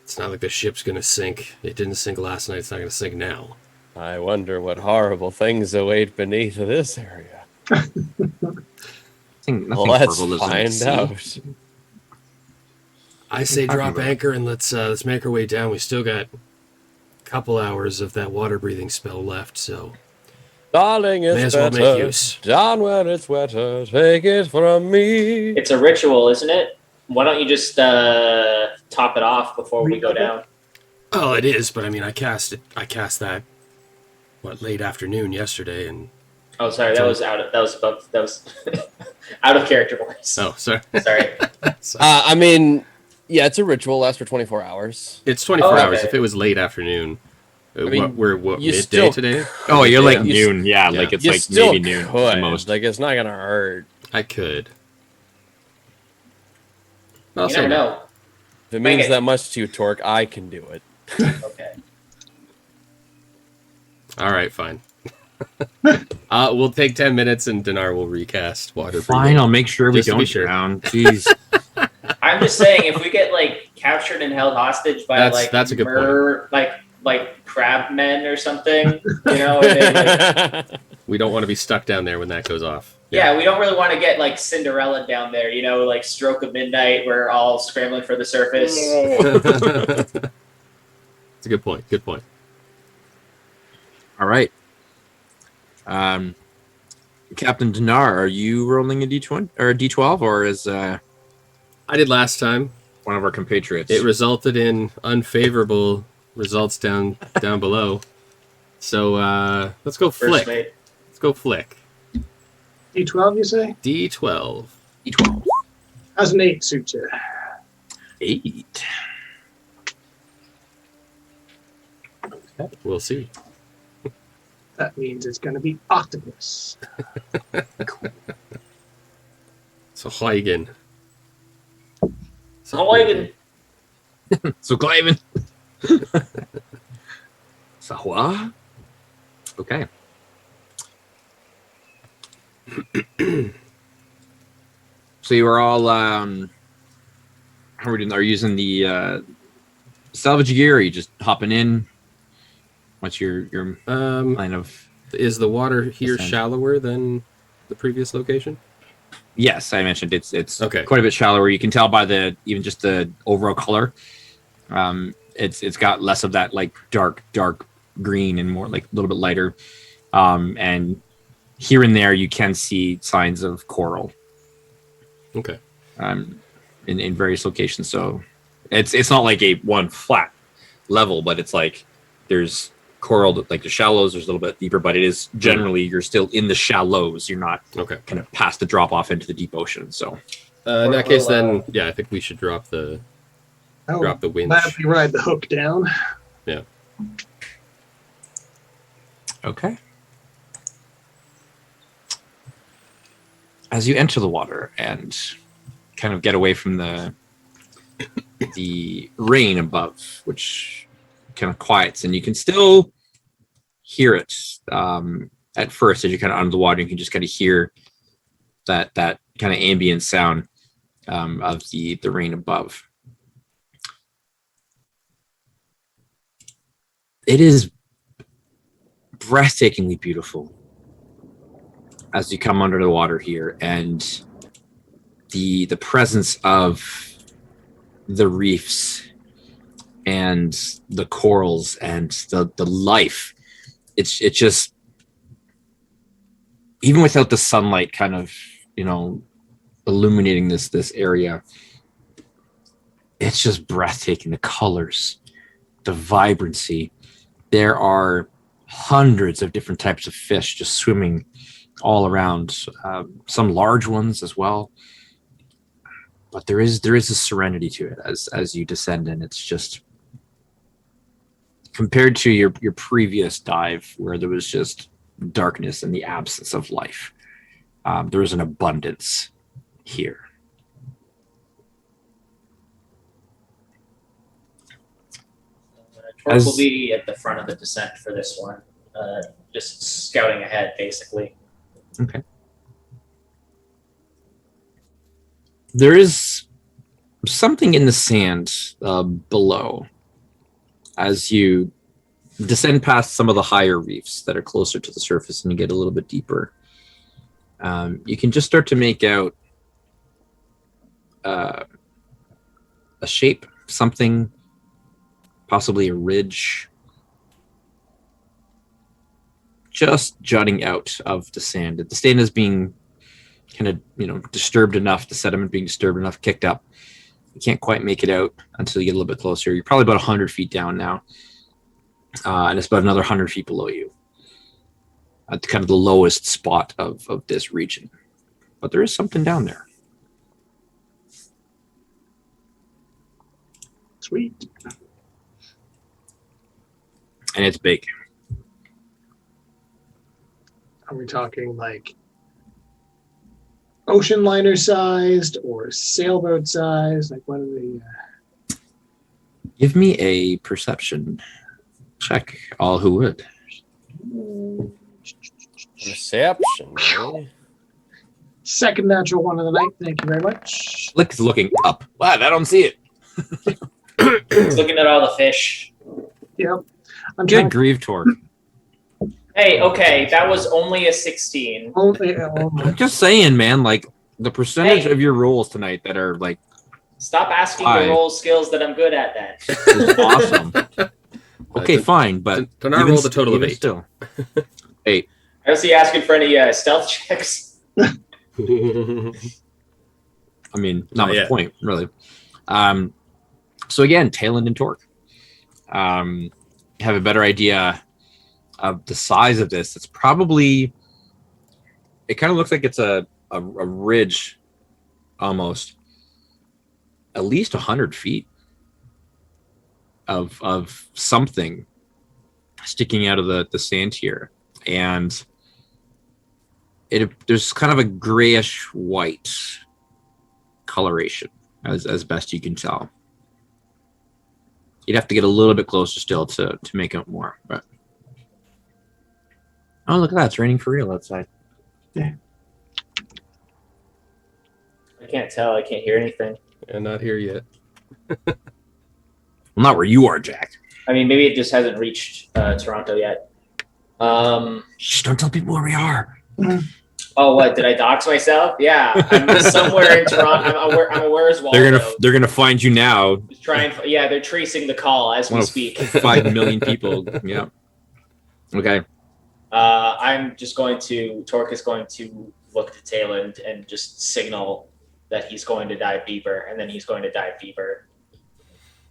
It's not like the ship's going to sink. It didn't sink last night. It's not going to sink now. I wonder what horrible things await beneath this area. Let's find out. I say drop anchor and let's make our way down. We still got a couple hours of that water breathing spell left, so darling, it's may as well make use. Down where it's wetter, take it from me. It's a ritual, isn't it? Why don't you just top it off before we go down? Oh, it is, but I mean, I cast that late afternoon yesterday, and oh, sorry, that was out of character voice. Oh, sorry. I mean, yeah, it's a ritual. Lasts for 24 hours. It's 24 hours. If it was late afternoon, I mean, we're midday today? Oh, you're like noon. Yeah, like it's like maybe noon at the most. Like it's not gonna hurt. I could. You never know. If it means that much to you, Torque, I can do it. Okay. All right, fine. We'll take 10 minutes and Dinar will recast water. Fine, I'll make sure we don't drown. Jeez. I'm just saying, if we get like captured and held hostage by that's a good point. like crab men or something, and they, we don't want to be stuck down there when that goes off. Yeah, we don't really want to get like Cinderella down there, like stroke of midnight, we're all scrambling for the surface. It's a good point. Good point. All right. Captain Dinar, are you rolling a D20 or a D12, or is I did last time. One of our compatriots. It resulted in unfavorable results down below. So let's go flick. Let's go flick. D12, you say? D12. D12. How's an 8 suit you? 8. Okay. We'll see. That means it's going to be octopus. So Huygen. Huygen. So Cliven. Sahwa. Okay. So you are all how are we doing? Are you using the salvage gear? Or are you just hopping in? What's your line of? Is the water here descent? shallower than the previous location? Yes, I mentioned it's Okay. quite a bit shallower. You can tell by even just the overall color. It's got less of that like dark green and more like a little bit lighter. And here and there you can see signs of coral. Okay. In various locations. So it's not like a one flat level, but it's like there's coral, like the shallows, there's a little bit deeper, but it is generally you're still in the shallows. You're not kind of past the drop off into the deep ocean. So in that case, then I think we should drop the winch. Gladly ride the hook down. Yeah. Okay. As you enter the water and kind of get away from the rain above, which kind of quiets, and you can still hear it at first as you're kind of under the water. You can just kind of hear that kind of ambient sound of the rain above. It is breathtakingly beautiful as you come under the water here, and the presence of the reefs and the corals and the life. It's just, even without the sunlight kind of, illuminating this area, it's just breathtaking. The colors, the vibrancy. There are hundreds of different types of fish just swimming all around, some large ones as well. But there is a serenity to it as you descend, and it's just, compared to your previous dive where there was just darkness and the absence of life, there is an abundance here. Torque will be at the front of the descent for this one, just scouting ahead, basically. Okay. There is something in the sand below as you descend past some of the higher reefs that are closer to the surface and you get a little bit deeper. You can just start to make out a shape, something, possibly a ridge, just jutting out of the sand. The sand is being kind of, disturbed enough, the sediment being disturbed enough, kicked up. You can't quite make it out until you get a little bit closer. You're probably about 100 feet down now. And it's about another 100 feet below you at kind of the lowest spot of this region. But there is something down there. Sweet. And it's big. Are we talking like ocean liner sized or sailboat sized? Like, what are the... Give me a perception check, all who would. Perception, really? Second natural one of the night. Thank you very much. Slick is looking up. Wow, I don't see it. He's looking at all the fish. Yep. I'm Good trying. grieve, Torque. Hey, okay, that was only a 16. I'm just saying, man, like the percentage of your rolls tonight that are like Stop asking to roll skills that I'm good at then. is awesome. Okay, fine, but to not roll the total of 8. Still. 8. I don't see you asking for any stealth checks. I mean, not much point, really. So again, Tailend and Torque. Have a better idea of the size of this. It's probably, it kind of looks like it's a ridge almost, at least 100 feet of something sticking out of the sand here. And there's kind of a grayish white coloration as best you can tell. You'd have to get a little bit closer still to make out more. But oh, look at that! It's raining for real outside. Yeah. I can't tell. I can't hear anything. And not here yet. Well, not where you are, Jack. I mean, maybe it just hasn't reached Toronto yet. Shh, don't tell people where we are. Oh, what? Did I dox myself? Yeah, I'm somewhere in Toronto. I'm aware as well. They're gonna find you now. Yeah, they're tracing the call as we speak. 5 million people. Yeah. Okay. I'm just going to. Torque is going to look to Tayland and just signal that he's going to dive deeper, and then he's going to dive deeper.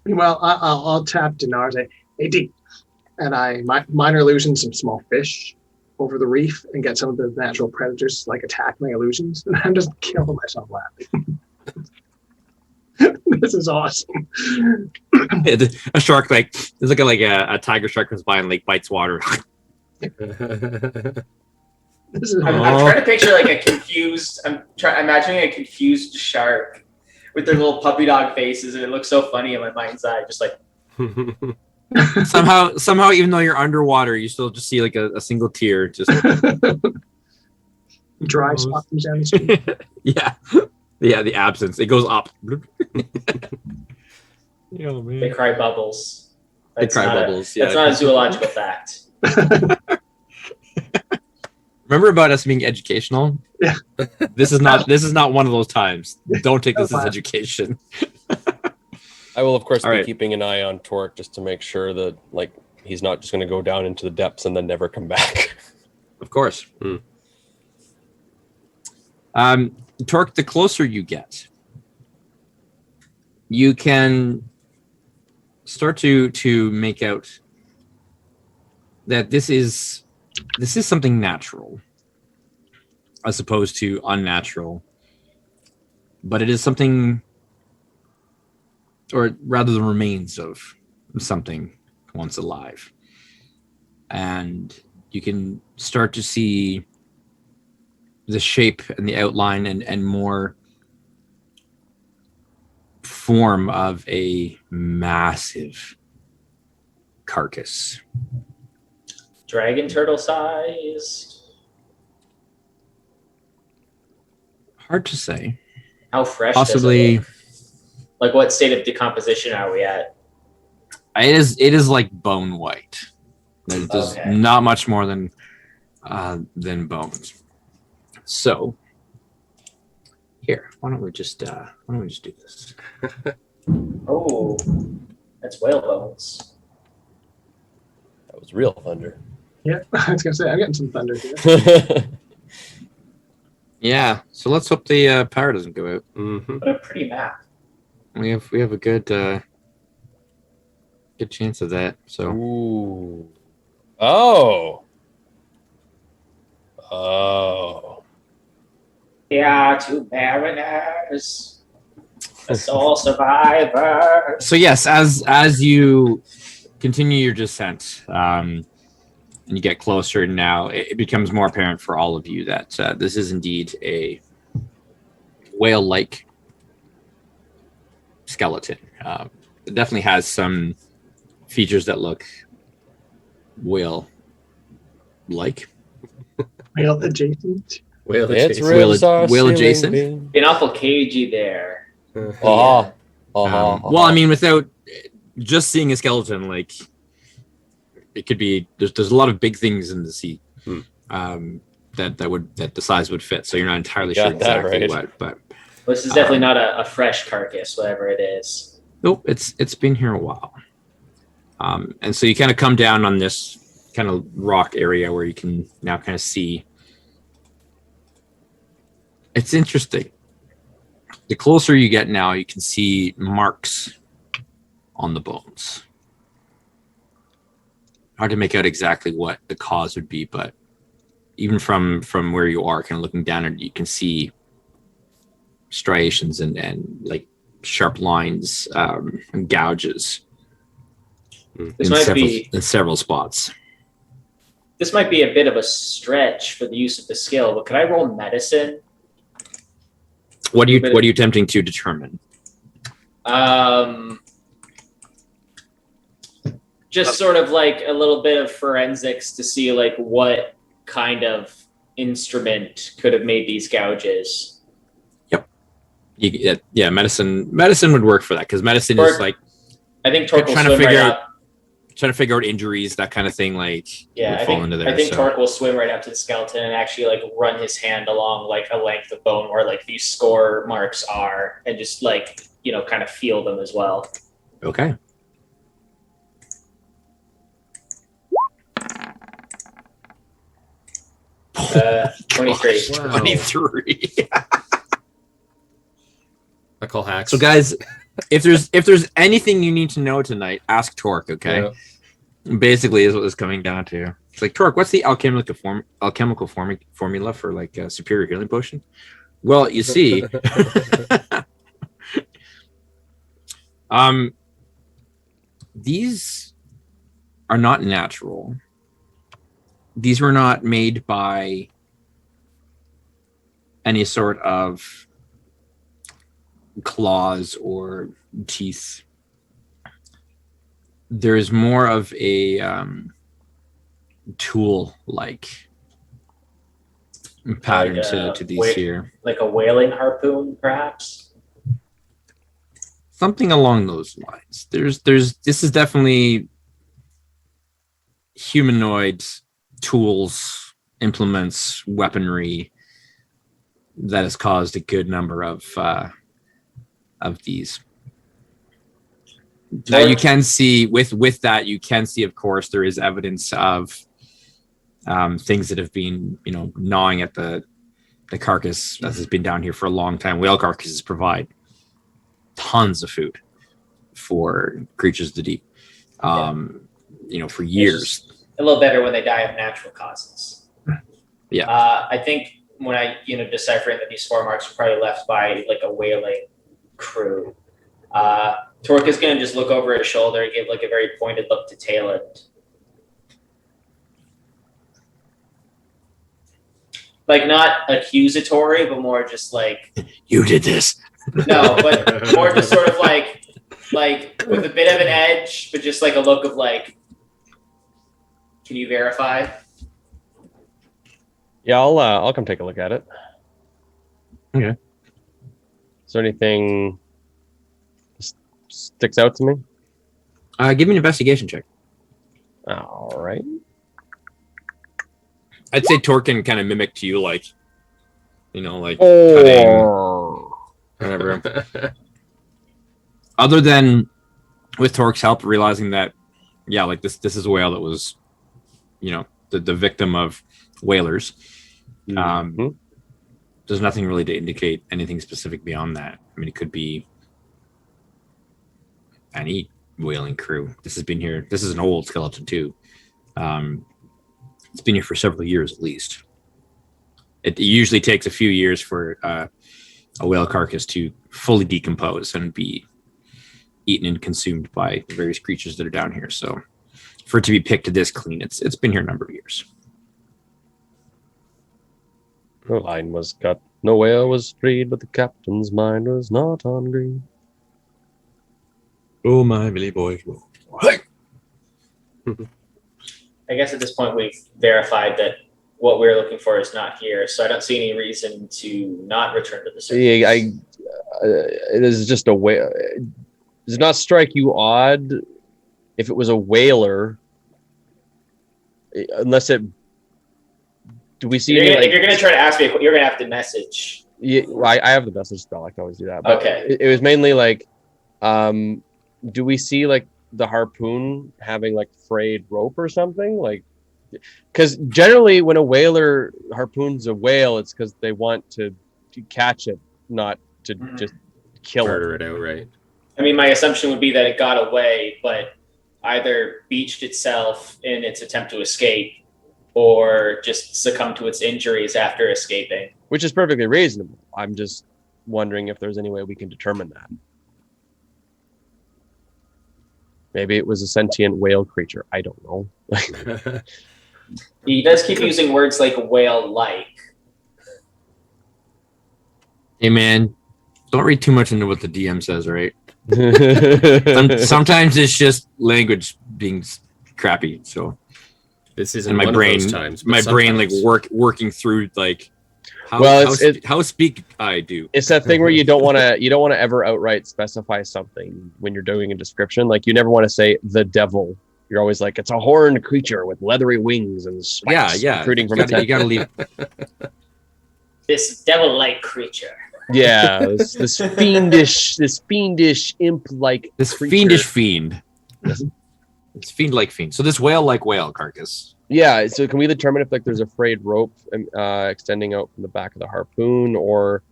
Meanwhile, I'll tap Dinar and say, "Hey, D," and I minor illusion some small fish over the reef and get some of the natural predators to like attack my illusions, and I'm just killing myself laughing. This is awesome. A shark it's like a tiger shark comes by and like bites water. This is I'm trying to picture like a confused. I'm imagining a confused shark with their little puppy dog faces, and it looks so funny in my mind's eye, just like. somehow, even though you're underwater, you still just see like a single tear. Just dry spot comes down the street. Yeah, the absence. It goes up. They cry bubbles. That's not a zoological fact. Remember about us being educational? Yeah. This is not one of those times. Don't take this as education. I will, of course, be keeping an eye on Torque just to make sure that like he's not just going to go down into the depths and then never come back. Of course. Torque, the closer you get, you can start to make out that this is something natural as opposed to unnatural, but it is something, or rather the remains of something once alive. And you can start to see the shape and the outline and more form of a massive carcass. Dragon turtle sized. Hard to say. How fresh? Possibly. Does it look? Like, what state of decomposition are we at? It is like bone white. There's not much more than bones. So here, why don't we just do this? Oh, that's whale bones. That was real thunder. Yeah, I was gonna say I'm getting some thunder here. Yeah, so let's hope the power doesn't go out. Mm-hmm. What a pretty map. We have a good chance of that. So. Ooh. Oh. Yeah, 2 mariners, a sole survivor. So yes, as you continue your descent, and you get closer now, it becomes more apparent for all of you that this is indeed a whale-like skeleton. It definitely has some features that look whale-like. Whale adjacent. Whale adjacent. Been awful cagey there. Well, I mean, without just seeing a skeleton, like it could be. There's a lot of big things in the sea that the size would fit. So you're not entirely sure exactly what. But this is definitely not a fresh carcass, whatever it is. Nope, it's been here a while. And so you kind of come down on this kind of rock area where you can now kind of see. It's interesting. The closer you get now, you can see marks on the bones. Hard to make out exactly what the cause would be, but even from where you are, kind of looking down at it, you can see striations and like sharp lines and gouges in several spots. This might be a bit of a stretch for the use of the skill, but could I roll medicine? What are you attempting to determine? Just sort of like a little bit of forensics to see like what kind of instrument could have made these gouges. Yep. Yeah, medicine would work for that because medicine is like I think Torque will swim right up. Trying to figure out injuries, that kind of thing. Like, yeah, I think Torque will swim right up to the skeleton and actually like run his hand along like a length of bone where like these score marks are, and just like, you know, kind of feel them as well. Okay. Uh, 23. Wow. 23. I call hacks. So guys, if there's anything you need to know tonight, ask Torque, okay? Yeah. Basically is what it's coming down to. It's like, Torque, what's the alchemical formula for like a superior healing potion? Well, you see, these are not natural. These were not made by any sort of claws or teeth. There's more of a tool-like pattern to these here. Like a whaling harpoon, perhaps? Something along those lines. This is definitely humanoid tools, implements, weaponry that has caused a good number of these. Now you can see with that, you can see, of course, there is evidence of things that have been, you know, gnawing at the carcass as has been down here for a long time. Whale carcasses provide tons of food for creatures of the deep, you know, for years. A little better when they die of natural causes. Yeah. I think when I, you know, deciphering that these spore marks were probably left by like a whaling crew. Torque is going to just look over his shoulder and give like a very pointed look to Talon. Like not accusatory, but more just like, you did this. No, but more just sort of like with a bit of an edge, but just like a look of like, can you verify? Yeah, I'll come take a look at it. Okay. Is there anything sticks out to me? Give me an investigation check. All right. I'd say Torque can kind of mimic to you, like, you know, like cutting, whatever. Other than with Torque's help, realizing that, yeah, like this is a whale that was, you know, the victim of whalers. There's nothing really to indicate anything specific beyond that. I mean, it could be any whaling crew. This has been here. This is an old skeleton too. It's been here for several years at least. It usually takes a few years for a whale carcass to fully decompose and be eaten and consumed by the various creatures that are down here. So for it to be picked this clean, it's been here a number of years. The line was cut, no whale was freed, but the captain's mind was not on green. Oh my Billy boy. I guess at this point we've verified that what we're looking for is not here, so I don't see any reason to not return to the surface. Yeah, it is just a whale. Does it not strike you odd if it was a whaler? Unless it, do we see? If you're going to try to ask me, you're going to have to message. Yeah, well, I have the message spell. I can always do that. But okay. It was mainly like, do we see like the harpoon having like frayed rope or something? Like, because generally when a whaler harpoons a whale, it's because they want to catch it, not to just kill Murder it outright. I mean, my assumption would be that it got away, but either beached itself in its attempt to escape or just succumbed to its injuries after escaping. Which is perfectly reasonable. I'm just wondering if there's any way we can determine that. Maybe it was a sentient whale creature. I don't know. He does keep using words like whale-like. Hey, man, don't read too much into what the DM says, right? Sometimes it's just language being crappy. So this isn't and my one brain, of those times. My brain, like working through like How speak I do? It's that thing where you don't want to ever outright specify something when you're doing a description. Like you never want to say the devil. You're always like, it's a horned creature with leathery wings and spikes protruding from its head. You gotta leave. This devil-like creature. Yeah, this fiendish imp-like. This creature. fiendish fiend. It's fiend-like fiend. So this whale-like whale carcass. Yeah. So can we determine if like there's a frayed rope extending out from the back of the harpoon or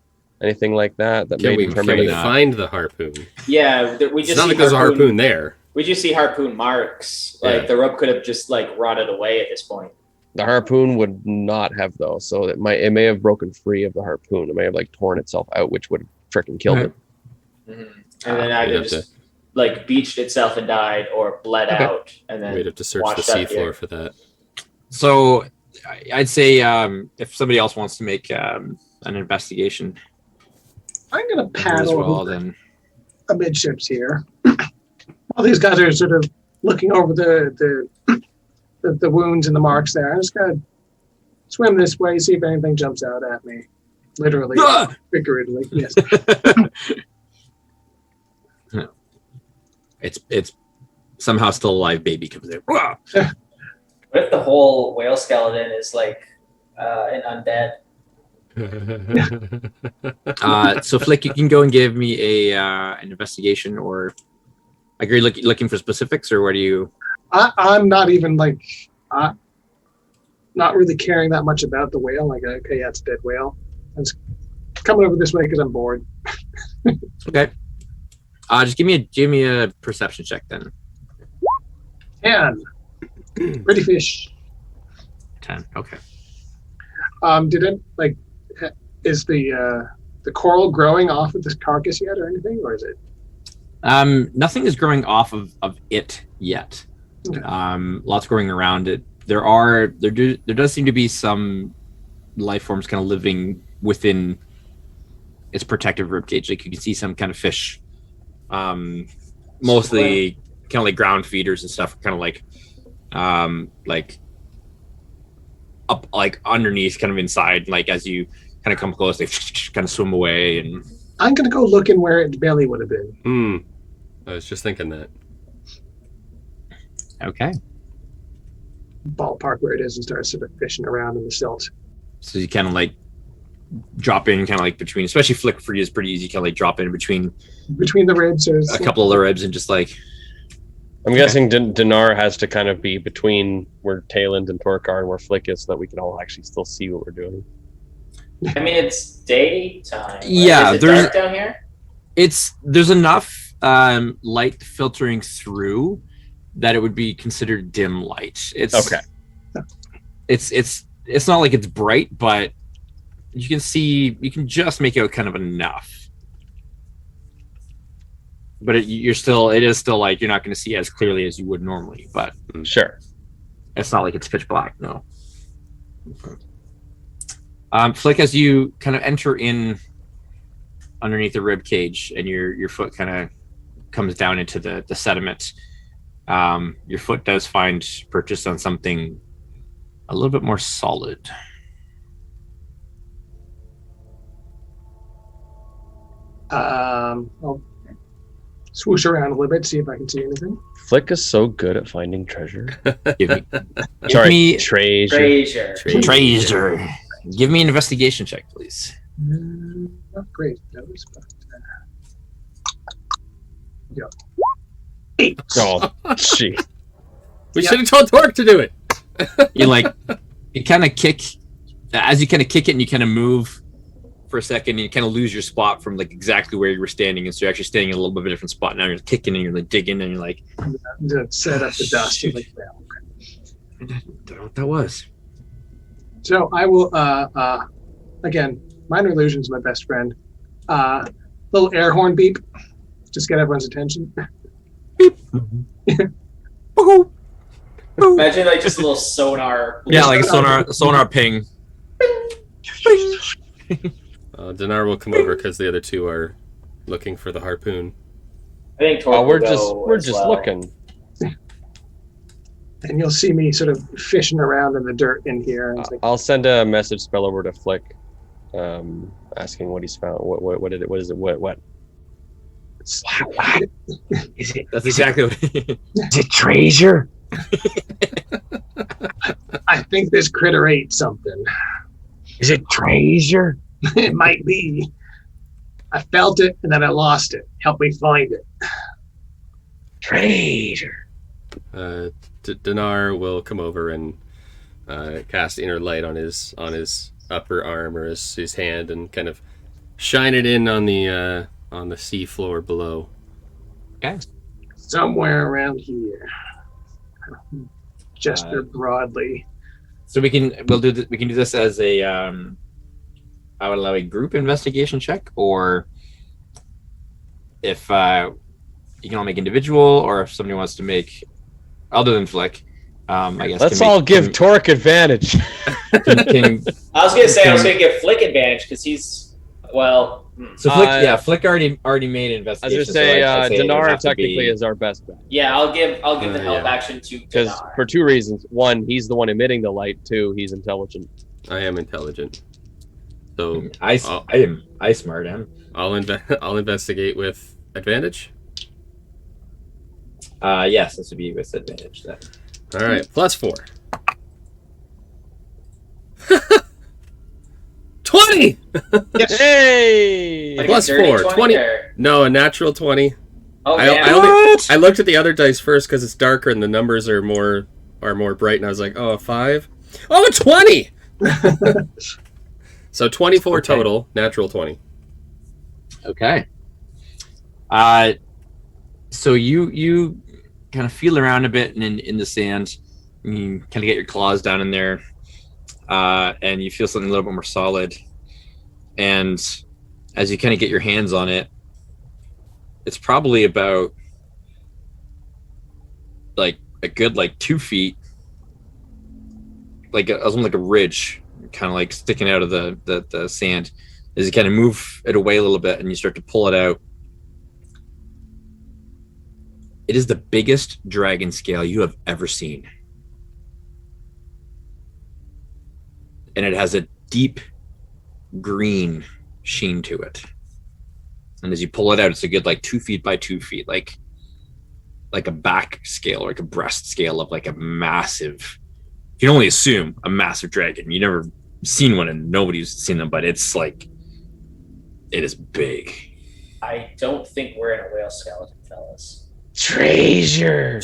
anything like that? Can we find the harpoon? Yeah, we just. It's not like there's a harpoon there. We just see harpoon marks. Like the rope could have just like rotted away at this point. The harpoon would not have though, so it may have broken free of the harpoon. It may have like torn itself out, which would have freaking killed it. Mm-hmm. And then either just like beached itself and died, or bled out, and then we'd have to search the seafloor for that. So I'd say if somebody else wants to make an investigation, I'm gonna paddle then amidships here. All these guys are sort of looking over the wounds and the marks there. I'm just gonna swim this way, see if anything jumps out at me. Literally, figuratively, yes. It's somehow still alive. Baby comes in. What if the whole whale skeleton is like an undead? So Flick, you can go and give me an investigation, or like, are you looking for specifics, or what do you? I'm not even like, not really caring that much about the whale. Like, okay, yeah, it's a dead whale. I'm just coming over this way because I'm bored. Okay. Just give me a perception check then. 10. Pretty fish. 10. Okay. Did it like? Is the coral growing off of this carcass yet, or anything, or is it? Nothing is growing off of it yet. Okay. Lots growing around it. There does seem to be some life forms kind of living within its protective ribcage. Like you can see some kind of fish, mostly kind of like ground feeders and stuff, kind of like up, like underneath, kind of inside. Like as you kind of come close, they kind of swim away. And I'm gonna go look in where its belly would have been. I was just thinking that. Okay. Ballpark where it is and start sort of fishing around in the silt. So you kind of like drop in, kind of like between, especially Flick for you is pretty easy. Kind of like drop in between the ribs. A couple of the ribs and just like. I'm guessing Dinar has to kind of be between where Tayland and Torkar and where Flick is, so that we can all actually still see what we're doing. I mean, it's daytime. Right? Yeah, is it dark down here? There's enough light filtering through that it would be considered dim light. It's okay. It's not like it's bright, but you can just make out kind of enough. But it is still like you're not going to see as clearly as you would normally. But sure, it's not like it's pitch black. No. Flick, as you kind of enter in underneath the rib cage, and your foot kind of comes down into the sediment, your foot does find purchase on something a little bit more solid. I'll swoosh around a little bit, see if I can see anything. Flick is so good at finding treasure. Treasure. Give me an investigation check, please. Not great, those, but yeah. 8. Oh, gee. We should have told Torque to do it. You kind of kick, as you kind of kick it and you kind of move for a second, and you kind of lose your spot from like exactly where you were standing, and so you're actually standing in a little bit of a different spot. Now you're kicking and you're like digging and you're like, set up the dust. Like, well, I don't know what that was. So I will again, minor illusion's my best friend. Little air horn beep, just get everyone's attention. Beep. Imagine like just a little sonar. Yeah, like a sonar ping. Dinar will come over because the other two are looking for the harpoon. I think Torque we're just looking. And you'll see me sort of fishing around in the dirt in here. I'll send a message spell over to Flick. asking what he's found. What is it? What is it? What? Is it? That's exactly what. Is it treasure? I think this critter ate something. Is it treasure? It might be. I felt it and then I lost it. Help me find it. Treasure. Dinar will come over and cast inner light on his upper arm or his hand and kind of shine it in on the sea floor below. Okay. Somewhere around here. Gesture broadly. So we can do this as a I would allow a group investigation check, or if you can all make individual, or if somebody wants to make other than Flick. I guess let's all give Torque advantage. I was gonna give Flick advantage because he's So Flick, Flick already made an investigation. I was gonna say Dinar technically is our best bet. Yeah, I'll give the help action to because for two reasons: one, he's the one emitting the light; two, he's intelligent. I am intelligent, so I smart him. I'll investigate with advantage. Yes, this would be with advantage then. All right, +4. 20. Yes. Hey! Like +4, 20. No, a natural 20. Oh, I looked at the other dice first because it's darker and the numbers are more bright, and I was like, oh, a 5. Oh, a 20. So 24 total, natural 20. Okay. So you kind of feel around a bit in the sand. You kind of get your claws down in there, and you feel something a little bit more solid. And as you kind of get your hands on it, it's probably about like a good 2 feet, like almost like a ridge, kind of like sticking out of the sand. As you kind of move it away a little bit, and you start to pull it out. It is the biggest dragon scale you have ever seen. And it has a deep green sheen to it. And as you pull it out, it's a good 2 feet by 2 feet, like a back scale, or like a breast scale of like a massive, you can only assume a massive dragon. You never seen one and nobody's seen them, but it's it is big. I don't think we're in a whale skeleton, fellas. Treasure.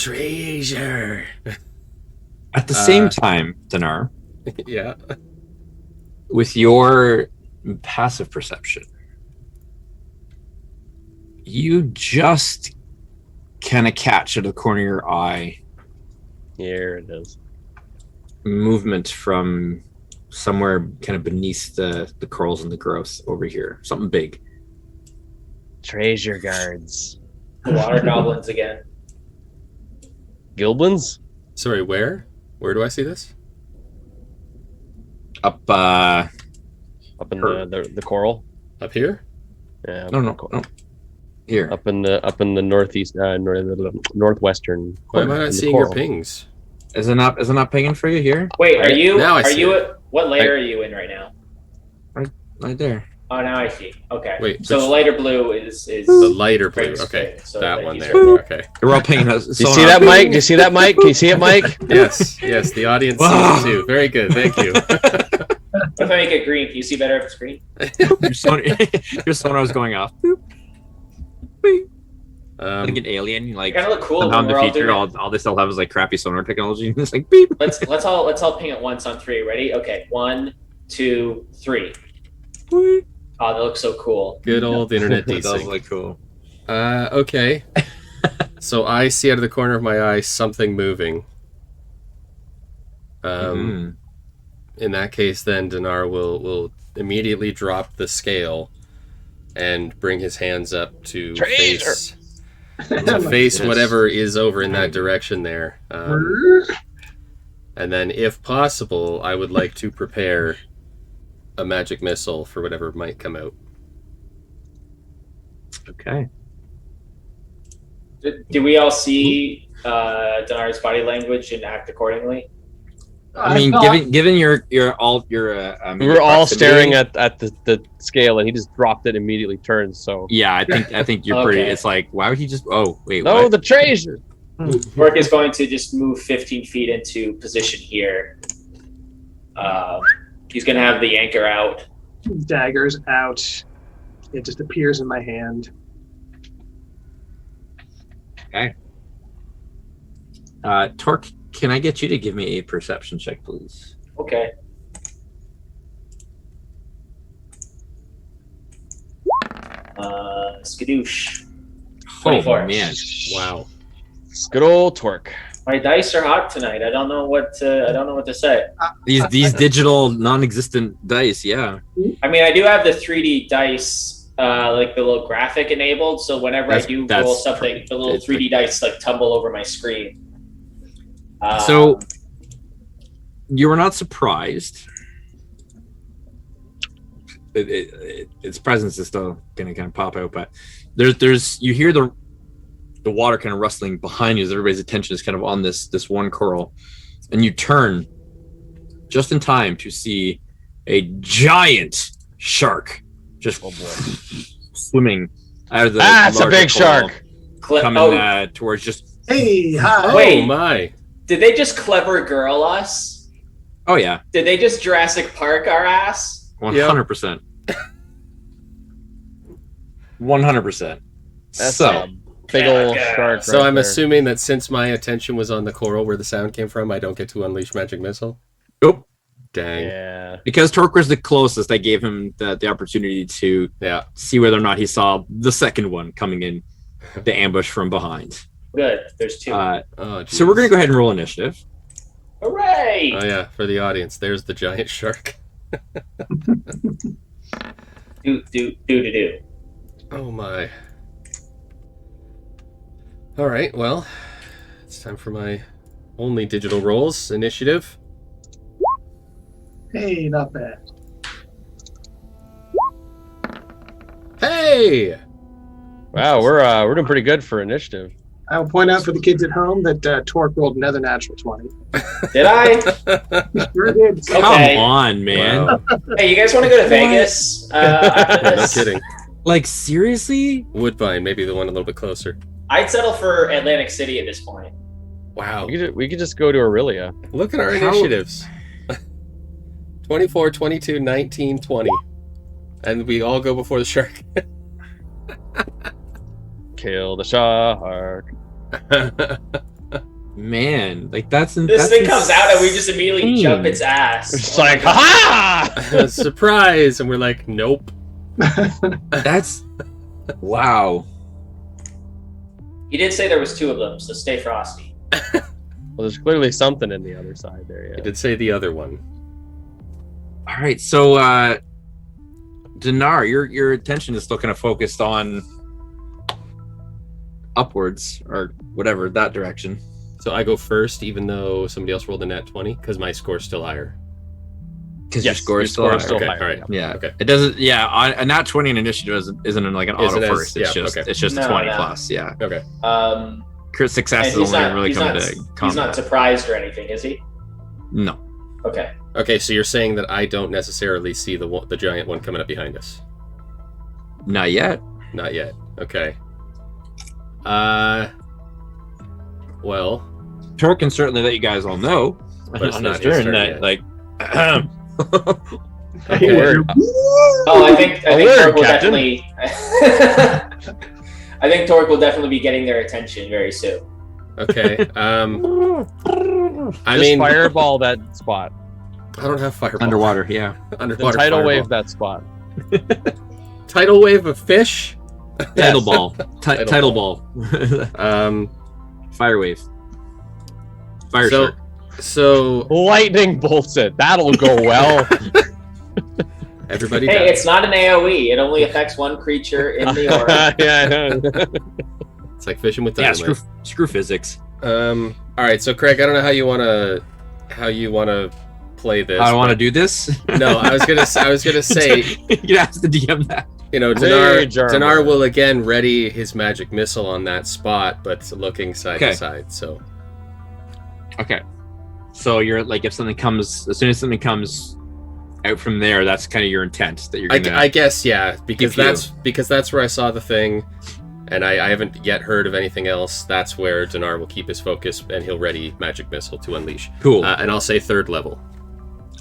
At the same time, Dinar, Yeah. with your passive perception, you just kind of catch out of the corner of your eye Here it is. movement from somewhere kind of beneath the corals and the growth over here. Something big. Treasure guards. The water goblins again. Gilblins? Sorry, where? Where do I see this? Up in the coral. Up here? Yeah. no. Here. Up in the northeast, northwestern. Why am I not seeing your pings? Is it not pinging for you here? Wait, are you? Now I are see you? it. What layer are you in right now? Right there. Oh, now I see. Okay. Wait, so the lighter blue is the lighter blue. Right, Okay, so that that one he's there. right Okay. We're all pinging us. Do you see that, Mike? Do you see that, Mike? Can you see it, Mike? Yes, the audience sees it too. Very good, thank you. What if I make it green? Can you see better if it's green? Your sonar was going off. Boop. Beep. Like an alien, Kind of look cool. on When the we're all feature, doing all they still have is crappy sonar technology. It's like beep. let's all ping at once on 3. Ready? Okay. 1, 2, 3. Oh, that looks so cool. Good old internet That does desync. look cool. Okay. So I see out of the corner of my eye something moving. In that case, then Dinar will immediately drop the scale and bring his hands up to face whatever is over in that direction there. And then, if possible, I would like to prepare a magic missile for whatever might come out. Okay. Do we all see Dinar's body language and act accordingly? I mean, given your we were all staring at the scale, and he just dropped it immediately. Turns. So yeah, I think you're pretty. It's like, why would he just? Oh wait, no, what? the treasure. Torque is going to just move 15 feet into position here. He's going to have the anchor out. Dagger's out. It just appears in my hand. Okay. Torque, can I get you to give me a perception check, please? Okay. Skadoosh. 24. Oh man! Wow. Good old Torque. My dice are hot tonight. I don't know what to say. These digital non-existent dice, yeah. I mean, I do have the 3D dice, like the little graphic enabled. So whenever I do roll something, the little 3D dice like tumble over my screen. So you were not surprised. Its presence is still going to kind of pop out, but there's you hear the water kind of rustling behind you as everybody's attention is kind of on this one coral, and you turn just in time to see a giant shark just swimming out of the That's a big shark coming towards just. Hey, hi. Wait. Oh my! Did they just clever girl us? Oh yeah, Did they just Jurassic Park our ass? 100%. 100%. That's So. a big old shark. So right I'm there. assuming that since my attention was on the coral where the sound came from, I don't get to unleash magic missile. Nope. Dang. Yeah. Because Torque was the closest, I gave him the opportunity to see whether or not he saw the second one coming in the ambush from behind. Good. There's two. So we're going to go ahead and roll initiative. Hooray! Oh yeah, for the audience, there's the giant shark. Do. Oh my. All right, well, it's time for my only digital rolls initiative. Hey, not bad. Hey! Wow, we're doing pretty good for initiative. I'll point out for the kids at home that Torque rolled another natural 20. Did I? Sure did. Okay. Come on, man. Wow. Hey, you guys want to go to Vegas after No this? kidding. Like, seriously? Woodbine, maybe the one a little bit closer. I'd settle for Atlantic City at this point. Wow. We could just go to Aurelia. Look at our initiatives. 24, 22, 19, 20. And we all go before the shark. Kill the shark. Man, like that's This thing comes out and we just immediately jump its ass. It's like, ha! Surprise! And we're like, nope. That's wow. You did say there was two of them, so stay frosty. Well, there's clearly something in the other side there. I Yeah. did say the other one. All right, so Dinar, your attention is still kind of focused on upwards or whatever, that direction. So I go first, even though somebody else rolled a nat 20, because my score's still higher. Because your score is still higher. Okay, higher. all right. Yeah. Okay. It doesn't. Yeah, a nat 20 in initiative isn't like an auto Isn't as- first. It's yeah, just okay. it's just No, 20 no. plus. Yeah. Okay. Crit success And is only really coming to he's combat. not surprised or anything, is he? No. Okay. Okay, so you're saying that I don't necessarily see the giant one coming up behind us. Not yet. Not yet. Okay. Well, Turk can certainly let you guys all know But it's on not his his turn turn that yet. like okay. Word. Oh, I think word, Torque will Captain. definitely. I think Torque will definitely be getting their attention very soon. Okay. I Just mean, fireball that spot. I don't have fireball. underwater. Yeah. The Underwater tidal fireball. wave that spot. Tidal wave of fish. Tidal ball. Tidal Tidal ball. Fire wave. Fire so, shark. so Lightning bolts it. That'll go well. everybody. Hey, dies. it's not an AOE. It only affects one creature in the aura. Yeah, I know. It's like fishing with Yeah. dynamite. Screw physics. All right. So Craig, I don't know how you wanna play this. I want to but- do this. No, I was gonna say, you can ask the DM that. you know, Rage armor. Dinar will again ready his magic missile on that spot, but looking side Okay. to side. So Okay. So you're like, if something comes, as soon as something comes out from there, that's kind of your intent that you're gonna. I guess, yeah, because that's where I saw the thing, and I haven't yet heard of anything else. That's where Dinar will keep his focus, and he'll ready magic missile to unleash. Cool. And I'll say 3rd level.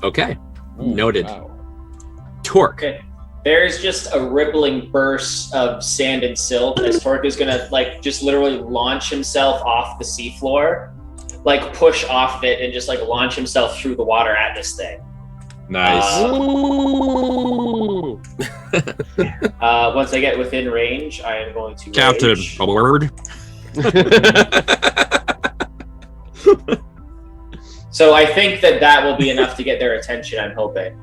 Okay. Ooh, Noted. wow. Torque. Okay. There's just a rippling burst of sand and silt as Torque is gonna like just literally launch himself off the seafloor, like push off it and just like launch himself through the water at this thing. Nice. Once I get within range, I am going to Captain, rage. a word. So I think that will be enough to get their attention. I'm hoping.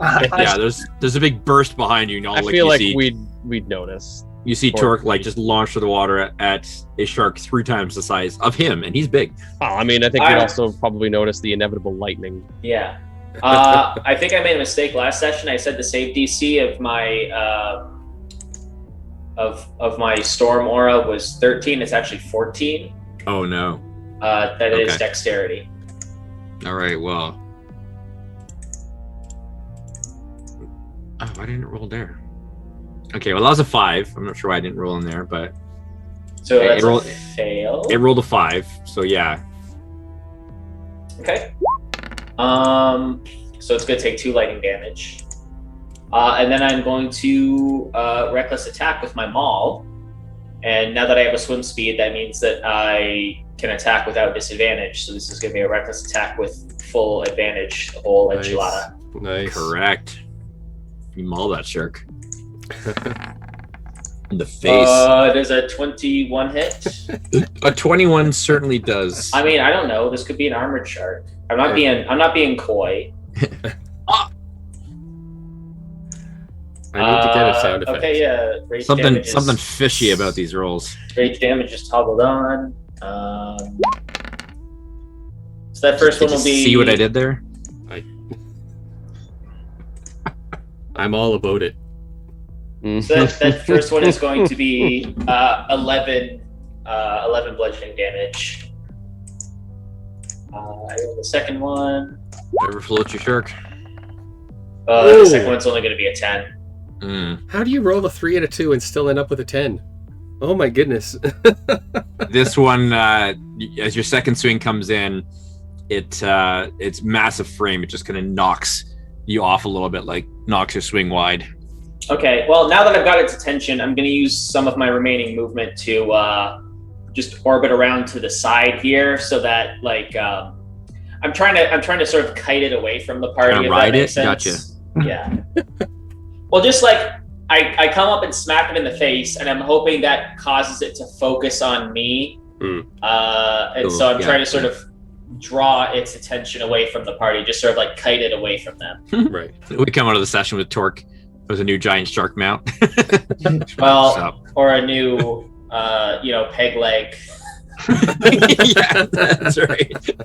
Yeah, there's a big burst behind you. And all, I like, feel you like see, we'd notice. you see Torque like just launch to the water at a shark 3 times the size of him, and he's big. Oh, I mean, I think we'd also probably notice the inevitable lightning. Yeah. I think I made a mistake last session. I said the save DC of my of my storm aura was 13. It's actually 14. Oh no. That is Okay. dexterity. All right. Well. Oh, I didn't roll there. Okay. Well, that was a 5. I'm not sure why I didn't roll in there, but So It that's rolled- a fail. it rolled a 5. So yeah. Okay. So it's going to take 2 lightning damage. And then I'm going to reckless attack with my maul. And now that I have a swim speed, that means that I can attack without disadvantage. So this is going to be a reckless attack with full advantage, the whole Nice. enchilada. Nice. Correct. You maul that shark in the face. Does a 21 hit? A 21 certainly does. I mean, I don't know. This could be an armored shark. I'm not being coy. I need to get a sound effect. Okay, yeah. Rage something damage is- something fishy about these rolls. Rage damage is toggled on. So that first Did one you will be. see what I did there? I'm all about it. So that first one is going to be 11 bludgeoning damage. I roll the second one. Ever float your shark? The second one's only going to be a 10. How do you roll a 3 and a 2 and still end up with a 10? Oh my goodness. This one, as your second swing comes in, it's massive frame. It just kind of knocks you off a little bit, like knocks your swing wide. Okay, well, now that I've got its attention, I'm going to use some of my remaining movement to just orbit around to the side here, so that like I'm trying to sort of kite it away from the party. Kinda If ride that makes it? sense. Yeah. Well, just like I come up and smack it in the face, and I'm hoping that causes it to focus on me. And so I'm trying to sort of draw its attention away from the party, just sort of like kite it away from them. Right. We come out of the session with Torque. There's a new giant shark mount. Well, So- or a new, peg leg. Yeah, that's right.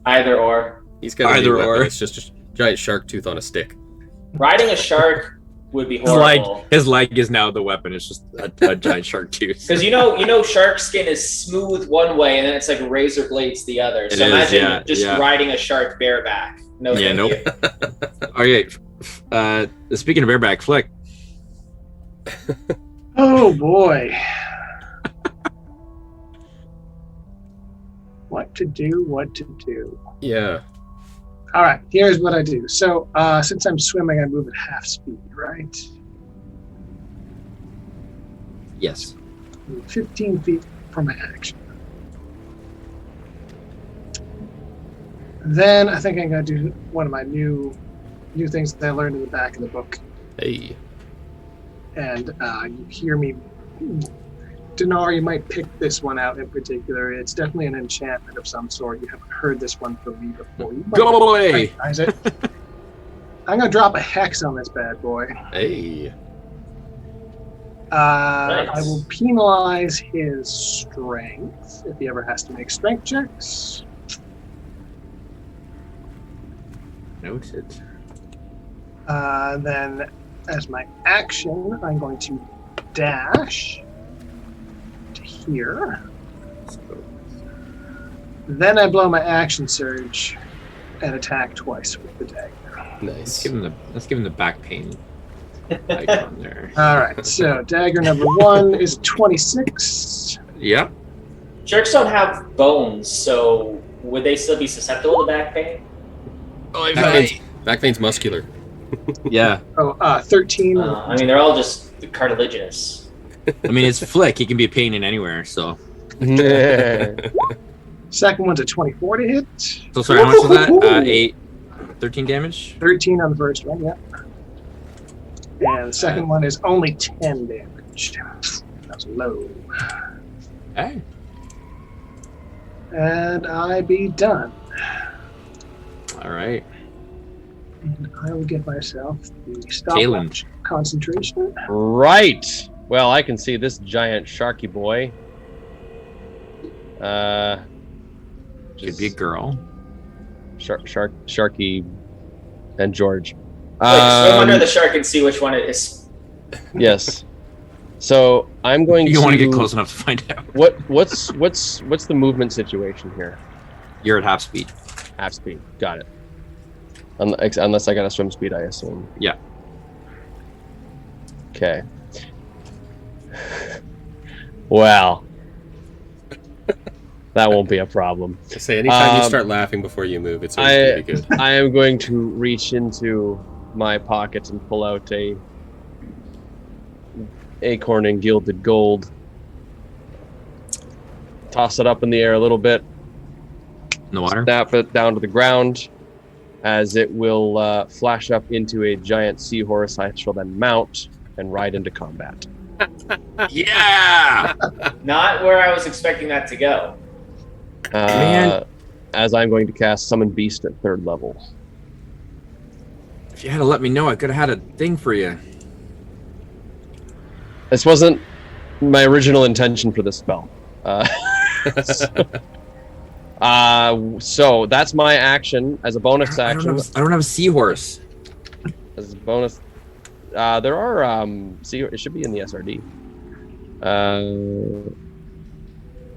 Either or. He's got Either either or. or. It's just a giant shark tooth on a stick. Riding a shark would be His leg, horrible. his leg is now the weapon. It's just a giant shark tooth. Because you know, shark skin is smooth one way, and then it's like razor blades the other. So It is, imagine yeah, just yeah. riding a shark bareback. No, Yeah, thank nope. you. Okay. Speaking of bareback, Flick. Oh boy. What to do. Yeah. All right, here's what I do. So since I'm swimming, I move at half speed, right? Yes. 15 feet for my action. Then I think I'm going to do one of my new things that I learned in the back of the book. Hey. And you hear me. Dinar, you might pick this one out in particular. It's definitely an enchantment of some sort. You haven't heard this one from me before. You might Go away! recognize it. I'm going to drop a hex on this bad boy. Hey. I will penalize his strength if he ever has to make strength checks. Noted. Then, as my action, I'm going to dash to here. Then I blow my action surge and attack twice with the dagger. Nice. Let's give him the back pain icon there. All right, so dagger number 1 is 26. Yep. Jerks don't have bones, so would they still be susceptible to back pain? Back pain's muscular. Yeah. 13. I mean, they're all just cartilaginous. I mean, it's Flick. He can be a pain in anywhere, so. Second one's a 24 to hit. So sorry, how much was that? 13 damage? 13 on the first one, yeah. And the second one is only 10 damage. That's low. Hey. And I be done. All right. And I will get myself the Talon. stopwatch concentration. Right. Well, I can see this giant sharky boy. Could be a girl. Sharky and George. Swim under the shark and see which one it is. Yes. So I'm going to. You want to get close enough to find out. What's the movement situation here? You're at half speed. Half speed. Got it. Unless I got a swim speed, I assume. Yeah. Okay. Well, that won't be a problem. Say anytime you start laughing before you move, it's always going to be good. I am going to reach into my pocket and pull out a acorn and gilded gold. Toss it up in the air a little bit. In the water? Snap it down to the ground, as it will flash up into a giant seahorse I shall then mount and ride into combat. Yeah! Not where I was expecting that to go. Man. As I'm going to cast Summon Beast at 3rd level. If you had to let me know, I could have had a thing for you. This wasn't my original intention for this spell. So that's my action. As a bonus action. I don't have a seahorse. As a bonus, there are it should be in the SRD.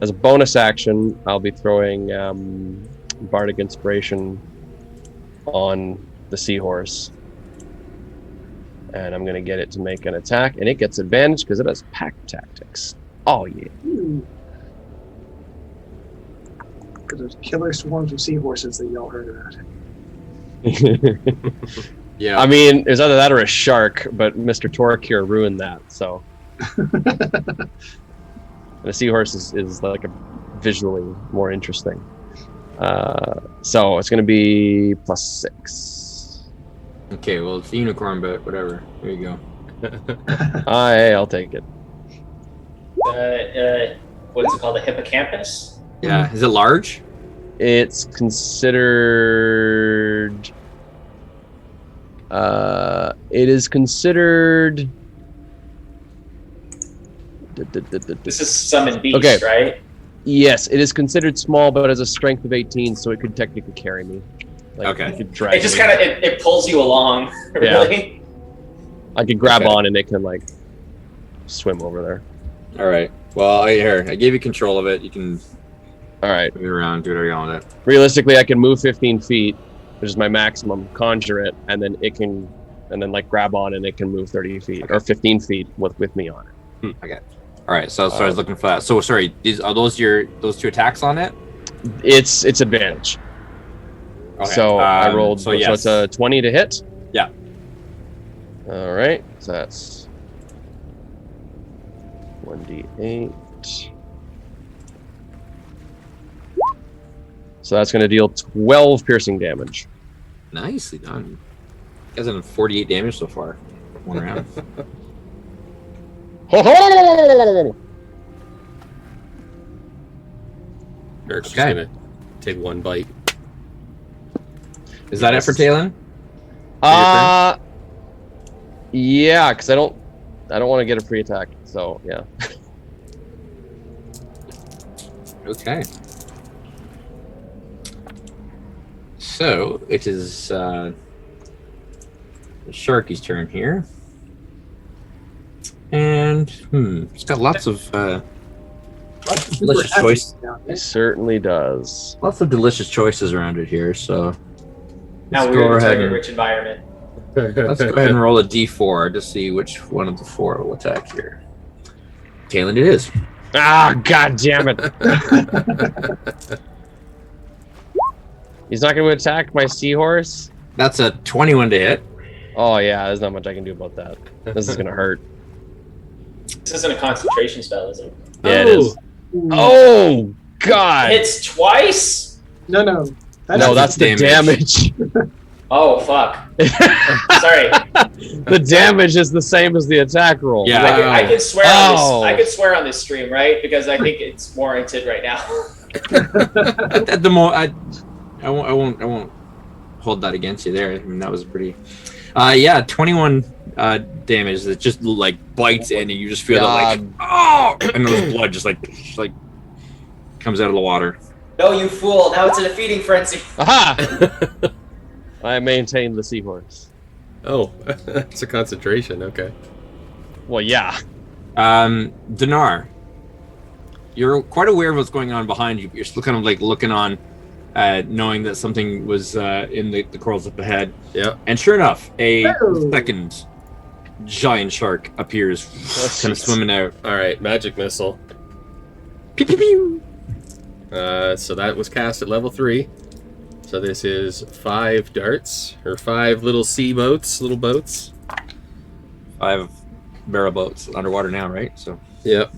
As a bonus action, I'll be throwing Bardic Inspiration on the seahorse, and I'm gonna get it to make an attack, and it gets advantage because it has pack tactics. Oh yeah. Because there's killer swarms of seahorses that y'all heard about. Yeah. I mean, it was either that or a shark, but Mr. Torque here ruined that, so. And a seahorse is like a visually more interesting. So it's going to be +6. Okay, well, it's a unicorn, but whatever. There you go. I'll take it. What is it called? The hippocampus? Yeah. Is it large? It's considered. It is considered. This is summon beast, Okay. right? Yes, it is considered small, but has a strength of 18, so it could technically carry me. Okay. It could drag It just me. kind of it pulls you along, really. I could grab Okay. on and it can like swim over there. All right. Well, I gave you control of it. You can All right. move it around, do whatever you want with it. Realistically, I can move 15 feet, which is my maximum. Conjure it, and then it can, and then like grab on and it can move 30 feet or 15 feet with me on it. Okay. All right. So I was looking for that. So sorry. Are those those 2 attacks on it? It's advantage. Okay. So I rolled. So So yes. it's a 20 to hit. Yeah. All right. So that's 1d8. So that's going to deal 12 piercing damage. Nicely done. You guys have done 48 damage so far. One round. Eric's just Okay. gonna take one bite. Is that it for Talon? Yeah, because I don't want to get a pre-attack. So yeah. Okay. So it is the Sharky's turn here. And it's got lots of Delicious choice. It certainly does. Lots of delicious choices around it here. So Now let's we're go in a ahead target-rich environment. let's go ahead and roll a d4 to see which one of the 4 will attack here. Talon, it is. Ah, god damn it! He's not going to attack my seahorse. That's a 21 to hit. Oh yeah, there's not much I can do about that. This is going to hurt. This isn't a concentration spell, is it? Yeah, it is. Oh god! Hits twice? No. That's the damage. Oh, fuck. Sorry. The damage is the same as the attack roll. Yeah. I could swear on this. I could swear on this stream, right? Because I think it's warranted right now. At the moment, I won't hold that against you there. I mean, that was pretty. 21 damage that just like bites in, and you just feel that like oh, and the blood just like comes out of the water. No, you fool! Now it's in a feeding frenzy. Aha! I maintain the seahorse. Oh, it's a concentration. Okay. Well, yeah. Dinar, you're quite aware of what's going on behind you. You're still kind of like looking on, knowing that something was in the corals up ahead. Yeah. And sure enough, a second giant shark appears, kind of swimming out. All right, magic missile. Pew, pew, pew. So that was cast at level 3. So this is 5 darts, or 5 little little boats. 5 barrel boats underwater now, right? So. Yep.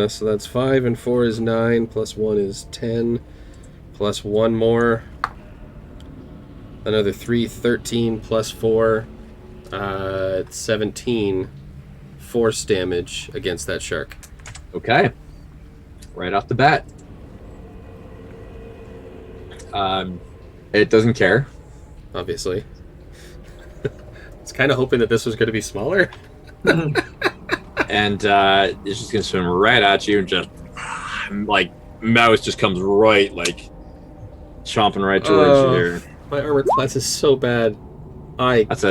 So that's 5 and 4 is 9, plus 1 is 10, plus 1 more. Another 3, 13, plus 4, 17 force damage against that shark. Okay. Right off the bat. It doesn't care. Obviously. It's kind of hoping that this was going to be smaller. And it's just going to swim right at you and just, like, mouse just comes right, like, chomping right towards you there. My armor class is so bad. That's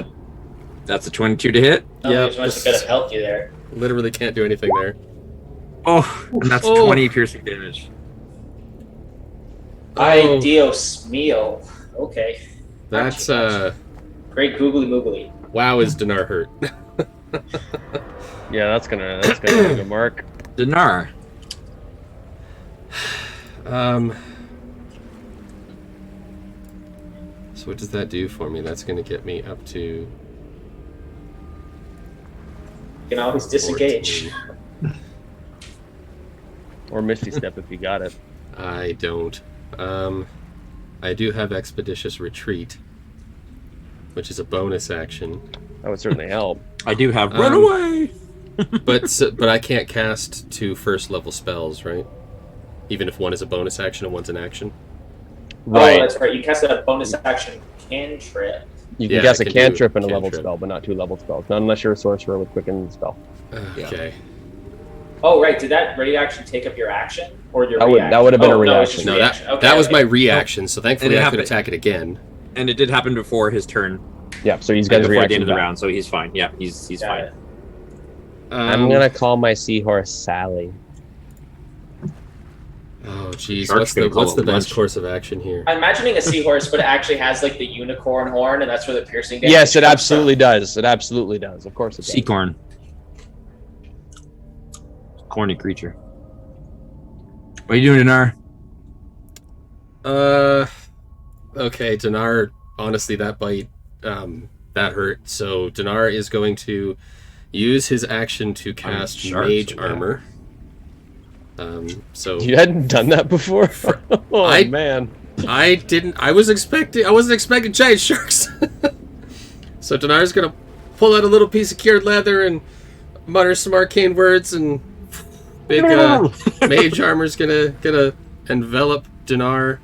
a 22 to hit. Yeah, As much could have helped you there. Literally can't do anything there. Oh, and that's 20 piercing damage. Ay, Dios mío. Okay. That's Great googly moogly. wow, is Dinar hurt? Yeah, that's gonna make a mark. Dinar. So what does that do for me? That's gonna get me up to. You can always disengage. 14. Or Misty Step if you got it. I don't. I do have Expeditious Retreat, which is a bonus action. That would certainly help. I do have Run Away! but I can't cast 2 first level spells, right? Even if one is a bonus action and one's an action. Right. Oh, that's right. You cast a bonus action cantrip. You can Yeah, guess I a can do cantrip and a level cantrip. spell, but not 2 level spells. Not unless you're a sorcerer with quicken spell. Okay. Oh, right. Did that ready action take up your action? Or your That reaction? would have been a Oh, no, it's reaction. just No, reaction. that Okay, was okay. my reaction, so thankfully And it I could happened- attack it again. And it did happen before his turn. Yeah, so he's Before got his the reaction end of the back. round, so he's fine. Yeah, he's Got fine. it. I'm gonna call my seahorse Sally. Oh, jeez. Shark's gonna What's call the it best lunch. course of action here? I'm imagining a seahorse, but it actually has like the unicorn horn, and that's where the piercing damage Yes, it comes absolutely does. It absolutely does. Of course it does. Seacorn. Corny creature. What are you doing, Dinar? Okay, Dinar, honestly, that bite, that hurt. So Dinar is going to use his action to cast sharks, Mage okay. Armor. So You hadn't done that before? Oh, I- man. I wasn't expecting giant sharks. So Dinar's gonna pull out a little piece of cured leather and mutter some arcane words, and big Mage Armor's gonna envelop Dinar,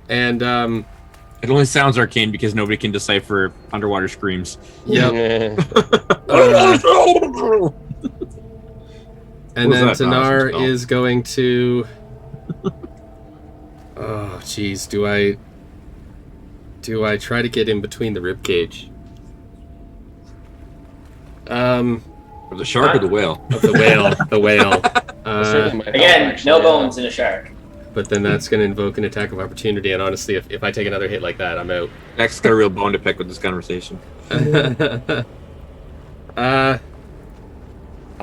and It only sounds arcane because nobody can decipher underwater screams. yep. And What was then that? Dinar Oh. is going to. Oh, jeez. Do I try to get in between the rib cage? Or the shark or the whale? Of the whale. The whale. Again, no bones in a shark. But then that's going to invoke an attack of opportunity, and honestly, if I take another hit like that, I'm out. X got a real bone to pick with this conversation. I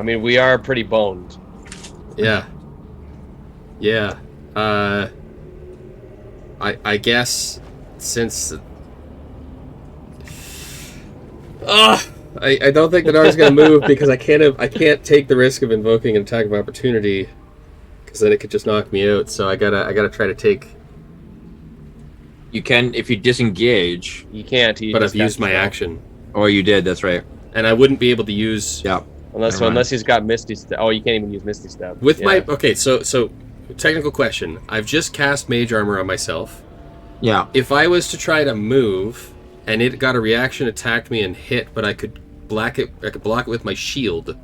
mean, we are pretty boned. Yeah. Yeah. I guess since. I don't think the Dar's gonna move because I can't take the risk of invoking an attack of opportunity, because then it could just knock me out. So I gotta try to take. You can if you disengage. You can't. But I've used my action. Oh, you did. That's right. And I wouldn't be able to use. Yeah. Unless he's got Misty Step. Oh, you can't even use Misty Step. With my so technical question. I've just cast Mage Armor on myself. Yeah. If I was to try to move, and it got a reaction, attacked me, and hit, but I could block it with my shield.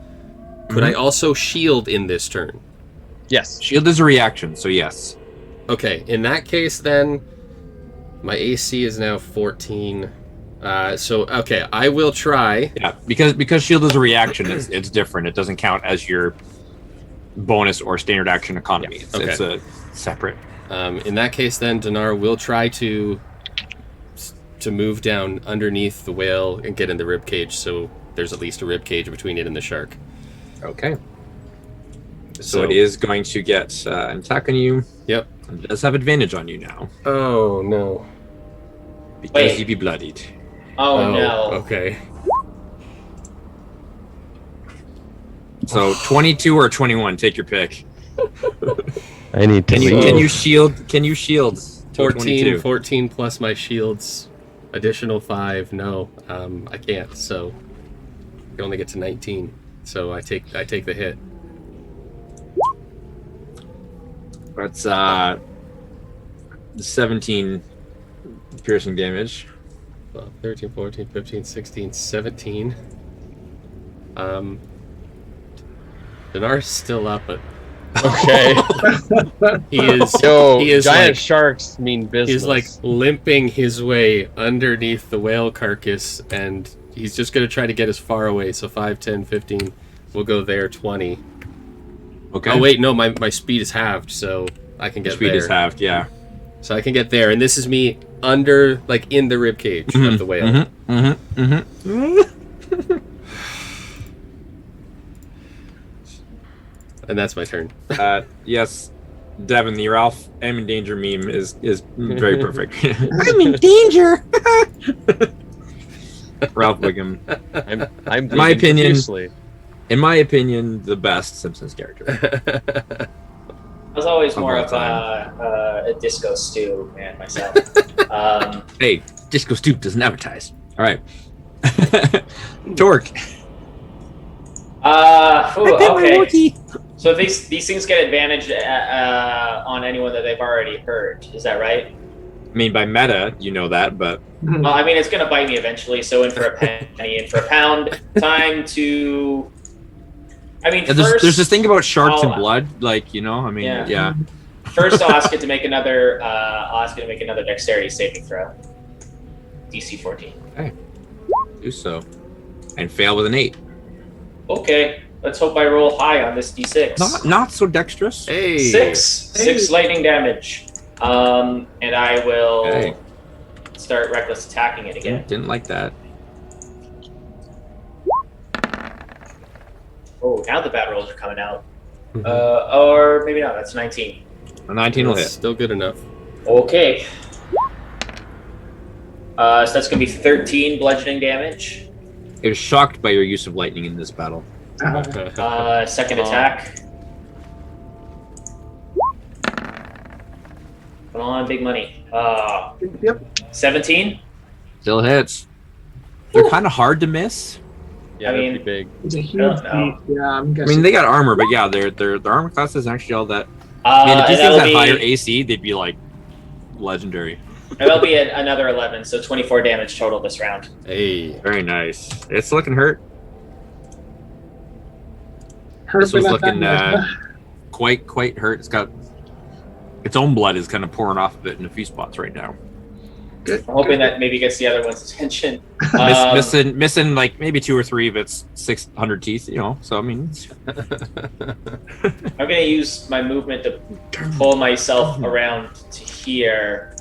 Could I also shield in this turn? Yes. Shield is a reaction, so yes. Okay. In that case, then my AC is now 14. Okay, I will try. Yeah, because shield is a reaction, it's different. It doesn't count as your bonus or standard action economy. Yeah. It's a separate. In that case, then Dinar will try to move down underneath the whale and get in the rib cage, so there's at least a rib cage between it and the shark. Okay. So it is going to get an attack on you. Yep. It does have advantage on you now. Oh no. Because you be bloodied. Oh no. Okay. So 22 or 21, take your pick. I need to. Can you shield? Can you shield? 14 plus my shields, additional 5. No, I can't. So I can only get to 19. So I take the hit. That's 17 piercing damage. 12, 13, 14, 15, 16, 17. Dinar's still up, but Okay. he is giant like, sharks mean business. he's like limping his way underneath the whale carcass, and he's just going to try to get as far away. So 5, 10, 15. We'll go there, 20. Okay. Oh, wait, no, my speed is halved, so I can get speed there. is halved, yeah. So I can get there, and this is me under, like, in the rib cage of the whale. And that's my turn. Yes, Devin, the Ralph I'm in danger meme is very perfect. I'm in danger. Ralph Wiggum. I'm my opinion. profusely. In my opinion, the best Simpsons character. I was always more of a disco stew man myself. Hey, Disco Stoop doesn't advertise. All right. Torque. Okay. So these things get advantage on anyone that they've already hurt. Is that right? I mean, by meta, you know that, but... Well, I mean, it's going to bite me eventually, so in for a penny, in for a pound. Time to... I mean, there's this thing about sharks and blood, like, you know, I mean, yeah. First, I'll ask it to make another dexterity saving throw. DC 14. Okay. Do so. And fail with an 8. Okay. Let's hope I roll high on this D6. Not so dexterous. Hey. 6 lightning damage. And I will start reckless attacking it again. Didn't like that. Oh, now the bad rolls are coming out. Or maybe not. That's 19. A 19 will hit. Still good enough. Okay. So that's going to be 13 bludgeoning damage. It was shocked by your use of lightning in this battle. Second attack. Come on, big money. Yep. 17. Still hits. They're kind of hard to miss. Yeah, I they're mean, pretty big. It's a huge feat. Yeah, I'm I guessing. mean, they got armor, but yeah, their armor class isn't actually all that. I mean, if these things had higher AC, they'd be like legendary. And that'll be another 11, so 24 damage total this round. Hey. Very nice. It's looking hurt. Hurt This was enough looking that quite hurt. It's got its own blood is kind of pouring off of it in a few spots right now. Good. I'm hoping that maybe gets the other one's attention. Missing like maybe 2 or 3, but it's 600 teeth, you know. So I mean, I'm gonna use my movement to pull myself around to here.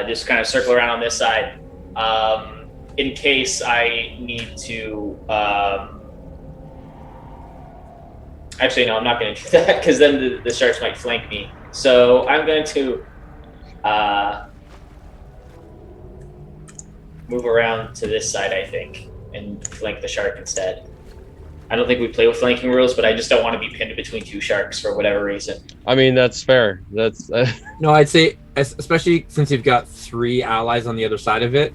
Just kind of circle around on this side, in case I need to. Actually, no, I'm not going to do that because then the sharks might flank me. So I'm going to move around to this side, I think, and flank the shark instead. I don't think we play with flanking rules, but I just don't want to be pinned between 2 sharks for whatever reason. I mean, that's fair. That's no, I'd say, especially since you've got 3 allies on the other side of it,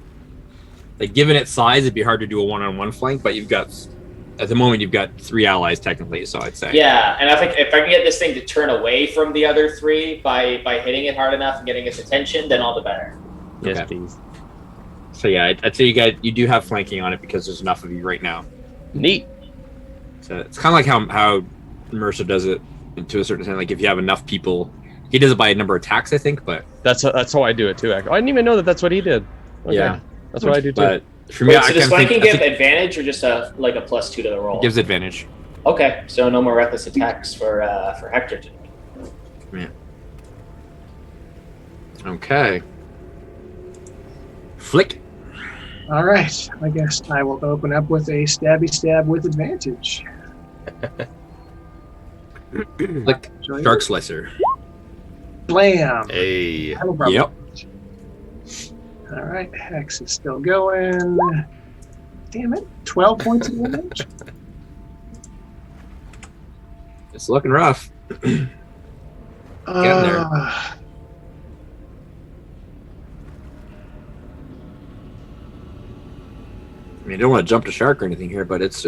like given its size, it'd be hard to do a one-on-one flank, but you've got, at the moment, you've got 3 allies technically, so I'd say. Yeah, and I think if I can get this thing to turn away from the other 3 by hitting it hard enough and getting its attention, then all the better. Yes, Okay. please. So yeah, I'd say you do have flanking on it because there's enough of you right now. Neat. So it's kind of like how Mercer does it to a certain extent. Like if you have enough people, he does it by a number of attacks, I think. But That's how I do it too. Actually, I didn't even know that's what he did. Okay. yeah, that's what I do too. But for me, Wait, so does flanking give think advantage or just a +2 to the roll? it gives advantage. Okay, so no more reckless attacks for Hector today. Yeah. Okay. Flick. All right. I guess I will open up with a stabby stab with advantage. Flick. Shark Slicer. Blam. Hey. Yep. All right. Hex is still going. Damn it. 12 points of damage. It's looking rough. Getting there. I mean, I don't want to jump to shark or anything here, but it's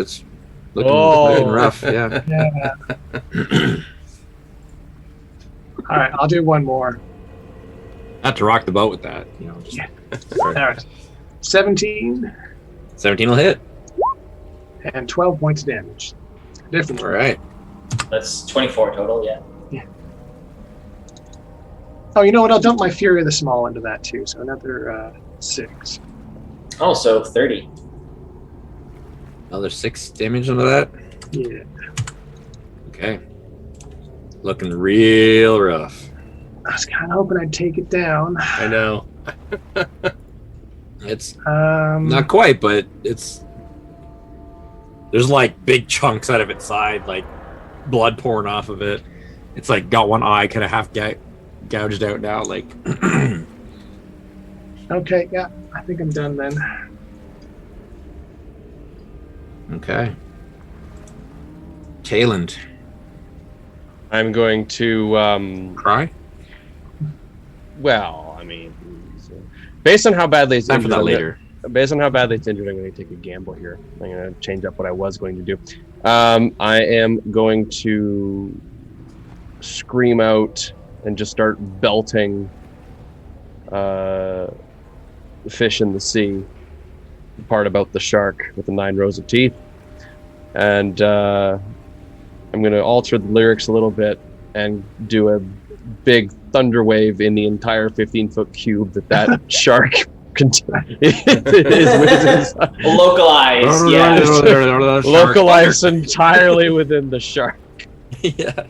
looking rough. Yeah. Yeah. All right. I'll do one more. Not to rock the boat with that, you know. Just, Yeah. All right. 17 17 will hit. and 12 points of damage. Different. All right. That's 24 total, yeah. Oh, you know what? I'll dump my Fury of the Small into that too. So another 6. Oh, so 30. Another 6 damage into that. Yeah. Okay. Looking real rough. I was kind of hoping I'd take it down. I know. It's Um, not quite, but it's there's like big chunks out of its side, like blood pouring off of it. It's like got one eye kind of half gouged out now. Like okay, yeah, I think I'm done then. okay. Tayland. I'm going to Cry? well, I mean, based on how badly it's Time for injured, that later. Based on how badly it's injured, I'm going to take a gamble here. I'm going to change up what I was going to do. I am going to scream out and just start belting fish in the sea. The part about the shark with the 9 rows of teeth. And I'm going to alter the lyrics a little bit and do a big thunder wave in the entire 15-foot cube that shark is within. Localized, yeah. Localized entirely within the shark. Yeah.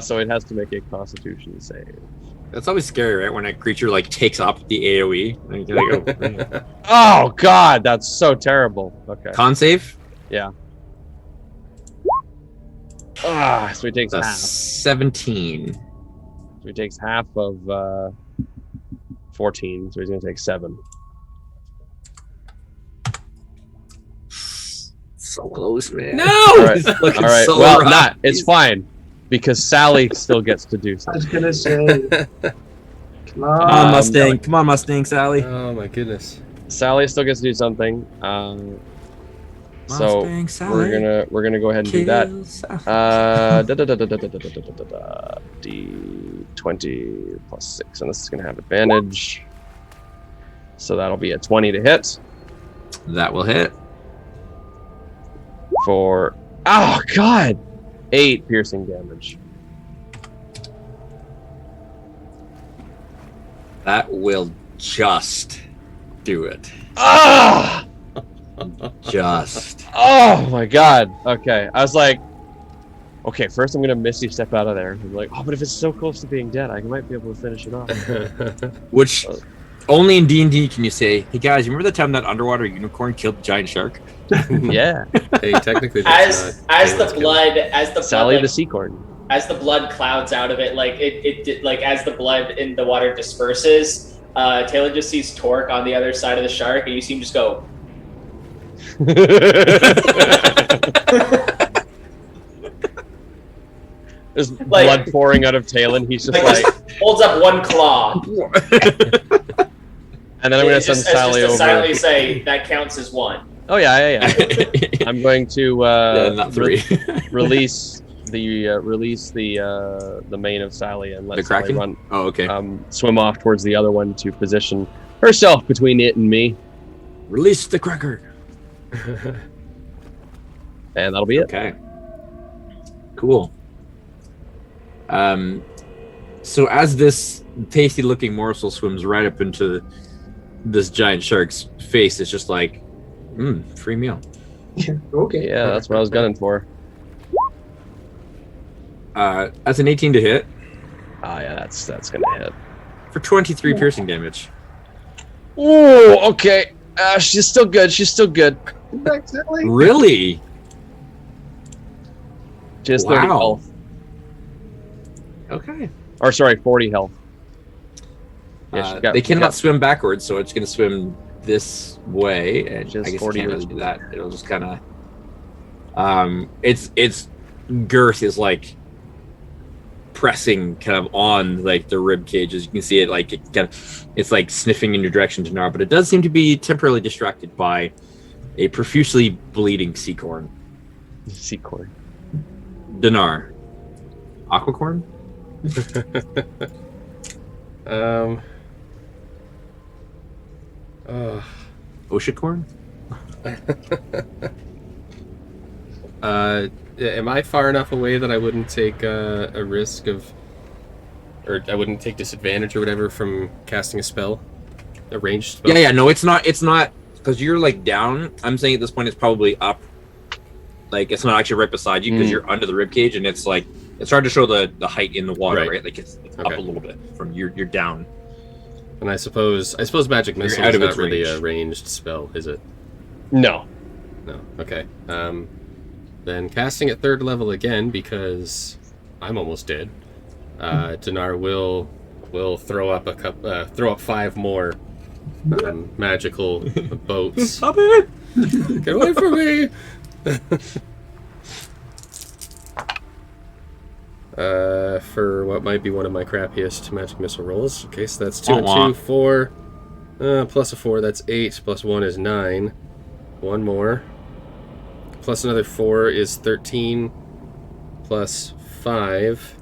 So it has to make a Constitution save. That's always scary, right? When a creature like takes up the AoE. And you're like, oh. Oh God, that's so terrible. Okay. Con save? Yeah. So he takes That's half. 17. So he takes half of 14. So he's gonna take 7. So close, man. No! All right. It's looking All right. so Well, rough. not. It's fine because Sally still gets to do I something. was gonna say, come Come on, on. Mustang. Come on, Mustang, Sally. Oh my goodness. Sally still gets to do something. So Mustang Sally. we're gonna go ahead and do that. D20 plus 6, and this is gonna have advantage. So that'll be a 20 to hit That will hit. for 8 piercing damage. That will just do it. Ah! Just. Oh my god. Okay. I was like, okay, first I'm gonna Misty step out of there. I'm like, oh, but if it's so close to being dead, I might be able to finish it off. Which only in D&D can you say, hey guys, you remember the time that underwater unicorn killed the giant shark? Yeah. Hey, technically, as the blood Sally like, the sea corn. as the blood clouds out of it, like it like as the blood in the water disperses, Taylor just sees Torque on the other side of the shark, and you see him just go. There's blood pouring out of Talon. He's just like holds up one claw. And then I'm going to send Sally over. Silently say that counts as one. Oh yeah. I'm going to not three. release the mane of Sally and let The Sally Kraken? run. Oh, okay. Swim off towards the other one to position herself between it and me, Release the cracker. and that'll be it. Okay. Cool. So as this tasty-looking morsel swims right up into this giant shark's face, it's just like, free meal. Okay. Yeah, that's what I was gunning for. That's an 18 to hit Ah, yeah, that's gonna hit. for 23 piercing damage. Oh, okay. She's still good. Accidentally? Really? She has 30 Wow. health. Okay. Or sorry, 40 health. Yeah, she's got- they she's cannot got- swim backwards, so it's going to swim this way, and Just I guess it 40 can't really years. do that. It'll just kind of, its girth is like pressing kind of on like the rib cage, as you can see it, like it's like sniffing in your direction, Dinar, but it does seem to be temporarily distracted by a profusely bleeding sea corn. Sea corn. Dinar, aquacorn. Oshicorn. Am I far enough away that I wouldn't take a risk of, or I wouldn't take disadvantage or whatever from casting a spell, a ranged spell? Yeah, no, it's not because you're like down. I'm saying at this point it's probably up. Like it's not actually right beside you because you're under the rib cage, and it's like it's hard to show the height in the water, right? Like it's up a little bit from you're down. And I suppose magic missile out is of not its really range. a ranged spell, is it? No. No. Okay. Then casting at 3rd level again because I'm almost dead. Dinar will throw up 5 more magical boats. Stop it! Get away from me! For what might be one of my crappiest magic missile rolls. Okay, so that's 2 and 2, 4. Plus a 4, that's 8. Plus 1 is 9. 1 more. Plus another 4 is 13. Plus 5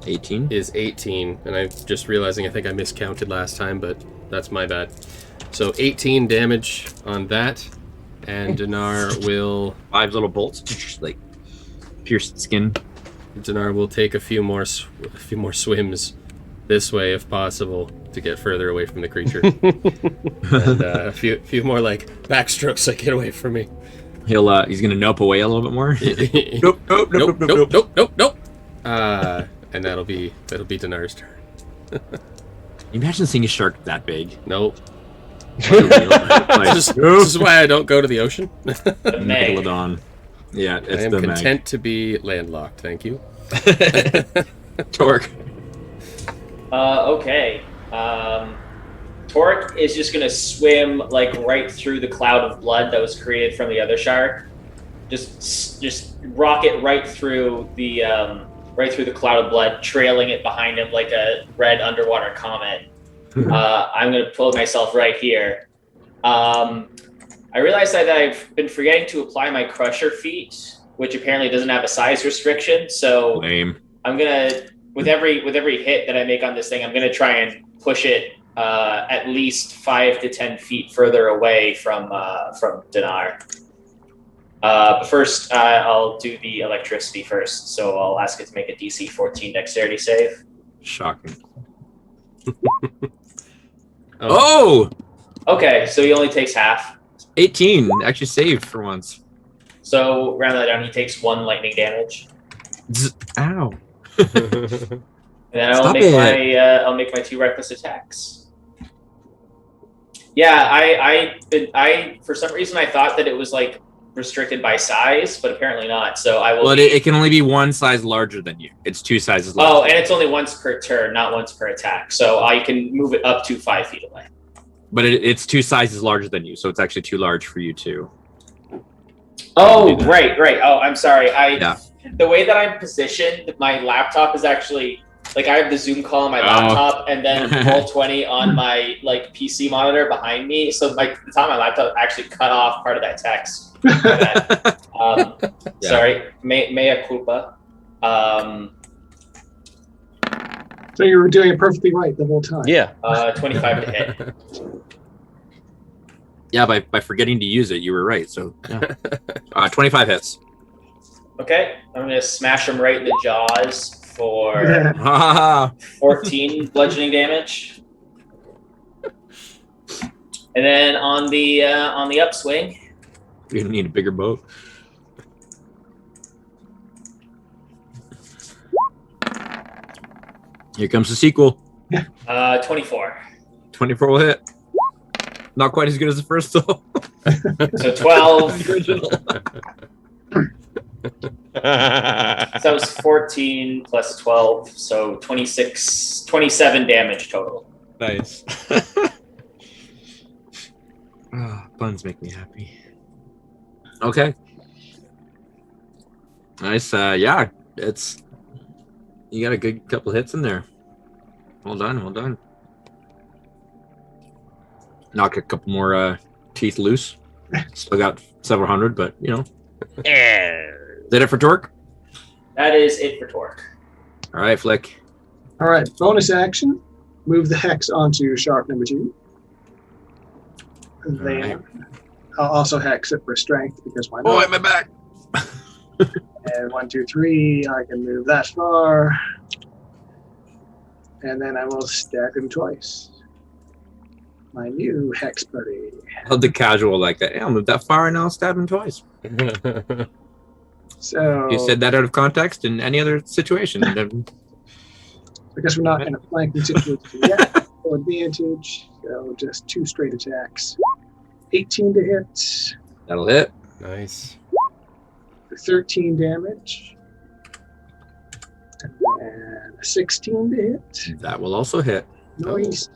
18 is 18. And I'm just realizing I think I miscounted last time, but that's my bad. So 18 damage on that. And Dinar will... 5 little bolts, just like pierced skin. Dinar will take a few more swims this way if possible to get further away from the creature. And a few more like backstrokes like get away from me. He's gonna nope away a little bit more. Nope. And that'll be Dinar's turn. You imagine seeing a shark that big. Nope. Like, This is why I don't go to the ocean. Megalodon. Yeah, I it's am the content to be landlocked. Thank you. Torque. Okay. Torque is just gonna swim like right through the cloud of blood that was created from the other shark. Just rocket right through the cloud of blood, trailing it behind him like a red underwater comet. I'm gonna pull myself right here. I realized that I've been forgetting to apply my Crusher feat, which apparently doesn't have a size restriction. So Lame. I'm gonna, with every hit that I make on this thing, I'm gonna try and push it at least 5 to 10 feet further away from Dinar. But first, I'll do the electricity first. So I'll ask it to make a DC 14 dexterity save. Shocking. Oh! Okay, so he only takes half. 18. Actually saved for once. So round that down, he takes 1 lightning damage. Ow. And then I'll make my 2 reckless attacks. Yeah, I for some reason I thought that it was like restricted by size, but apparently not. So I will. Well, it can only be 1 size larger than you. It's 2 sizes larger. Oh, and it's only once per turn, not once per attack. So I can move it up to 5 feet away. But it's 2 sizes larger than you, so it's actually too large for you too. Oh, right. Oh, I'm sorry. The way that I'm positioned, my laptop is actually like I have the Zoom call on my laptop and then Roll20 on my like PC monitor behind me. So the top of my laptop actually cut off part of that text. Sorry, mea culpa. So you were doing it perfectly right the whole time. Yeah. 25 to hit. Yeah, by forgetting to use it, you were right. So, yeah. 25 hits. Okay, I'm gonna smash him right in the jaws for 14 bludgeoning damage. And then on the upswing, you're gonna need a bigger boat. Here comes the sequel. 24. 24 will hit. Not quite as good as the first, though. So 12. So that was 14 plus 12, so 27 damage total. Nice. Puns make me happy. Okay. Nice. Yeah, you got a good couple hits in there. Well done. Knock a couple more teeth loose. Still got several hundred, but you know. Is that it for Torque? That is it for Torque. All right, Flick. All right, bonus action. Move the hex onto shark number 2. And then right. I'll also hex it for strength because why not? Oh, my back. And 1, 2, 3, I can move that far. And then I will stab him twice. My new hex buddy. I love the casual like that. Hey, I'll move that far and I'll stab him twice. So You said that out of context in any other situation. I guess we're not in a flanking situation yet. No advantage. So just 2 straight attacks. 18 to hit. That'll hit. Nice. For 13 damage. And 16 to hit. That will also hit. Nice.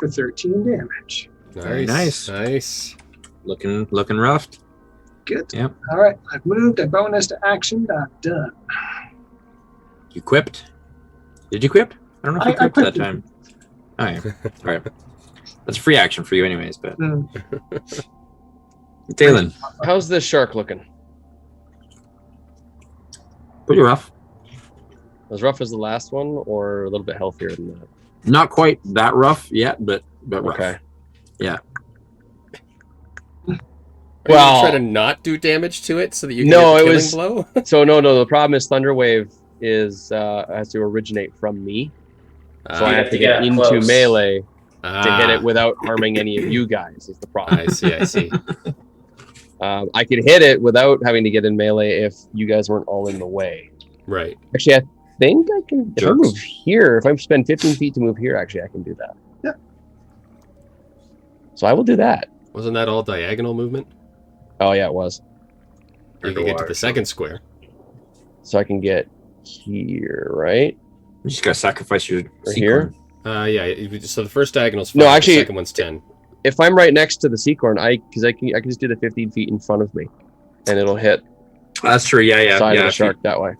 For 13 damage. Very nice. Nice. Looking rough. Good. Yep. All right. I've moved a bonus to action. I'm done. You quipped? Did you quip? I don't know if you quipped that time. Oh, yeah. All right. That's a free action for you anyways, but... Talon. How's this shark looking? Pretty rough. As rough as the last one, or a little bit healthier than that? Not quite that rough yet, but rough. Okay. Yeah. Well, try to not do damage to it so that you can get the killing blow. So no. The problem is Thunderwave has to originate from me, so I have to get into close. Melee to hit it without harming any of you guys. Is the problem? I see. I could hit it without having to get in melee if you guys weren't all in the way. Right. Actually, I think I can. If I move here, if I spend 15 feet to move here, actually, I can do that. Yeah. So I will do that. Wasn't that all diagonal movement? Oh yeah, it was. You can get to the second square. So I can get here, right? You just gotta sacrifice your here. Yeah. So the first diagonal's 5. No, actually, the second one's 10. If I'm right next to the Seacorn, I can just do the 15 feet in front of me, and it'll hit. That's true. Yeah. Side of the shark that way.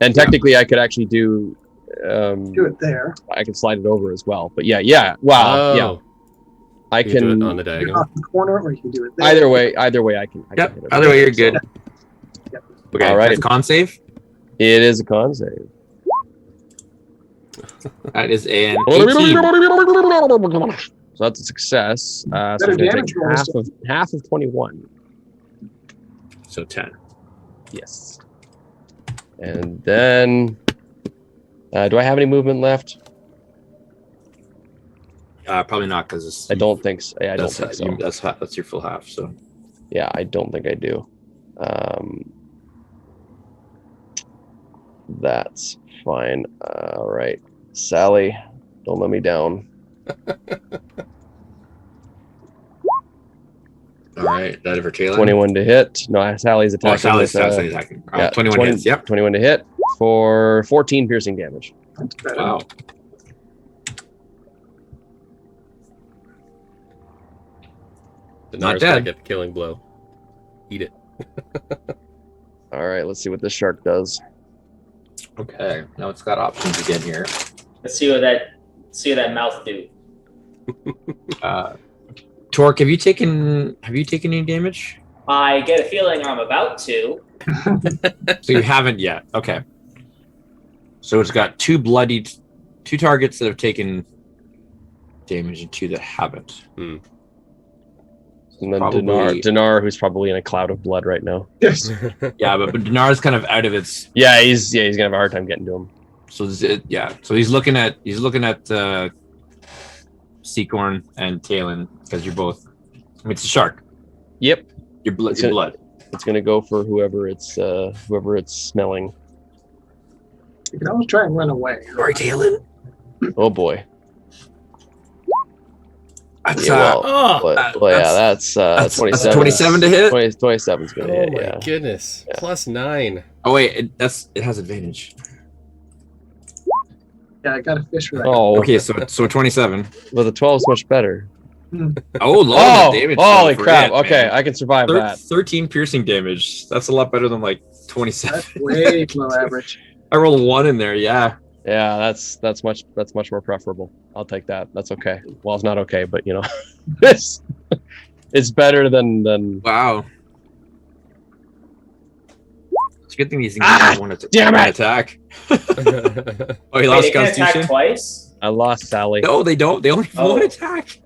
And technically, I could actually do. Do it there. I can slide it over as well. But yeah. Wow. Yeah. I can do it on the diagonal. Off the corner, or you can do it there. Either way, I can. Yep. Either way, you're good. Yep. Okay. All right. That's con save. It is a con save. That is an 18. So that's a success. So Better it's damage roll. half of 21. So 10. Yes. And then, do I have any movement left? Probably not because I don't think so. Yeah, I don't think so. That's your full half. So yeah, I don't think I do. That's fine. All right, Sally, don't let me down. all right, that for Taylor. 21 to hit. No, Sally's attacking. Sally's attacking. Yeah, 21 hits. Yep. 21 to hit for 14 piercing damage. Wow. Not dead. Get the killing blow. Eat it. All right, let's see what this shark does. Okay, now it's got options again here. Let's see what that mouth do. Torque, have you taken any damage? I get a feeling I'm about to. So you haven't yet. Okay. So it's got two targets that have taken damage and two that haven't. And then Dinar, who's probably in a cloud of blood right now. Yes. Yeah, but Dinar's kind of out of its. Yeah, he's gonna have a hard time getting to him. So so he's looking at Seacorn and Talon because you're both. I mean, it's a shark. Yep. Your blood. It's gonna go for whoever it's smelling. You can always try and run away. Sorry, Talon. Oh boy. That's, that's 27. 27 to hit. 27's gonna hit. Oh my Yeah. goodness! Yeah. +9. Oh wait, it has advantage. Yeah, I got a fish right. Oh, Okay, so 27. Well, the 12's much better. Oh, Lord, damage. Holy crap! Okay, I can survive that. 13 piercing damage. That's a lot better than like 27. That's way below average. I rolled a 1 in there. Yeah. Yeah, that's much more preferable. I'll take that. That's okay. Well, it's not okay, but you know, it's better than. Wow. It's a good thing these things want to attack. Oh, he lost Constitution? Attack twice? I lost Sally. No, they don't. They only have one attack.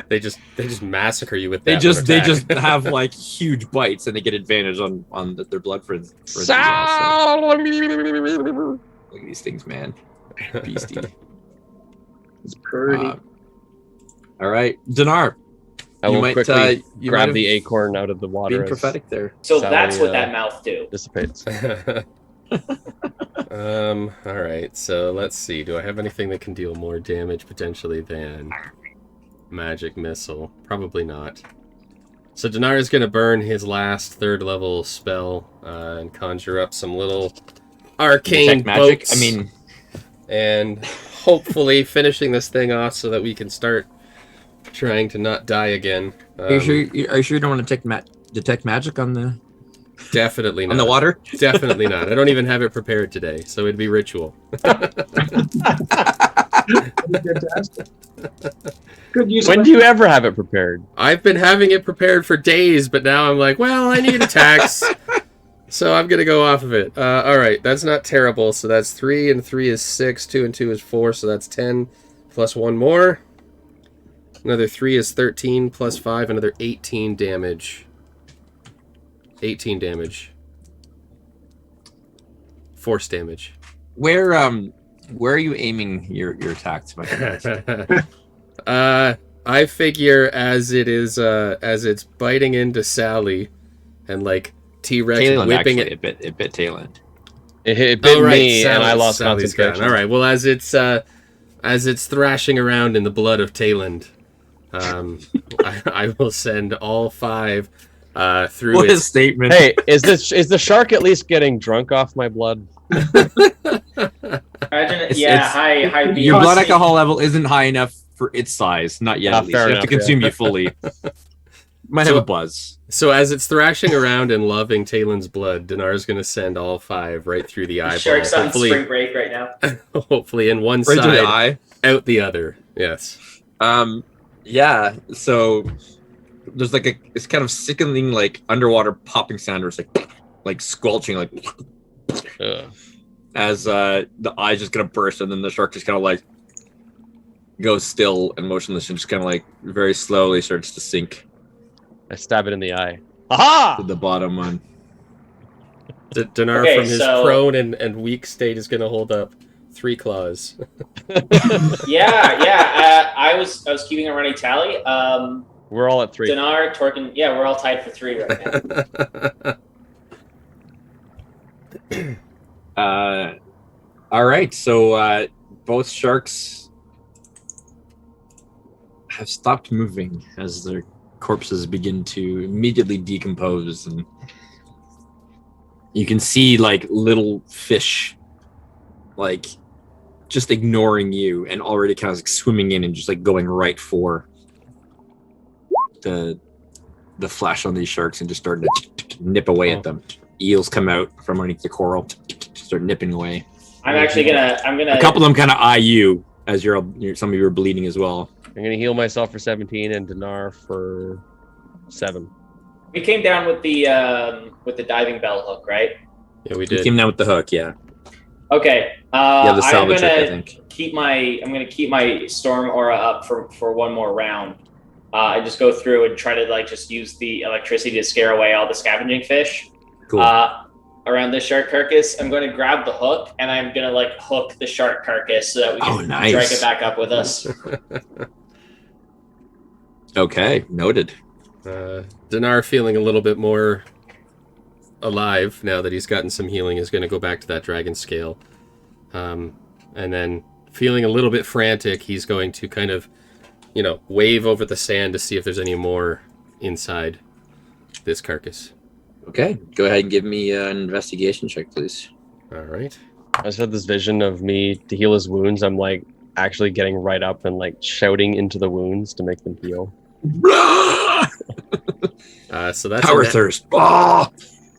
They just massacre you with They that. they just have like huge bites and they get advantage on their blood for Look at these things, man. Beastie. It's pretty. All right, Dinar. I will quickly grab the acorn out of the water. Being prophetic there. So that's what that mouth do. Dissipates. All right. So let's see. Do I have anything that can deal more damage potentially than magic missile? Probably not. So Dinar is going to burn his last 3rd level spell and conjure up some little arcane magic. Boats, and hopefully finishing this thing off so that we can start trying to not die again. Are you sure you don't want to detect magic on the? Definitely not. On the water? Definitely not. I don't even have it prepared today, so it'd be ritual. Good use. When do you ever have it prepared? I've been having it prepared for days, but now I'm like, well, I need attacks. So I'm going to go off of it. All right, that's not terrible. So that's 3 and 3 is 6, 2 and 2 is 4, so that's 10 plus 1 more. Another 3 is 13 plus 5, another 18 damage. 18 damage. Force damage. Where are you aiming your attacks? I figure as it's biting into Sally and like T-Rex whipping it bit Talon. It bit me and I lost concentration. All right. Well, as it's thrashing around in the blood of Talon, I will send all 5 through what its a statement. Hey, is the shark at least getting drunk off my blood? High your blood alcohol level isn't high enough for its size. Not yet. At least. You have to consume you fully. Might have a buzz. So as it's thrashing around and loving Talon's blood, Dinar's going to send all 5 right through the eyeball. Shark's on spring break right now. Hopefully in one right side, the eye. Out the other. Yes. Yeah. So there's like it's kind of sickening like underwater popping sound, or it's like squelching, like as the eye's just gonna burst, and then the shark just kind of like goes still and motionless, and just kind of like very slowly starts to sink. I stab it in the eye. Aha! To the bottom one. Dinar from his prone and weak state is going to hold up 3 claws. Yeah. I was keeping a running tally. We're all at 3. Dinar, Torkin, yeah, we're all tied for 3 right now. All right. So both sharks have stopped moving as their corpses begin to immediately decompose, and you can see like little fish like just ignoring you and already kind of like swimming in and just like going right for the flesh on these sharks and just starting to nip away at them. Eels come out from underneath the coral, start nipping away. I'm gonna A couple of them kind of eye you as some of you are bleeding as well. I'm gonna heal myself for 17 and Dinar for 7. We came down with the diving bell hook, right? Yeah, we You did. came down with the hook, yeah. Okay. Yeah, the I'm salvage hook, I gonna think. keep my storm aura up for one more round. I just go through and try to like just use the electricity to scare away all the scavenging fish. Cool. Around this shark carcass, I'm going to grab the hook and I'm going to like hook the shark carcass so that we can drag it back up with us. Okay, noted. Dinar, feeling a little bit more alive now that he's gotten some healing, is going to go back to that dragon scale. And then feeling a little bit frantic, he's going to kind of, wave over the sand to see if there's any more inside this carcass. Okay, go ahead and give me an investigation check, please. All right. I just had this vision of me to heal his wounds. I'm like actually getting right up and like shouting into the wounds to make them heal. So that's Power thirst. Oh!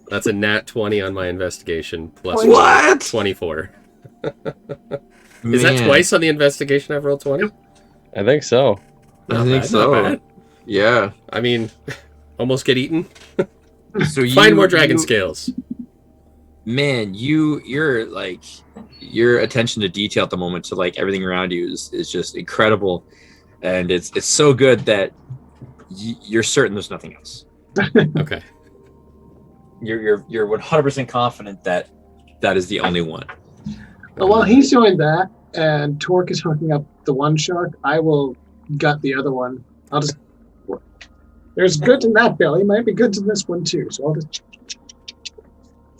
That's a nat 20 on my investigation plus What? 24. Is that twice on the investigation I've rolled 20? I think so. I think so. Not bad. Yeah. I mean, almost get eaten. So Find more dragon scales. Man, you're like your attention to detail at the moment to like everything around you is just incredible, and it's so good that you're certain there's nothing else. Okay. You're 100% confident that is the only one. But while he's doing that and Torque is hooking up the one shark, I will gut the other one. I'll just. There's good in that belly. Might be good in this one too. So I'll just.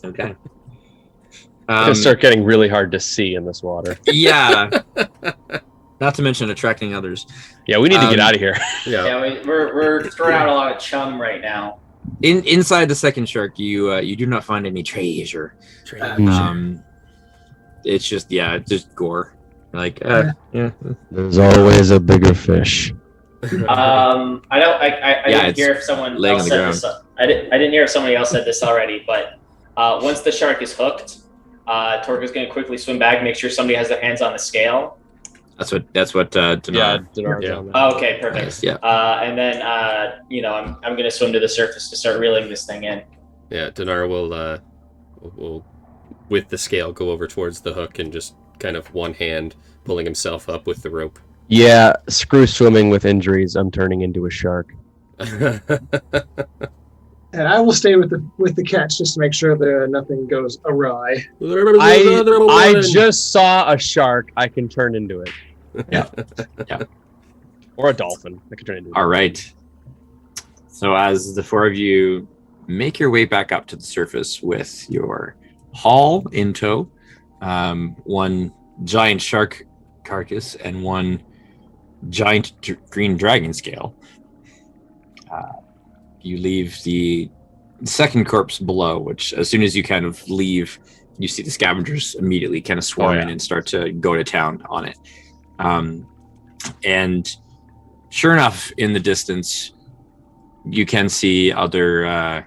Okay. It's gonna start getting really hard to see in this water. Yeah. Not to mention attracting others. Yeah, we need to get out of here. Yeah, we're throwing out a lot of chum right now. Inside the second shark, you do not find any treasure. It's just just gore. Like yeah. There's always a bigger fish. I didn't hear if someone laying else on the said this. I didn't hear if somebody else said this already, but once the shark is hooked, Torque is going to quickly swim back, make sure somebody has their hands on the scale. That's what Dinar. Oh, okay, perfect. Nice, yeah. And then I'm going to swim to the surface to start reeling this thing in. Yeah, Dinar will with the scale go over towards the hook and just kind of one hand pulling himself up with the rope. Yeah, screw swimming with injuries. I'm turning into a shark. And I will stay with the catch just to make sure that nothing goes awry. I just saw a shark. I can turn into it. Yeah. Or a dolphin. I can turn into it. All right. So as the four of you make your way back up to the surface with your haul in tow, one giant shark carcass and one giant green dragon scale, you leave the second corpse below, which as soon as you kind of leave, you see the scavengers immediately kind of swarm in and start to go to town on it. And sure enough, in the distance, you can see other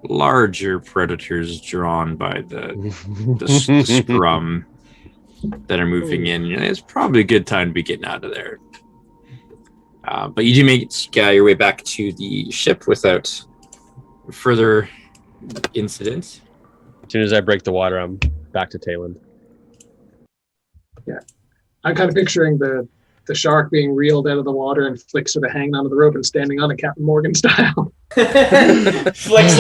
larger predators drawn by the scrum that are moving in. It's probably a good time to be getting out of there. But you do make your way back to the ship without further incident. As soon as I break the water, I'm back to Tayland. Yeah. I'm kind of picturing the shark being reeled out of the water and Flick sort of hanging onto the rope and standing on it Captain Morgan style. Flick's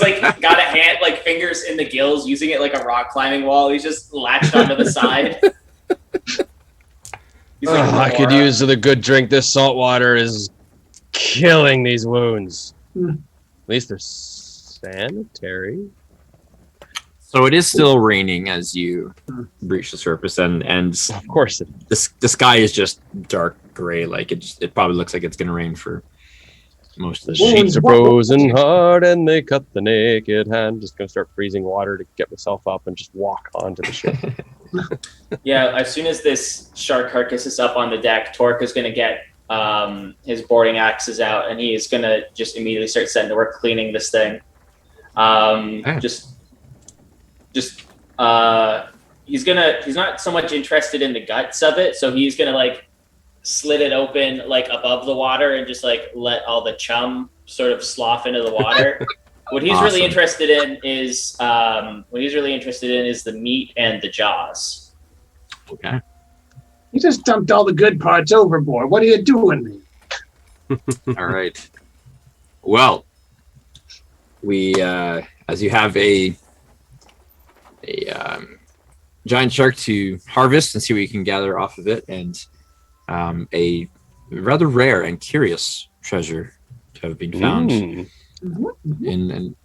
like got a hand, like fingers in the gills, using it like a rock climbing wall. He's just latched onto the side. I could use the good drink. This salt water is killing these wounds. At least they're sanitary. So it is still raining as you breach the surface, and of course the sky is just dark gray. Like it probably looks like it's going to rain for most of the day. Sheets are frozen hard, and they cut the naked hand. Just gonna start freezing water to get myself up and just walk onto the ship. Yeah, as soon as this shark carcass is up on the deck, Torque is going to get his boarding axes out, and he is going to just immediately start setting to work cleaning this thing. He's not so much interested in the guts of it, so he's gonna like slit it open like above the water and just like let all the chum sort of slough into the water. What he's really interested in is the meat and the jaws. Okay. You just dumped all the good parts overboard. What are you doing, man? All right. Well, we as you have a giant shark to harvest and see what you can gather off of it, and a rather rare and curious treasure to have been found in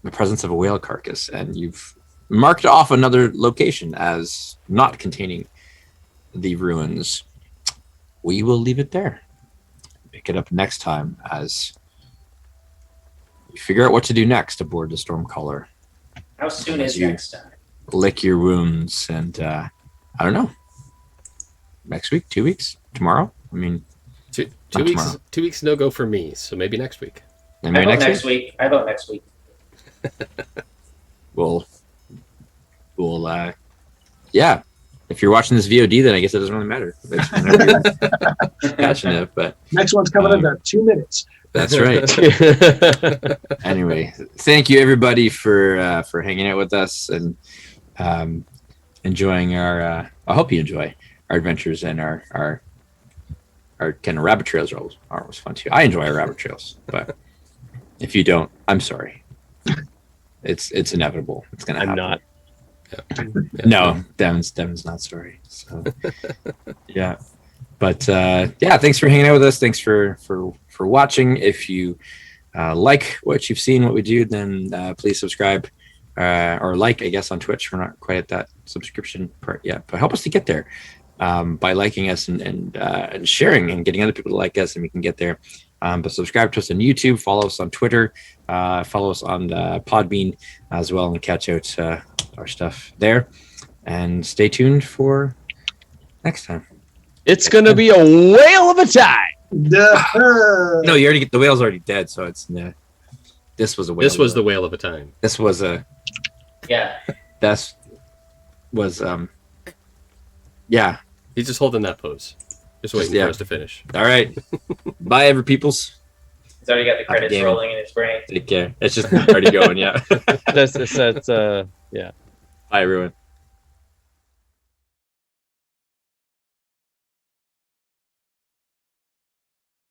the presence of a whale carcass, and you've marked off another location as not containing the ruins. We will leave it there. Pick it up next time as we figure out what to do next aboard the Stormcaller. How soon is next time? Lick your wounds, and I don't know. Next week, 2 weeks, tomorrow. I mean, two weeks. Tomorrow. 2 weeks no go for me, so maybe next week. Maybe I vote next week. I vote next week. We'll yeah. If you're watching this VOD, then I guess it doesn't really matter. It's whenever you're catching it, but next one's coming in about 2 minutes. That's right. Anyway, thank you everybody for hanging out with us and enjoying our. I hope you enjoy our adventures, and our kind of rabbit trails are always fun too. I enjoy our rabbit trails, but if you don't, I'm sorry. It's inevitable. It's gonna happen. I'm not. Yeah. No, Devin's not sorry. So yeah. But yeah, thanks for hanging out with us. Thanks for watching. If you like what you've seen, what we do, then please subscribe or like, I guess, on Twitch. We're not quite at that subscription part yet, but help us to get there by liking us and sharing and getting other people to like us, and we can get there. But subscribe to us on YouTube, follow us on Twitter, follow us on Podbean as well, and catch out our stuff there. And stay tuned for next time. It's gonna be a whale of a time. No, you already get the whale's already dead, so it's this was a whale. This was the whale of a time. This was a That was yeah. He's just holding that pose. Just waiting for us to finish. All right. Bye, every peoples. He's already got the credits rolling in his brain. Take care. It's just already going, yeah. That's yeah. Bye, everyone.